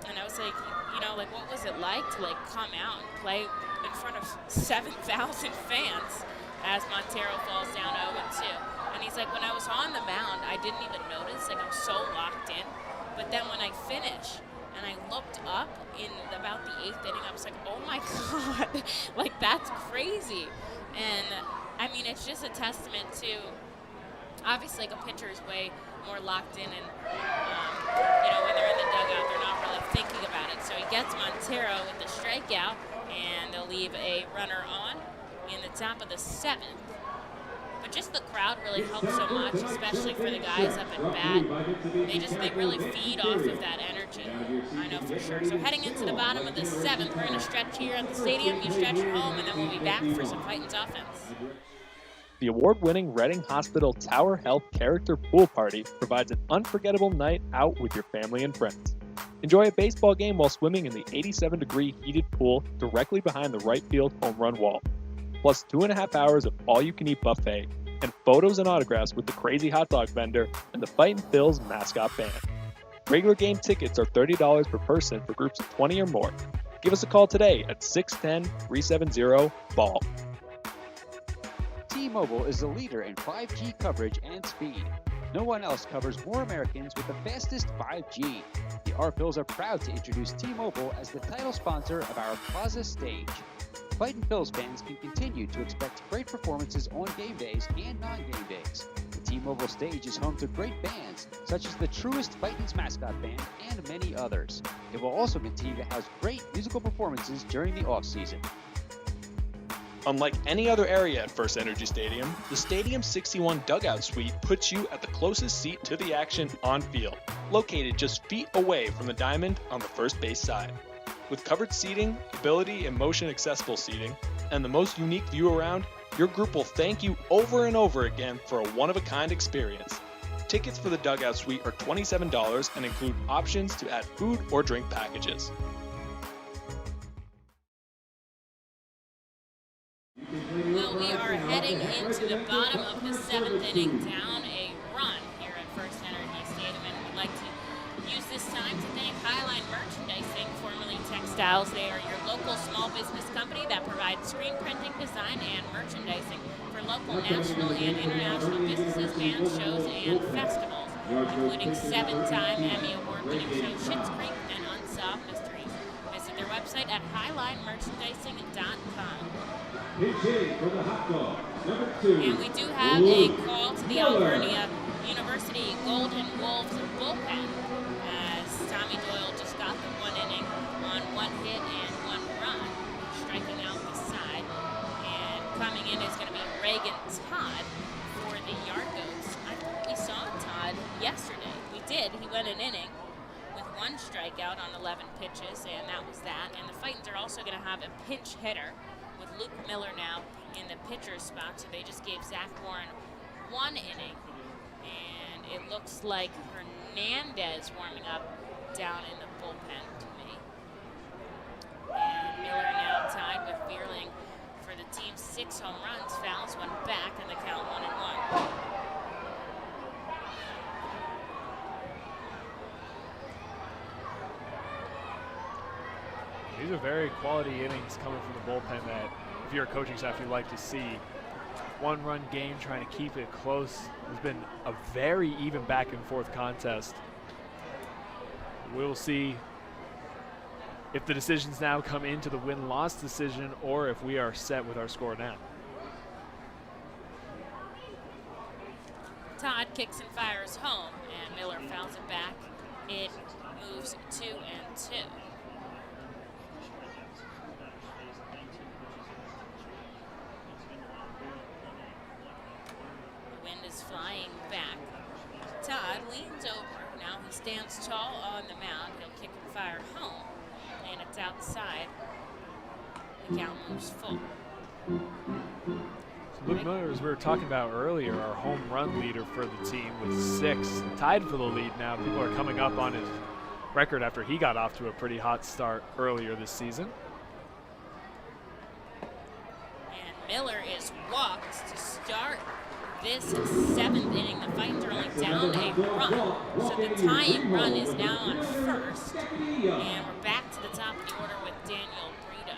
And I was like, you know, like, what was it like to, like, come out and play in front of 7,000 fans as Montero falls down 0-2. And he's like, when I was on the mound, I didn't even notice. Like, I'm so locked in. But then when I finish and I looked up in about the 8th inning, I was like, oh, my God. Like, that's crazy. And, I mean, it's just a testament to, obviously, like, a pitcher is way more locked in and, you know, when they're in the dugout, they're not really thinking about it. So he gets Montero with the strikeout, and they'll leave a runner on in the top of the 7th. But just the crowd really helps so much, especially for the guys up at bat. They really feed off of that energy. I know for sure. So heading into the bottom of the 7th, we're going to stretch here at the stadium. You stretch at home, and then we'll be back for some Fightin's offense. The award-winning Reading Hospital Tower Health Character Pool Party provides an unforgettable night out with your family and friends. Enjoy a baseball game while swimming in the 87-degree heated pool directly behind the right field home run wall. Plus 2.5 hours of all-you-can-eat buffet, and photos and autographs with the crazy hot dog vendor and the Fightin' Phil's mascot band. Regular game tickets are $30 per person for groups of 20 or more. Give us a call today at 610-370-BALL. T-Mobile is the leader in 5G coverage and speed. No one else covers more Americans with the fastest 5G. The R-Phils are proud to introduce T-Mobile as the title sponsor of our Plaza stage. Fightin' Phil's fans can continue to expect great performances on game days and non-game days. The T-Mobile stage is home to great bands, such as the Truest Fightin's mascot band and many others. It will also continue to house great musical performances during the off-season. Unlike any other area at FirstEnergy Stadium, the Stadium 61 Dugout Suite puts you at the closest seat to the action on field, located just feet away from the diamond on the first base side. With covered seating, ability and motion accessible seating, and the most unique view around, your group will thank you over and over again for a one-of-a-kind experience. Tickets for the Dugout Suite are $27 and include options to add food or drink packages. Well, we are heading into the bottom of the 7th inning, down a run here at FirstEnergy Stadium, and we'd like to use this time to thank Highline Merchandising, formerly Textiles. They are your local small business company that provides screen printing, design, and merchandising for local, national, and international businesses, bands, shows, and festivals, including 7-time Emmy Award-winning show Schitt's Creek and Unsolved Mysteries. Visit their website at highlinemerchandising.com. For the hot dog, number 2. And we do have a call to the Alvernia University Golden Wolves bullpen, as Tommy Doyle just got the 1 inning on 1 hit and 1 run, striking out the side. And coming in is going to be Reagan Todd for the Yargos. I thought we saw Todd yesterday. We did. He went an inning with 1 strikeout on 11 pitches, and that was that. And the Fightins are also going to have a pinch hitter with Luke Miller now in the pitcher's spot, so they just gave Zach Warren 1 inning, and it looks like Hernandez warming up down in the bullpen to me. And Miller now tied with Bierling for the team's 6 home runs, fouls 1 back, and the count 1-1. These are very quality innings coming from the bullpen that, if you're a coaching staff, you like to see. 1-run game, trying to keep it close. It's been a very even back and forth contest. We'll see if the decisions now come into the win-loss decision or if we are set with our score now. Todd kicks and fires home, and Miller fouls it back. It moves 2-2. Flying back. Todd leans over. Now he stands tall on the mound. He'll kick and fire home, and it's outside. The count moves full. So Luke Miller, as we were talking about earlier, our home run leader for the team with 6, tied for the lead now. People are coming up on his record after he got off to a pretty hot start earlier this season. And Miller is walked to start this 7th inning. The Fightins are only down a run, so the tying run is now on first, and we're back to the top of the order with Daniel Brito.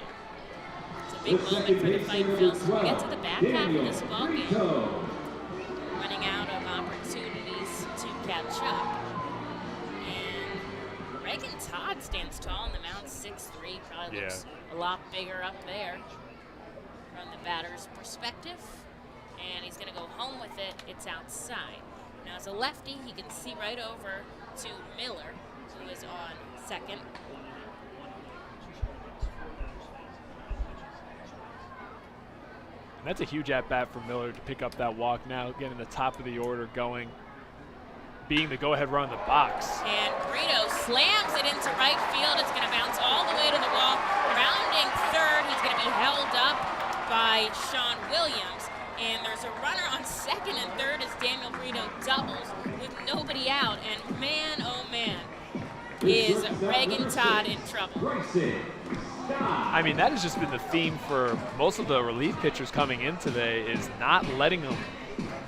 It's a big moment for the Fightin' Phils. We get to the back half of this ballgame, running out of opportunities to catch up. And Reagan Todd stands tall on the mound, 6'3", probably looks a lot bigger up there from the batter's perspective. And he's going to go home with it. It's outside. Now, as a lefty, he can see right over to Miller, who is on second. And that's a huge at-bat for Miller to pick up that walk now, getting the top of the order going, being the go-ahead run in the box. And Brito slams it into right field. It's going to bounce all the way to the wall. Rounding third, he's going to be held up by Sean Williams. And there's a runner on second and third as Daniel Brito doubles with nobody out. And man, oh man, is Reagan Todd in trouble. I mean, that has just been the theme for most of the relief pitchers coming in today, is not letting them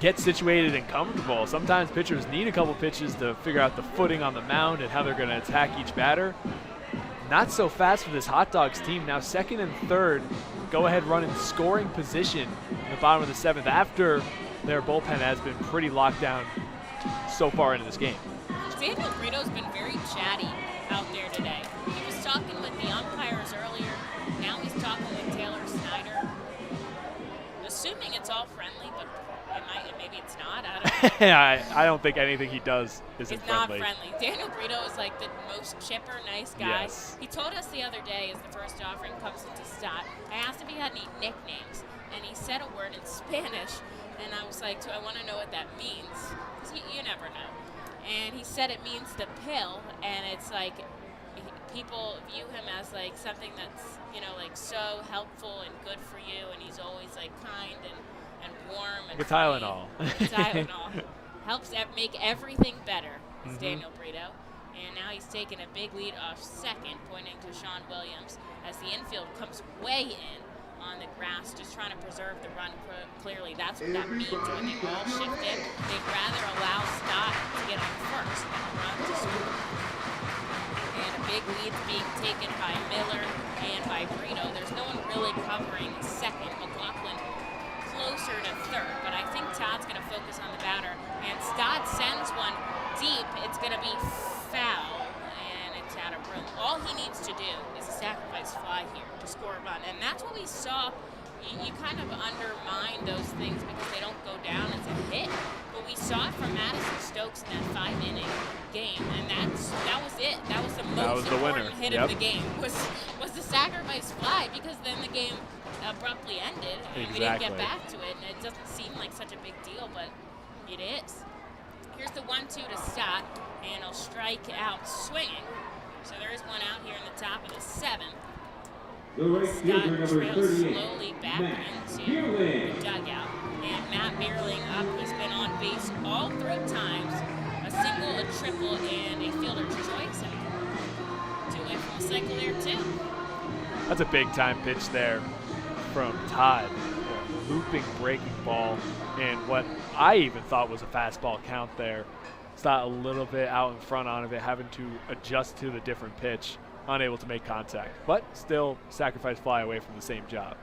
get situated and comfortable. Sometimes pitchers need a couple pitches to figure out the footing on the mound and how they're going to attack each batter. Not so fast for this Hot Dogs team. Now second and third, go ahead run in scoring position in the bottom of the 7th after their bullpen has been pretty locked down so far into this game. Daniel Brito's been very chatty out there today. He was talking with the umpires earlier. Now he's talking with Taylor Snyder. Assuming it's all friendly, but maybe it's not. I don't know. I don't think anything he does isn't it's friendly. Not friendly. Daniel Brito is like the most chipper, nice guy. Yes. He told us the other day as the first offering comes into Stott, I asked if he had any nicknames, and he said a word in Spanish, and I was like, so I want to know what that means, because you never know. And he said it means the pill, and it's like people view him as like something that's, you know, like so helpful and good for you, and he's always like kind and warm and Like a Tylenol. Tylenol. Helps make everything better, is Daniel Brito. And now he's taking a big lead off second, pointing to Sean Williams as the infield comes way in on the grass, just trying to preserve the run clearly. That's what that means when they all shift in. They'd rather allow Stott to get on first than run to score. And a big lead being taken by Miller and by Brito. There's no one really covering second. McLaughlin closer to third, but I think Todd's going to focus on the batter. And Stott sends one deep. It's going to be foul, and it's out of room. All he needs to do is a sacrifice fly here to score a run, and that's what we saw. You kind of undermine those things because they don't go down as a hit, but we saw it from Madison Stokes in that 5-inning game, and that was it. That was the most important hit of the game, was the sacrifice fly, because then the game abruptly ended, and we didn't get back to it, and it doesn't seem like such a big deal, but it is. Here's the 1-2 to Stott, and he'll strike out swinging. So there is one out here in the top of the 7th. The right fielder, number 38, slowly back Matt into Bierling. the dugout. And Matt Bierling up. He's been on base all 3 times. A single, a triple, and a fielder's choice. And 2 away from the cycle there, too. That's a big-time pitch there from Todd. A looping, breaking ball, and what I even thought was a fastball count there. Stott a little bit out in front on it, having to adjust to the different pitch. Unable to make contact, but still sacrifice fly away from the same job.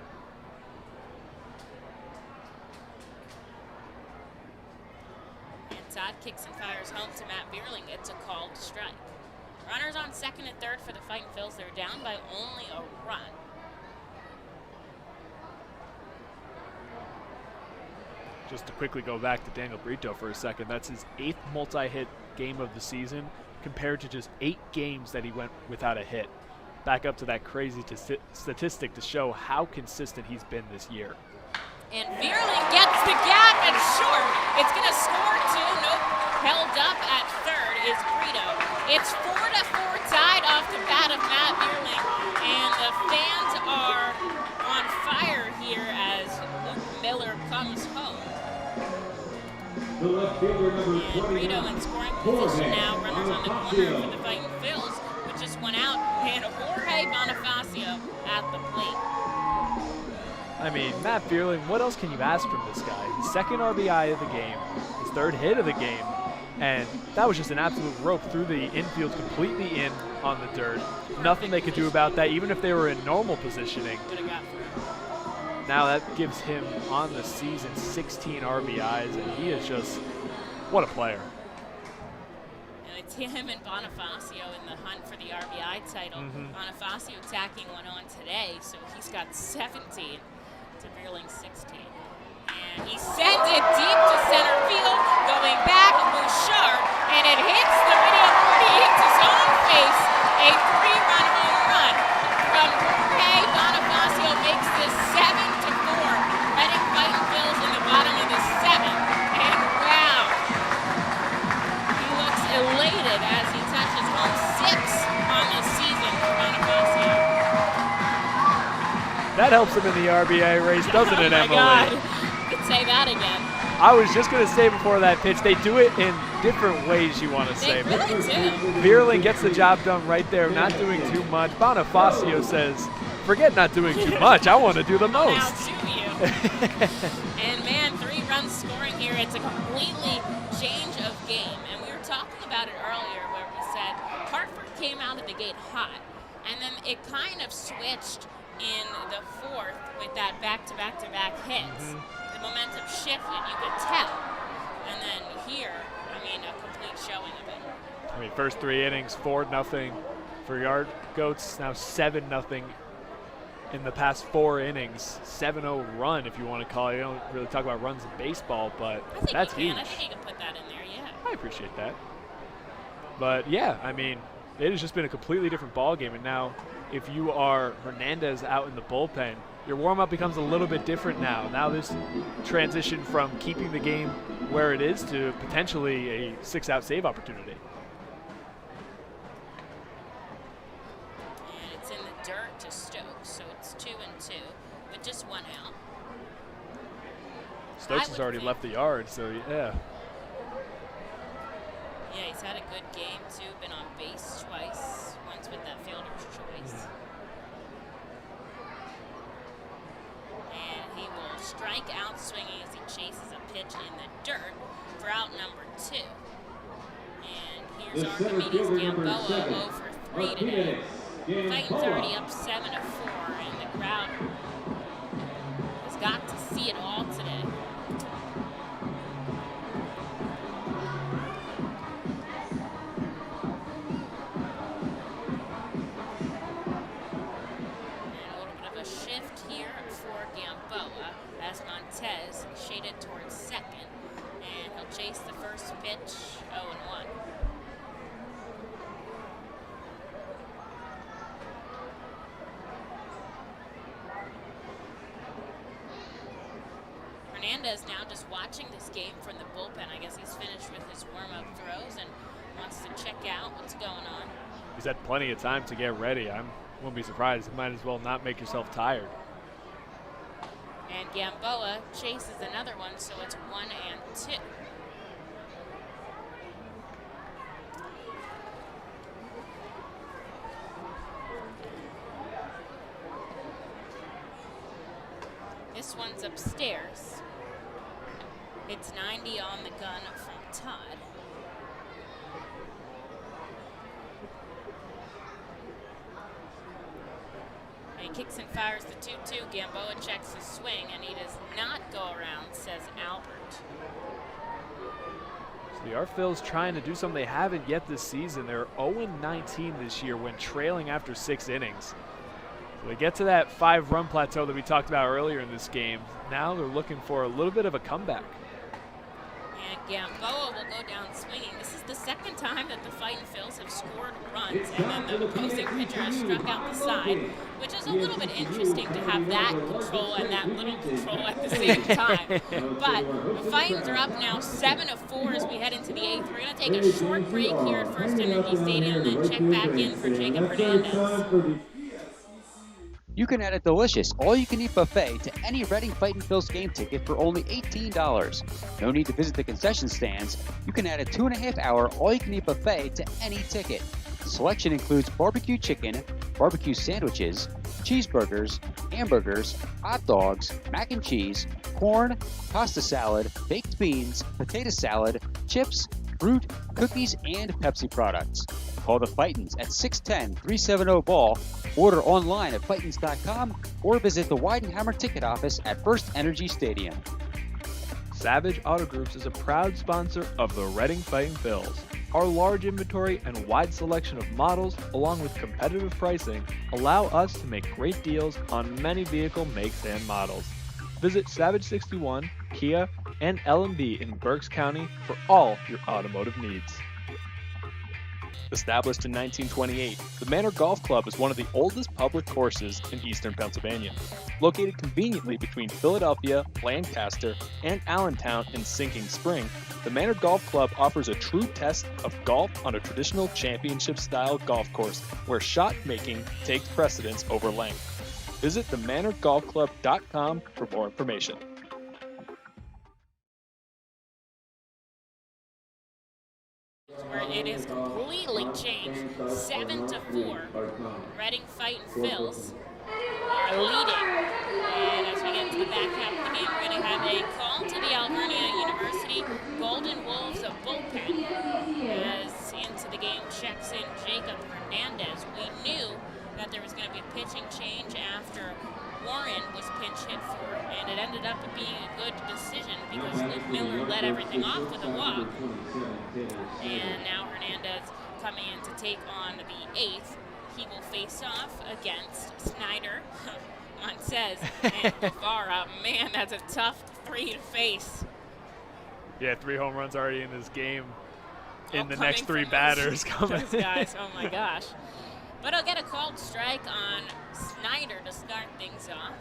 And Todd kicks and fires home to Matt Bierling. It's a called strike. Runners on second and third for the Fightin' Phils. They're down by only a run. Just to quickly go back to Daniel Brito for a second, that's his 8th multi-hit game of the season, compared to just 8 games that he went without a hit. Back up to that crazy statistic to show how consistent he's been this year. And Bierling gets the gap and short. It's going to score too. Nope. Held up at third is Brito. It's 4-4 tied off the bat of Matt Bierling. And the fans are on fire here as Luke Miller comes home. The left fielder, number 29, Brito in scoring position now. Runners on the corner for the Fightin' Phils, which just went out. And Jorge Bonifacio at the plate. I mean, Matt Bierling, what else can you ask from this guy? His 2nd RBI of the game, his 3rd hit of the game, and that was just an absolute rope through the infield, completely in on the dirt. Nothing they could do about that, even if they were in normal positioning. Now that gives him on the season 16 RBIs, and he is just, what a player. And it's him and Bonifacio in the hunt for the RBI title. Bonifacio tacking one on today, so he's got 17 to Bierling's 16. And he sends it deep to center field, going back, Bouchard, and it hits the video board. He hits his own face, a 3-run home run from Jorge Bonifacio makes this 7-4. Reading Fightin' Phils in the bottom of the 7th. And wow, he looks elated as he touches home 6 on the season for Bonifacio. That helps him in the RBI race, doesn't it, Emily? Oh my God, you could say that again. I was just going to say before that pitch, they do it in different ways, you want to say. They really do. Bierling gets the job done right there, not doing too much. Bonifacio says, forget not doing too much, I want to do the most. Now do you. And man, 3 runs scoring here. It's a completely change of game. And we were talking about it earlier where we said Hartford came out of the gate hot. And then it kind of switched in the fourth with that back-to-back-to-back hits. The momentum shifted, you could tell. And then here, I mean, a complete showing of it. I mean, first 3 innings, 4-0 for Yard Goats. Now 7-0 in the past 4 innings. 7-0 run, if you want to call it. You don't really talk about runs in baseball, but that's huge. I think you can put that in there, yeah. I appreciate that. But yeah, I mean, it has just been a completely different ball game. And now, if you are Hernandez out in the bullpen, your warm-up becomes a little bit different now. Now this transition from keeping the game where it is to potentially a 6-out save opportunity. And it's in the dirt to Stokes, so it's 2-2 with just 1 out. Stokes has already left the yard, so yeah. Yeah, he's had a good game too, been on base twice, once with that fielder's choice. And he will strike out swinging as he chases a pitch in the dirt for out number 2. And here's Archimedes Gamboa 0 for 3 today. Fightin's already up 7-4, and the crowd has got to see it all today. As Montez shaded towards second, and he'll chase the first pitch 0-1. Hernandez now just watching this game from the bullpen. I guess he's finished with his warm-up throws and wants to check out what's going on. He's had plenty of time to get ready. I won't be surprised. You might as well not make yourself tired. And Gamboa chases another one, so it's 1-2. This one's upstairs. It's 90 on the gun from Todd. And kicks and fires the 2-2. Gamboa checks his swing, and he does not go around, says Albert. So the Arphils trying to do something they haven't yet this season. They're 0-19 this year when trailing after 6 innings. So they get to that 5-run plateau that we talked about earlier in this game. Now they're looking for a little bit of a comeback. And Gamboa will go down swinging. This is the second time that the Fightin' Phils have scored runs, and then the opposing pitcher has struck out the side, which is a little bit interesting to have that control and that little control at the same time. But the Fightins are up now 7-4 as we head into the 8th. We're going to take a short break here at FirstEnergy Stadium and then check back in for Jacob Hernandez. You can add a delicious all-you-can-eat buffet to any Reading Fightin' Phils game ticket for only $18. No need to visit the concession stands. You can add a 2.5-hour all-you-can-eat buffet to any ticket. The selection includes barbecue chicken, barbecue sandwiches, cheeseburgers, hamburgers, hot dogs, mac and cheese, corn, pasta salad, baked beans, potato salad, chips, fruit, cookies, and Pepsi products. Call the Fightins at 610-370-BALL, order online at Fightins.com, or visit the Weidenhammer ticket office at FirstEnergy Stadium. Savage Auto Groups is a proud sponsor of the Reading Fightin' Phils. Our large inventory and wide selection of models, along with competitive pricing, allow us to make great deals on many vehicle makes and models. Visit Savage 61, Kia, and L&B in Berks County for all your automotive needs. Established in 1928, the Manor Golf Club is one of the oldest public courses in eastern Pennsylvania. Located conveniently between Philadelphia, Lancaster, and Allentown in Sinking Spring, the Manor Golf Club offers a true test of golf on a traditional championship-style golf course where shot making takes precedence over length. Visit themanorgolfclub.com for more information. Where it is completely changed, 7-4. Reading Fightin' Phils are leading, and as we we get to the back half of the game, we're going to have a call to the Alvernia University Golden Wolves of bullpen. As into the game checks in Jacob Hernandez. We knew that there was going to be a pitching change after Warren was pinch hit for, and it ended up being a good decision because Luke Miller led everything off with a walk. And now Hernandez coming in to take on the 8th. He will face off against Snyder, Montez, and Guevara. Man, that's a tough 3 to face. Yeah, 3 home runs already in this game. In the next 3 batters coming. Those guys, oh my gosh. But he'll get a called strike on Snyder to start things off.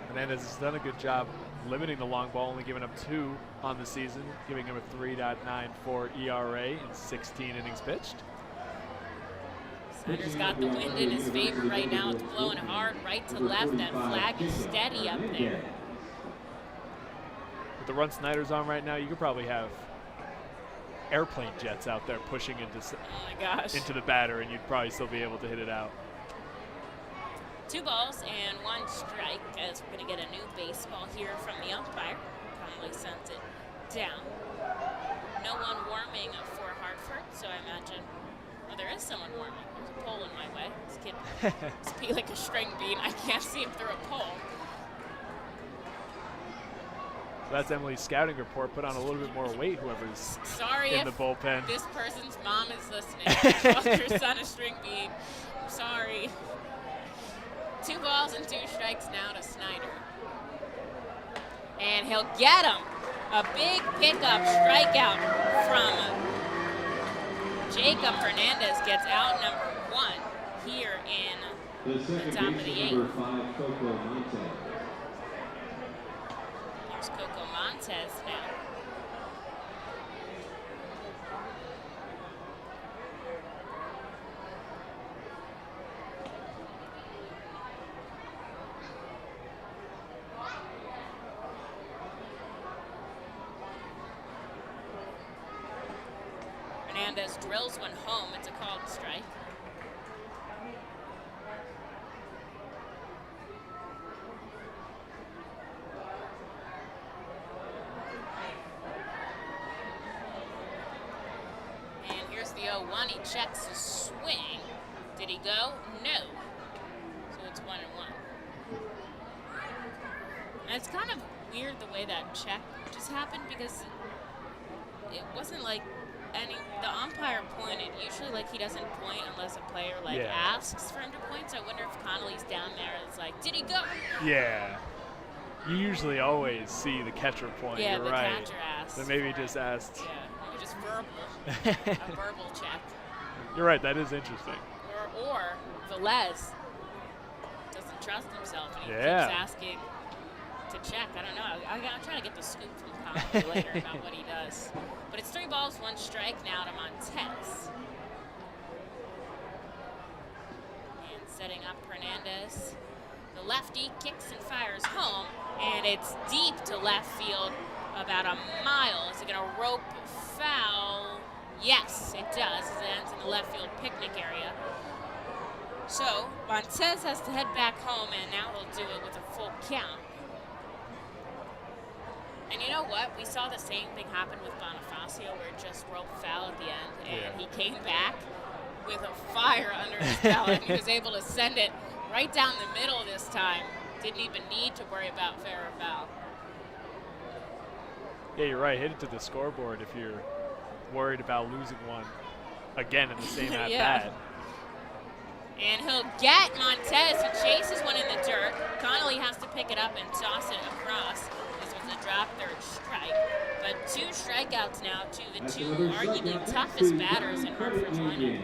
Hernandez has done a good job limiting the long ball, only giving up 2 on the season, giving him a 3.94 ERA in 16 innings pitched. Snyder's got the wind in his favor right now. It's blowing hard right to left. That flag is steady up there. With the run Snyder's on right now, you could probably have airplane jets out there pushing into the batter, and you'd probably still be able to hit it out. 2 balls and 1 strike as we're going to get a new baseball here from the umpire. Connolly sends it down. No one warming for Hartford, so I imagine, well, there is someone warming. There's a pole in my way. This kid must be like a string bean. I can't see him through a pole. So that's Emily's scouting report. Put on a little bit more weight, whoever's in the bullpen. This person's mom is listening. Called your son a string bean. I'm sorry. 2 balls and 2 strikes now to Snyder. And he'll get him. A big pickup strikeout from Jacob Hernandez. Gets out number 1 here in the top of the 8th. Number 5, Coco Montez. Here's Coco Montez now. Hernandez drills one home. It's a called strike. And here's the 0-1. He checks his swing. Did he go? No. So it's 1-1. And it's kind of weird the way that check just happened because it wasn't like the umpire pointed. Usually, like, he doesn't point unless a player asks for him to point. So I wonder if Connolly's down there and it's like, did he go? Yeah. You usually always see the catcher point. Yeah, You're the right. catcher asked. So maybe he just asked. Yeah, maybe just verbal. A verbal check. You're right. That is interesting. Or Velez doesn't trust himself and he keeps asking to check. I don't know. I'm trying to get the scoop from Connolly later about what he does. But it's 3 balls, 1 strike now to Montez. And setting up Hernandez. The lefty kicks and fires home, and it's deep to left field, about a mile. Is it going to rope foul? Yes, it does. It ends in the left field picnic area. So Montez has to head back home, and now he'll do it with a full count. And you know what? We saw the same thing happen with Bonifacio, where it just roped foul at the end, and he came back with a fire under his belt, and he was able to send it right down the middle this time. Didn't even need to worry about fair or foul. Yeah, you're right. Hit it to the scoreboard if you're worried about losing one again in the same at-bat. And he'll get Montez, who chases one in the dirt. Connolly has to pick it up and toss it across. This was a drop third strike. But 2 strikeouts now to the 2 arguably toughest batters in Hartford's lineup.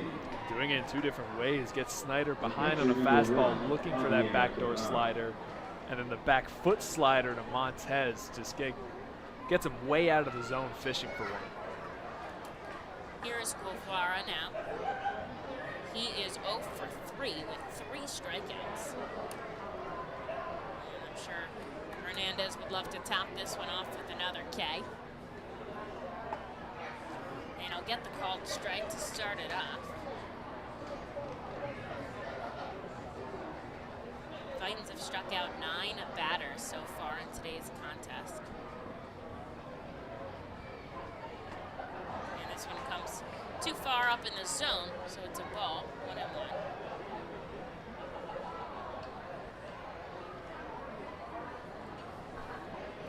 Doing it in 2 different ways. Gets Snyder behind on a fastball, looking for that backdoor slider. And then the back foot slider to Montez just gets him way out of the zone fishing for one. Here's Guevara now. He is 0 for 3 with 3 strikeouts. And I'm sure Hernandez would love to top this one off with another K. And I'll get the called strike to start it off. Fightin's have struck out 9 batters so far in today's contest. And this one comes too far up in the zone, so it's a ball, 1-1.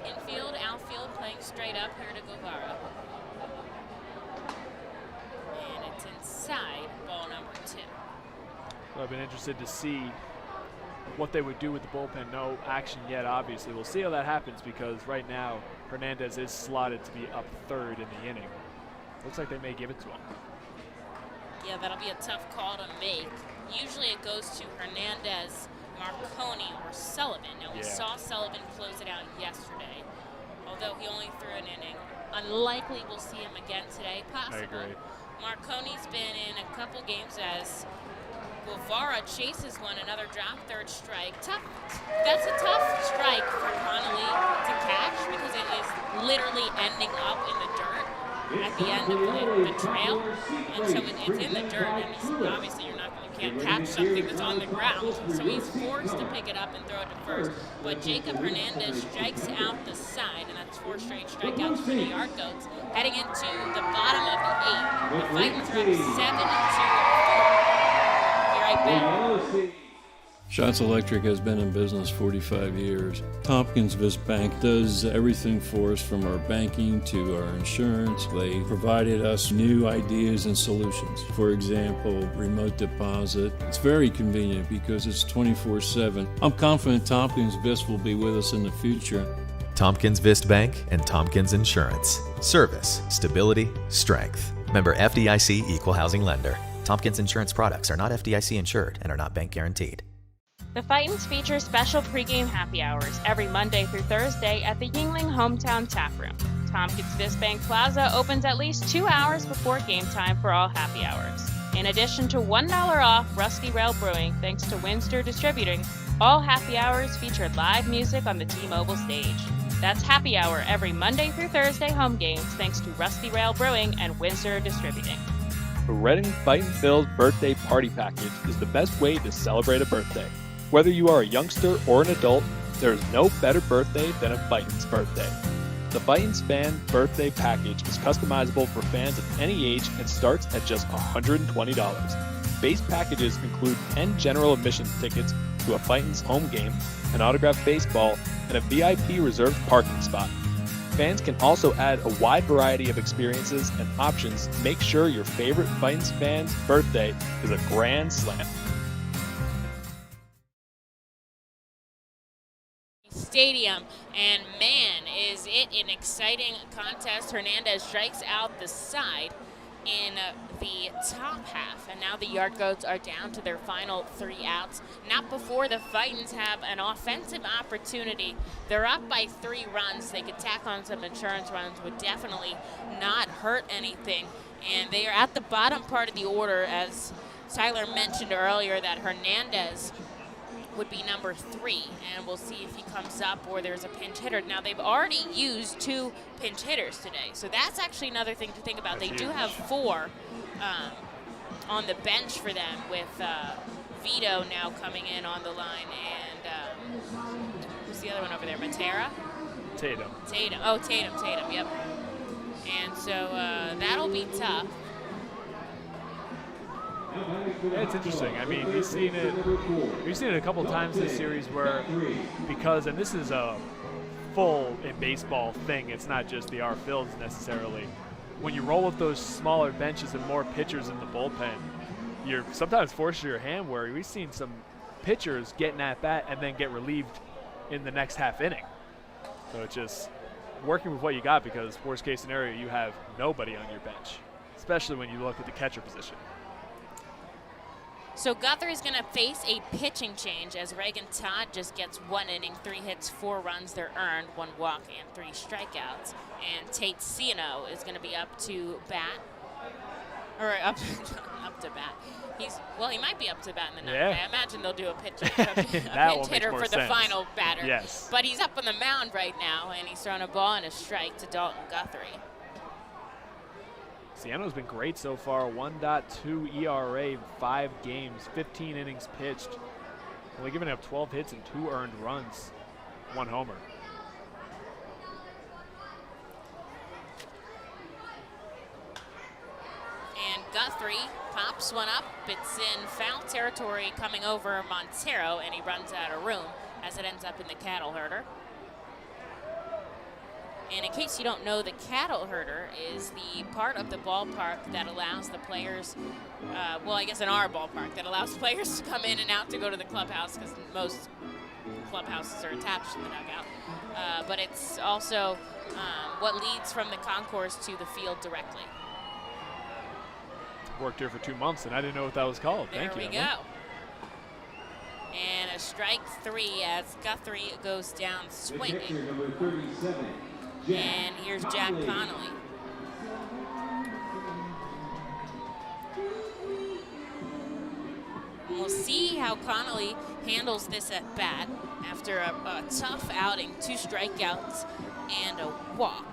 Infield, outfield, playing straight up here to Guevara. And it's inside, ball number 2. So I've been interested to see what they would do with the bullpen. No action yet, obviously. We'll see how that happens because right now Hernandez is slotted to be up 3rd in the inning. Looks like they may give it to him. Yeah, that'll be a tough call to make. Usually it goes to Hernandez, Marconi, or Sullivan. Now, we saw Sullivan close it out yesterday, although he only threw an inning. Unlikely we'll see him again today. Possible. I agree. Marconi's been in a couple games as Guevara chases one, another drop, 3rd strike. That's a tough strike for Connolly to catch because it is literally ending up in the dirt at the end of the trail. And so it's in the dirt, and obviously you can't catch something that's on the ground. So he's forced to pick it up and throw it to first. But Jacob Hernandez strikes out the side, and that's 4 straight strikeouts for the Yard Goats. Heading into the bottom of the 8th, the Fightins are up 7-2. Shots Electric has been in business 45 years. Tompkins Vist Bank does everything for us from our banking to our insurance. They provided us new ideas and solutions. For example, remote deposit. It's very convenient because it's 24/7. I'm confident Tompkins Vist will be with us in the future. Tompkins Vist Bank and Tompkins Insurance. Service, stability, strength. Member FDIC Equal Housing Lender. Tompkins Insurance products are not FDIC insured and are not bank guaranteed. The Fightins feature special pregame happy hours every Monday through Thursday at the Yingling Hometown Tap Room. Tompkins Vist Bank Plaza opens at least 2 hours before game time for all happy hours. In addition to $1 off Rusty Rail Brewing thanks to Windsor Distributing, all happy hours feature live music on the T-Mobile stage. That's happy hour every Monday through Thursday home games thanks to Rusty Rail Brewing and Windsor Distributing. The Reading Fightin' Phil's birthday party package is the best way to celebrate a birthday. Whether you are a youngster or an adult, there is no better birthday than a Fightin's birthday. The Fightin's Fan Birthday Package is customizable for fans of any age and starts at just $120. Base packages include 10 general admission tickets to a Fightin's home game, an autographed baseball, and a VIP reserved parking spot. Fans can also add a wide variety of experiences and options to make sure your favorite Fightin's fan's birthday is a grand slam. Stadium, and man, is it an exciting contest. Hernandez strikes out the side in the top half, and now the Yard Goats are down to their final 3 outs. Not before the Fightins have an offensive opportunity. They're up by 3 runs. They could tack on some insurance runs, would definitely not hurt anything. And they are at the bottom part of the order, as Tyler mentioned earlier, that Hernandez would be number 3, and we'll see if he comes up or there's a pinch hitter. Now, they've already used 2 pinch hitters today, so that's actually another thing to think about. They do have 4 on the bench for them, with Vito now coming in on the line, and who's the other one over there, Matera? Tatum. Oh, Tatum, yep. And so that'll be tough. Yeah, it's interesting. I mean, we've seen it a couple times this series where, and this is a full in baseball thing, it's not just the R-Phils necessarily. When you roll with those smaller benches and more pitchers in the bullpen, you're sometimes forced to your hand, where we've seen some pitchers getting at bat and then get relieved in the next half inning. So it's just working with what you got, because worst case scenario, you have nobody on your bench, especially when you look at the catcher position. So Guthrie's going to face a pitching change, as Reagan Todd just gets 1 inning, 3 hits, 4 runs. They're earned, 1 walk, and 3 strikeouts. And Tate Ciano is going to be up to bat. Or up to bat. He might be up to bat in the 9th. Yeah. I imagine they'll do a pinch hitter for the final batter. Yes. But he's up on the mound right now, and he's throwing a ball and a strike to Dalton Guthrie. Ciano's been great so far, 1.2 ERA, 5 games, 15 innings pitched. only giving up 12 hits and 2 earned runs, 1 homer. And Guthrie pops one up. It's in foul territory coming over Montero, and he runs out of room as it ends up in the cattle herder. And in case you don't know, the cattle herder is the part of the ballpark that allows the players, well, I guess in our ballpark, that allows players to come in and out to go to the clubhouse, because most clubhouses are attached to the dugout. But it's also what leads from the concourse to the field directly. Worked here for 2 months, and I didn't know what that was called. There Thank you, we Emily. go. And a strike 3 as Guthrie goes down swinging. Pitcher number 37. And here's Jack Connolly. We'll see how Connolly handles this at bat after a tough outing, 2 strikeouts and a walk.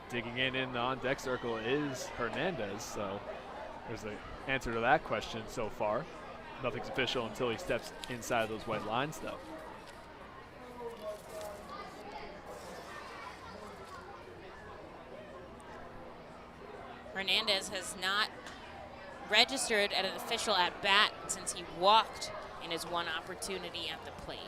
Digging in the on-deck circle is Hernandez, so there's the answer to that question so far. Nothing's official until he steps inside of those white lines, though. Hernandez has not registered at an official at-bat since he walked in his 1 opportunity at the plate.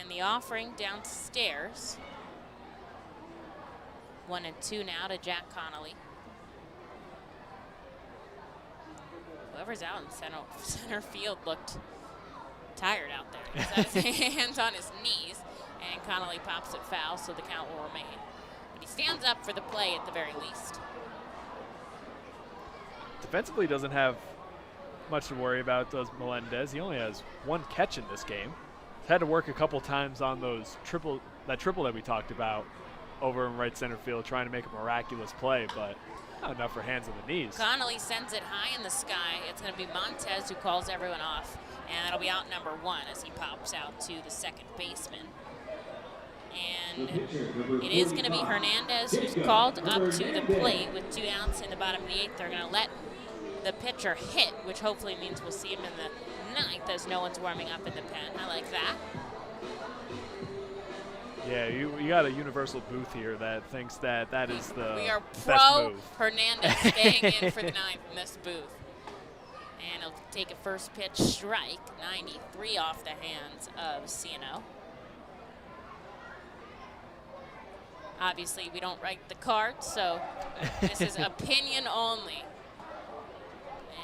And the offering downstairs. 1-2 now to Jack Connolly. Whoever's out in center field looked tired out there. He's got his hands on his knees, and Connolly pops it foul, so the count will remain. But he stands up for the play at the very least. Defensively doesn't have much to worry about, does Melendez. He only has 1 catch in this game. He's had to work a couple times on those triple that we talked about over in right center field, trying to make a miraculous play, but not enough for hands on the knees. Connolly sends it high in the sky. It's going to be Montez who calls everyone off, and that'll be out number 1 as he pops out to the second baseman. And it is going to be Hernandez who's called up to the plate with 2 outs in the bottom of the 8th. They're going to let the pitcher hit, which hopefully means we'll see him in the 9th as no one's warming up in the pen. I like that. Yeah, you got a universal booth here that thinks that is the We are best pro move. Hernandez staying in for the 9th in this booth. And he'll take a first pitch strike, 93 off the hands of CNO. Obviously, we don't write the cards, so this is opinion only.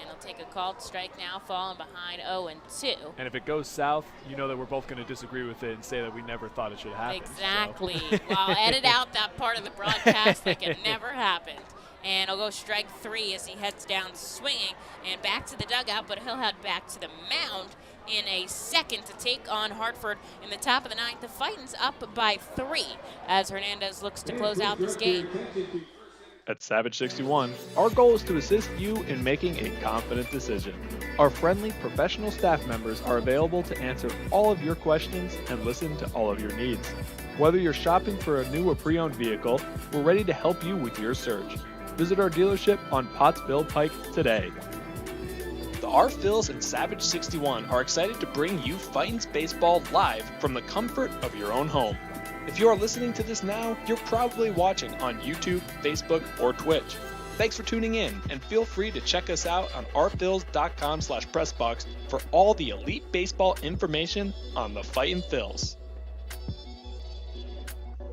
And he'll take a called strike now, falling behind 0-2. And if it goes south, you know that we're both going to disagree with it and say that we never thought it should happen. Exactly. So. Well, I'll edit out that part of the broadcast like it never happened. And he'll go strike 3 as he heads down swinging and back to the dugout, but he'll head back to the mound in a second to take on Hartford in the top of the 9th. The Fightin's up by 3 as Hernandez looks to close out this game. At Savage 61, our goal is to assist you in making a confident decision. Our friendly professional staff members are available to answer all of your questions and listen to all of your needs. Whether you're shopping for a new or pre-owned vehicle, we're ready to help you with your search. Visit our dealership on Pottsville Pike today. The R-Phils and Savage 61 are excited to bring you Fightin's baseball live from the comfort of your own home. If you are listening to this now, you're probably watching on YouTube, Facebook, or Twitch. Thanks for tuning in, and feel free to check us out on rphils.com/pressbox for all the elite baseball information on the Fightin' Phils.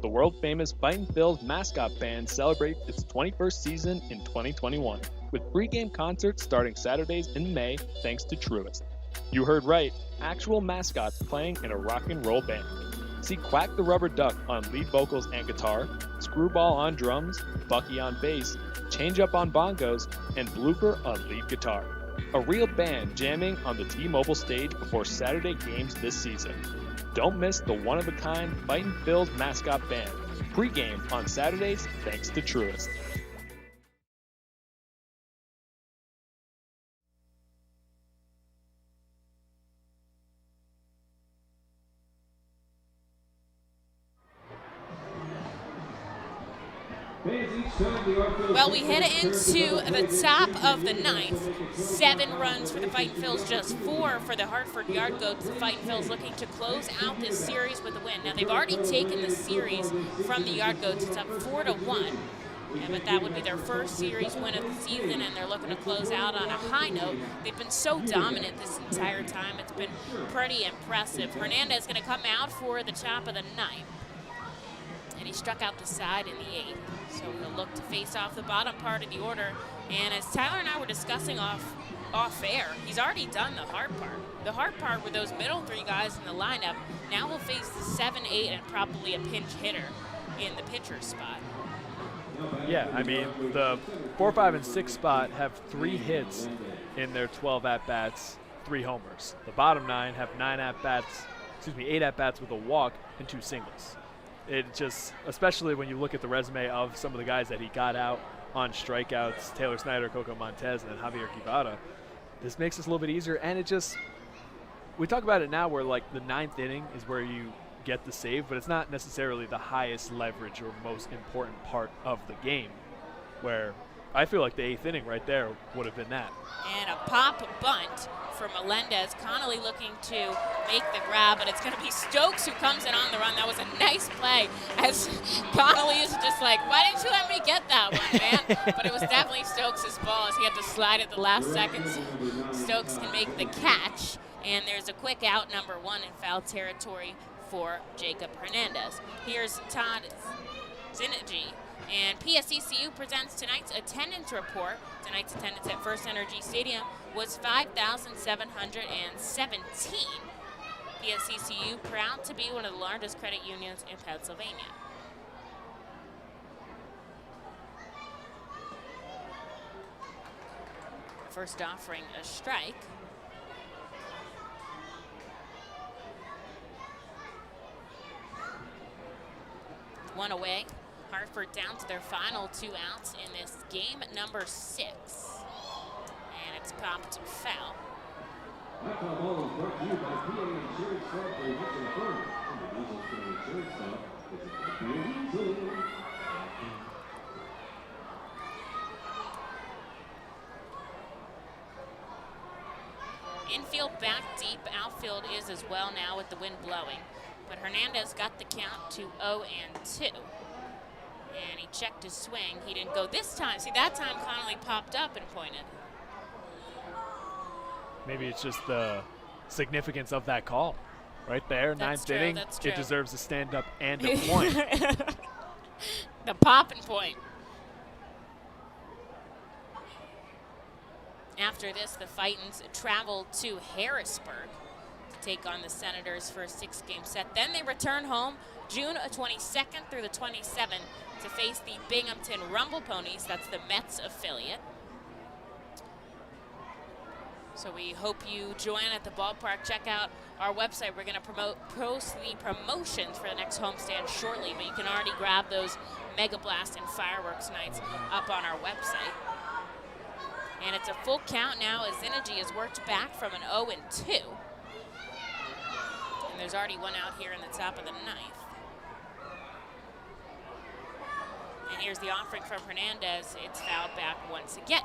The world-famous Fightin' Phils mascot band celebrates its 21st season in 2021, with pregame concerts starting Saturdays in May thanks to Truist. You heard right, actual mascots playing in a rock and roll band. See Quack the Rubber Duck on lead vocals and guitar, Screwball on drums, Bucky on bass, Change Up on bongos, and Blooper on lead guitar. A real band jamming on the T-Mobile stage before Saturday games this season. Don't miss the one-of-a-kind Fightin' Phils mascot band. Pre-game on Saturdays thanks to Truist. Well, we head into the top of the ninth. 7 runs for the Fightin' Phils, just 4 for the Hartford Yard Goats. The Fightin' Phils looking to close out this series with a win. Now, they've already taken the series from the Yard Goats. It's up 4-1. Yeah, but that would be their first series win of the season, and they're looking to close out on a high note. They've been so dominant this entire time. It's been pretty impressive. Hernandez going to come out for the top of the ninth. And he struck out the side in the 8th. So he'll look to face off the bottom part of the order. And as Tyler and I were discussing off air, he's already done the hard part. The hard part with those middle 3 guys in the lineup. Now we'll face the 7, 8, and probably a pinch hitter in the pitcher's spot. Yeah, I mean, the 4, 5, and 6 spot have 3 hits in their 12 at-bats, 3 homers. The bottom 9 have 8 at-bats with a walk and 2 singles. It just, especially when you look at the resume of some of the guys that he got out on strikeouts, Taylor Snyder, Coco Montez, and then Javier Guevara, this makes this a little bit easier. And it just, we talk about it now where like the 9th inning is where you get the save, but it's not necessarily the highest leverage or most important part of the game, where I feel like the 8th inning right there would have been that. And a pop bunt for Melendez. Connolly looking to make the grab, but it's going to be Stokes who comes in on the run. That was a nice play, as Connolly is just like, why didn't you let me get that one, man? But it was definitely Stokes' ball, as he had to slide at the last second. Stokes can make the catch, and there's a quick out, number 1 in foul territory for Jacob Hernandez. Here's Todd Zinergy. And PSECU presents tonight's attendance report. Tonight's attendance at FirstEnergy Stadium was 5,717. PSECU proud to be one of the largest credit unions in Pennsylvania. First offering a strike. One away. Hartford down to their final 2 outs in this game number 6. And it's popped foul. That foul ball is brought to you by PA Insurance Club for Eviction Firm. And the Eagles PA Insurance Club is a Infield back deep, outfield is as well now with the wind blowing. But Hernandez got the count to 0-2. And he checked his swing. He didn't go this time. See, that time Connolly popped up and pointed. Maybe it's just the significance of that call. Right there, That's 9th true, inning. that's true. It deserves a stand-up and a point. The pop and point. After this, the Fightins travel to Harrisburg to take on the Senators for a 6-game set. Then they return home June 22nd through the 27th to face the Binghamton Rumble Ponies. That's the Mets affiliate. So we hope you join at the ballpark. Check out our website. We're going to post the promotions for the next homestand shortly, but you can already grab those Mega Blast and Fireworks nights up on our website. And it's a full count now as Zinergy has worked back from an 0-2. And there's already one out here in the top of the 9th. And here's the offering from Hernandez. It's fouled back once again.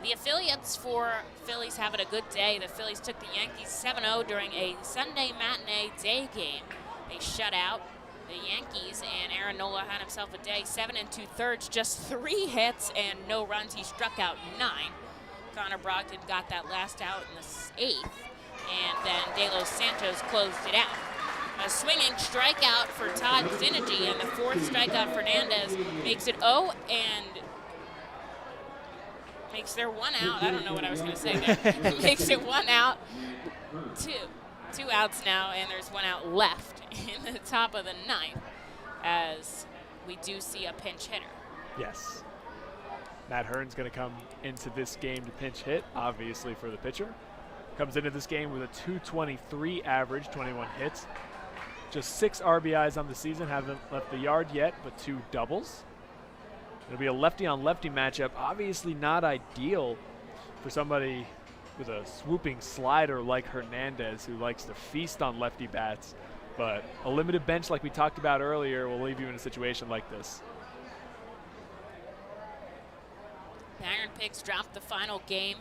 The affiliates for Phillies having a good day. The Phillies took the Yankees 7-0 during a Sunday matinee day game. They shut out the Yankees, and Aaron Nola had himself a day. 7 2/3, just 3 hits and no runs. He struck out 9. Connor Brogdon got that last out in the 8th, and then De Los Santos closed it out. A swinging strikeout for Todd Zinergy, and the 4th strikeout for Hernandez makes it 0 and makes their 1 out. I don't know what I was going to say there. It makes it 1 out, 2 outs now, and there's 1 out left in the top of the 9th as we do see a pinch hitter. Yes. Matt Hearn's going to come into this game to pinch hit, obviously for the pitcher. Comes into this game with a .223 average, 21 hits. Just 6 RBIs on the season, haven't left the yard yet, but 2 doubles. It'll be a lefty-on-lefty matchup. Obviously not ideal for somebody with a swooping slider like Hernandez, who likes to feast on lefty bats. But a limited bench like we talked about earlier will leave you in a situation like this. The Iron Pigs dropped the final game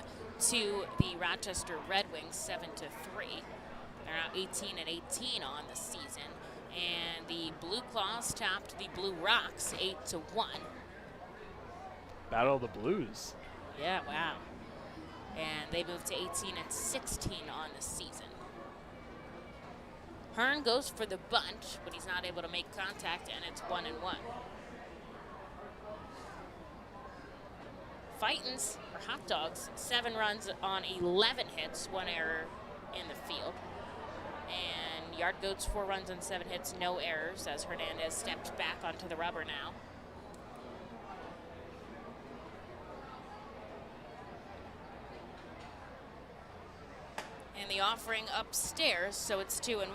to the Rochester Red Wings 7-3. They're now 18-18 on the season. And the Blue Claws topped the Blue Rocks 8-1. Battle of the Blues. Yeah, wow. And they moved to 18-16 on the season. Hearn goes for the bunt, but he's not able to make contact, and it's 1-1. Fightin's, or Hot Dogs, 7 runs on 11 hits, 1 error in the field. And Yard Goats, 4 runs on 7 hits, no errors, as Hernandez stepped back onto the rubber now. And the offering upstairs, so it's 2-1.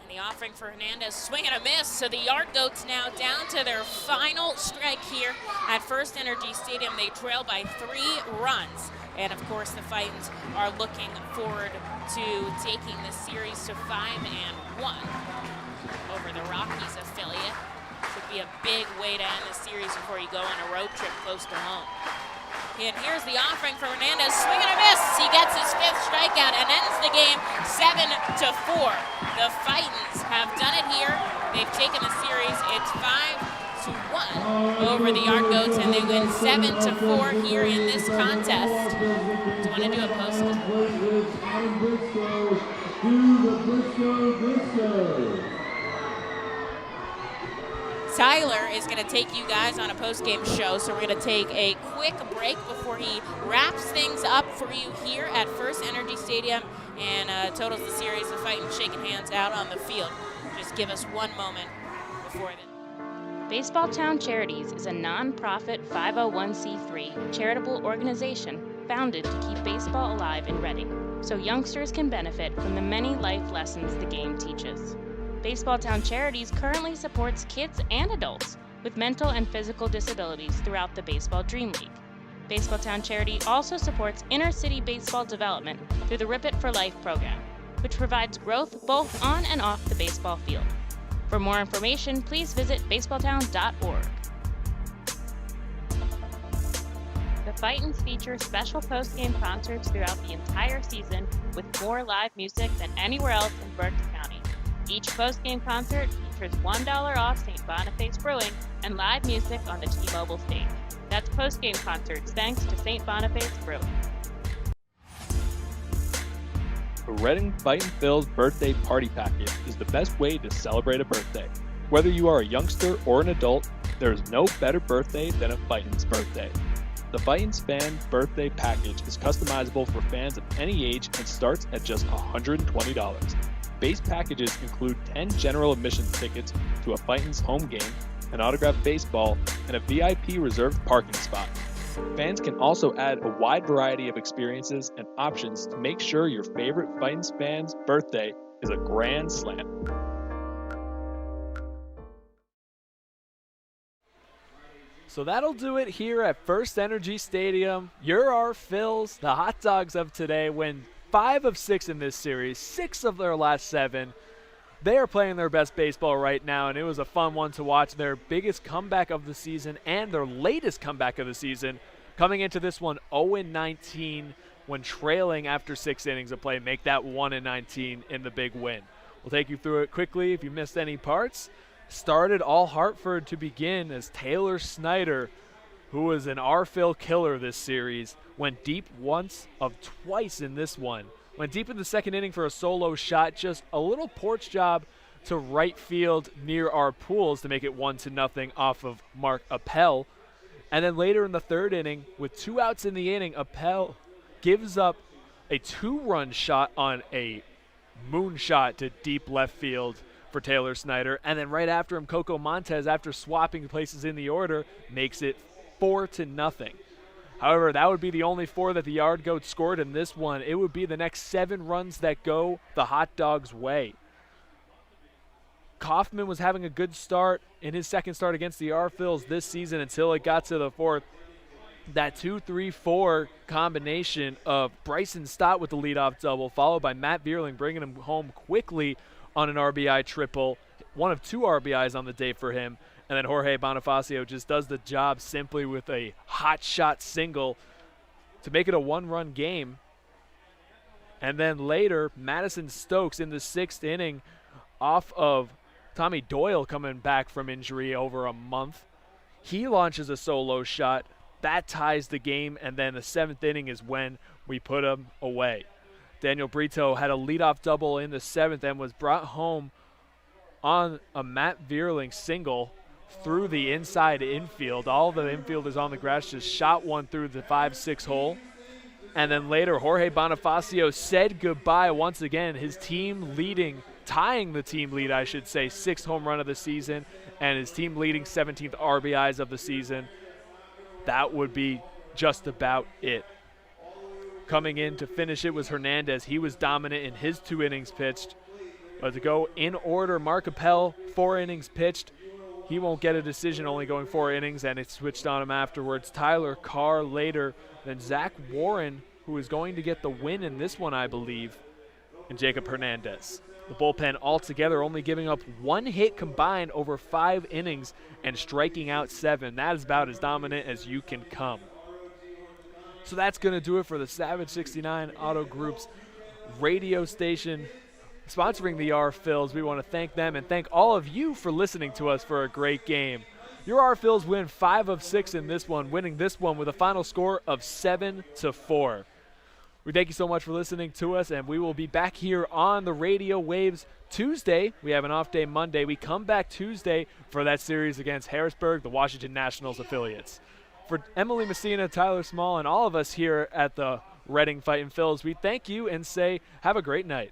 And the offering for Hernandez, swing and a miss, so the Yard Goats now down to their final strike here at FirstEnergy Stadium. They trail by 3 runs. And of course, the Fightins are looking forward to taking the series to 5-1 over the Rockies affiliate. Should be a big way to end the series before you go on a road trip close to home. And here's the offering for Hernandez, swing and a miss. He gets his 5th strikeout and ends the game 7-4. The Fightins have done it here. They've taken the series. It's 5-1 over the Yard Goats, and they win 7-4 here in this contest. Do you want to do a post? Tyler is going to take you guys on a post-game show, so we're going to take a quick break before he wraps things up for you here at FirstEnergy Stadium and totals the series. The Fightin' shaking hands out on the field. Just give us one moment before then. Baseball Town Charities is a non-profit 501c3 charitable organization founded to keep baseball alive in Reading, so youngsters can benefit from the many life lessons the game teaches. Baseball Town Charities currently supports kids and adults with mental and physical disabilities throughout the Baseball Dream League. Baseball Town Charity also supports inner-city baseball development through the Rip It for Life program, which provides growth both on and off the baseball field. For more information, please visit baseballtown.org. The Fightins feature special post-game concerts throughout the entire season with more live music than anywhere else in Berks County. Each post-game concert features $1 off St. Boniface Brewing and live music on the T-Mobile stage. That's post-game concerts thanks to St. Boniface Brewing. The Reading Fightin' Phil's birthday party package is the best way to celebrate a birthday. Whether you are a youngster or an adult, there is no better birthday than a Fightin's birthday. The Fightin's Fan Birthday Package is customizable for fans of any age and starts at just $120. Base packages include 10 general admission tickets to a Fightin's home game, an autographed baseball, and a VIP reserved parking spot. Fans can also add a wide variety of experiences and options to make sure your favorite Fightin's fan's birthday is a grand slam. So that'll do it here at FirstEnergy Stadium. You're our Phils, the Hot Dogs of today, win 5 of 6 in this series, 6 of their last 7. They are playing their best baseball right now, and it was a fun one to watch. Their biggest comeback of the season and their latest comeback of the season, coming into this one 0-19 when trailing after 6 innings of play, make that 1-19 in the big win. We'll take you through it quickly if you missed any parts. Started all Hartford to begin as Taylor Snyder, who was an R-Phil killer this series, went deep once of twice in this one. Went deep in the second inning for a solo shot, just a little porch job to right field near our pools to make it 1-0 off of Mark Appel. And then later in the third inning, with 2 outs in the inning, Appel gives up a 2-run shot on a moonshot to deep left field for Taylor Snyder. And then right after him, Coco Montez, after swapping places in the order, makes it 4-0. However, that would be the only 4 that the Yard Goats scored in this one. It would be the next 7 runs that go the Hot Dogs' way. Kaufman was having a good start in his second start against the R-Phils this season until it got to the 4th. that 2-3-4 combination of Bryson Stott with the leadoff double, followed by Matt Vierling bringing him home quickly on an RBI triple, one of 2 RBIs on the day for him, and then Jorge Bonifacio just does the job simply with a hot shot single to make it a 1-run game. And then later, Madison Stokes in the 6th inning off of Tommy Doyle coming back from injury over a month. He launches a solo shot. That ties the game, and then the 7th inning is when we put him away. Daniel Brito had a leadoff double in the 7th and was brought home on a Matt Vierling single through the inside infield. All the infielders on the grass just shot one through the 5-6 hole. And then later, Jorge Bonifacio said goodbye once again. His team leading, tying the team lead, I should say, 6th home run of the season, and his team leading 17th RBIs of the season. That would be just about it. Coming in to finish it was Hernandez. He was dominant in his 2 innings pitched. But to go in order, Mark Appel, 4 innings pitched. He won't get a decision, only going 4 innings, and it switched on him afterwards. Tyler Carr later, then Zach Warren, who is going to get the win in this one, I believe, and Jacob Hernandez. The bullpen altogether only giving up 1 hit combined over 5 innings and striking out 7. That is about as dominant as you can come. So that's going to do it for the Savage 69 Auto Group's radio station sponsoring the R-Phils. We want to thank them and thank all of you for listening to us for a great game. Your R-Phils win 5 of 6 in this one, winning this one with a final score of 7-4. We thank you so much for listening to us, and we will be back here on the radio waves Tuesday. We have an off day Monday. We come back Tuesday for that series against Harrisburg, the Washington Nationals affiliates. For Emily Messina, Tyler Small, and all of us here at the Reading Fightin' Phils, we thank you and say have a great night.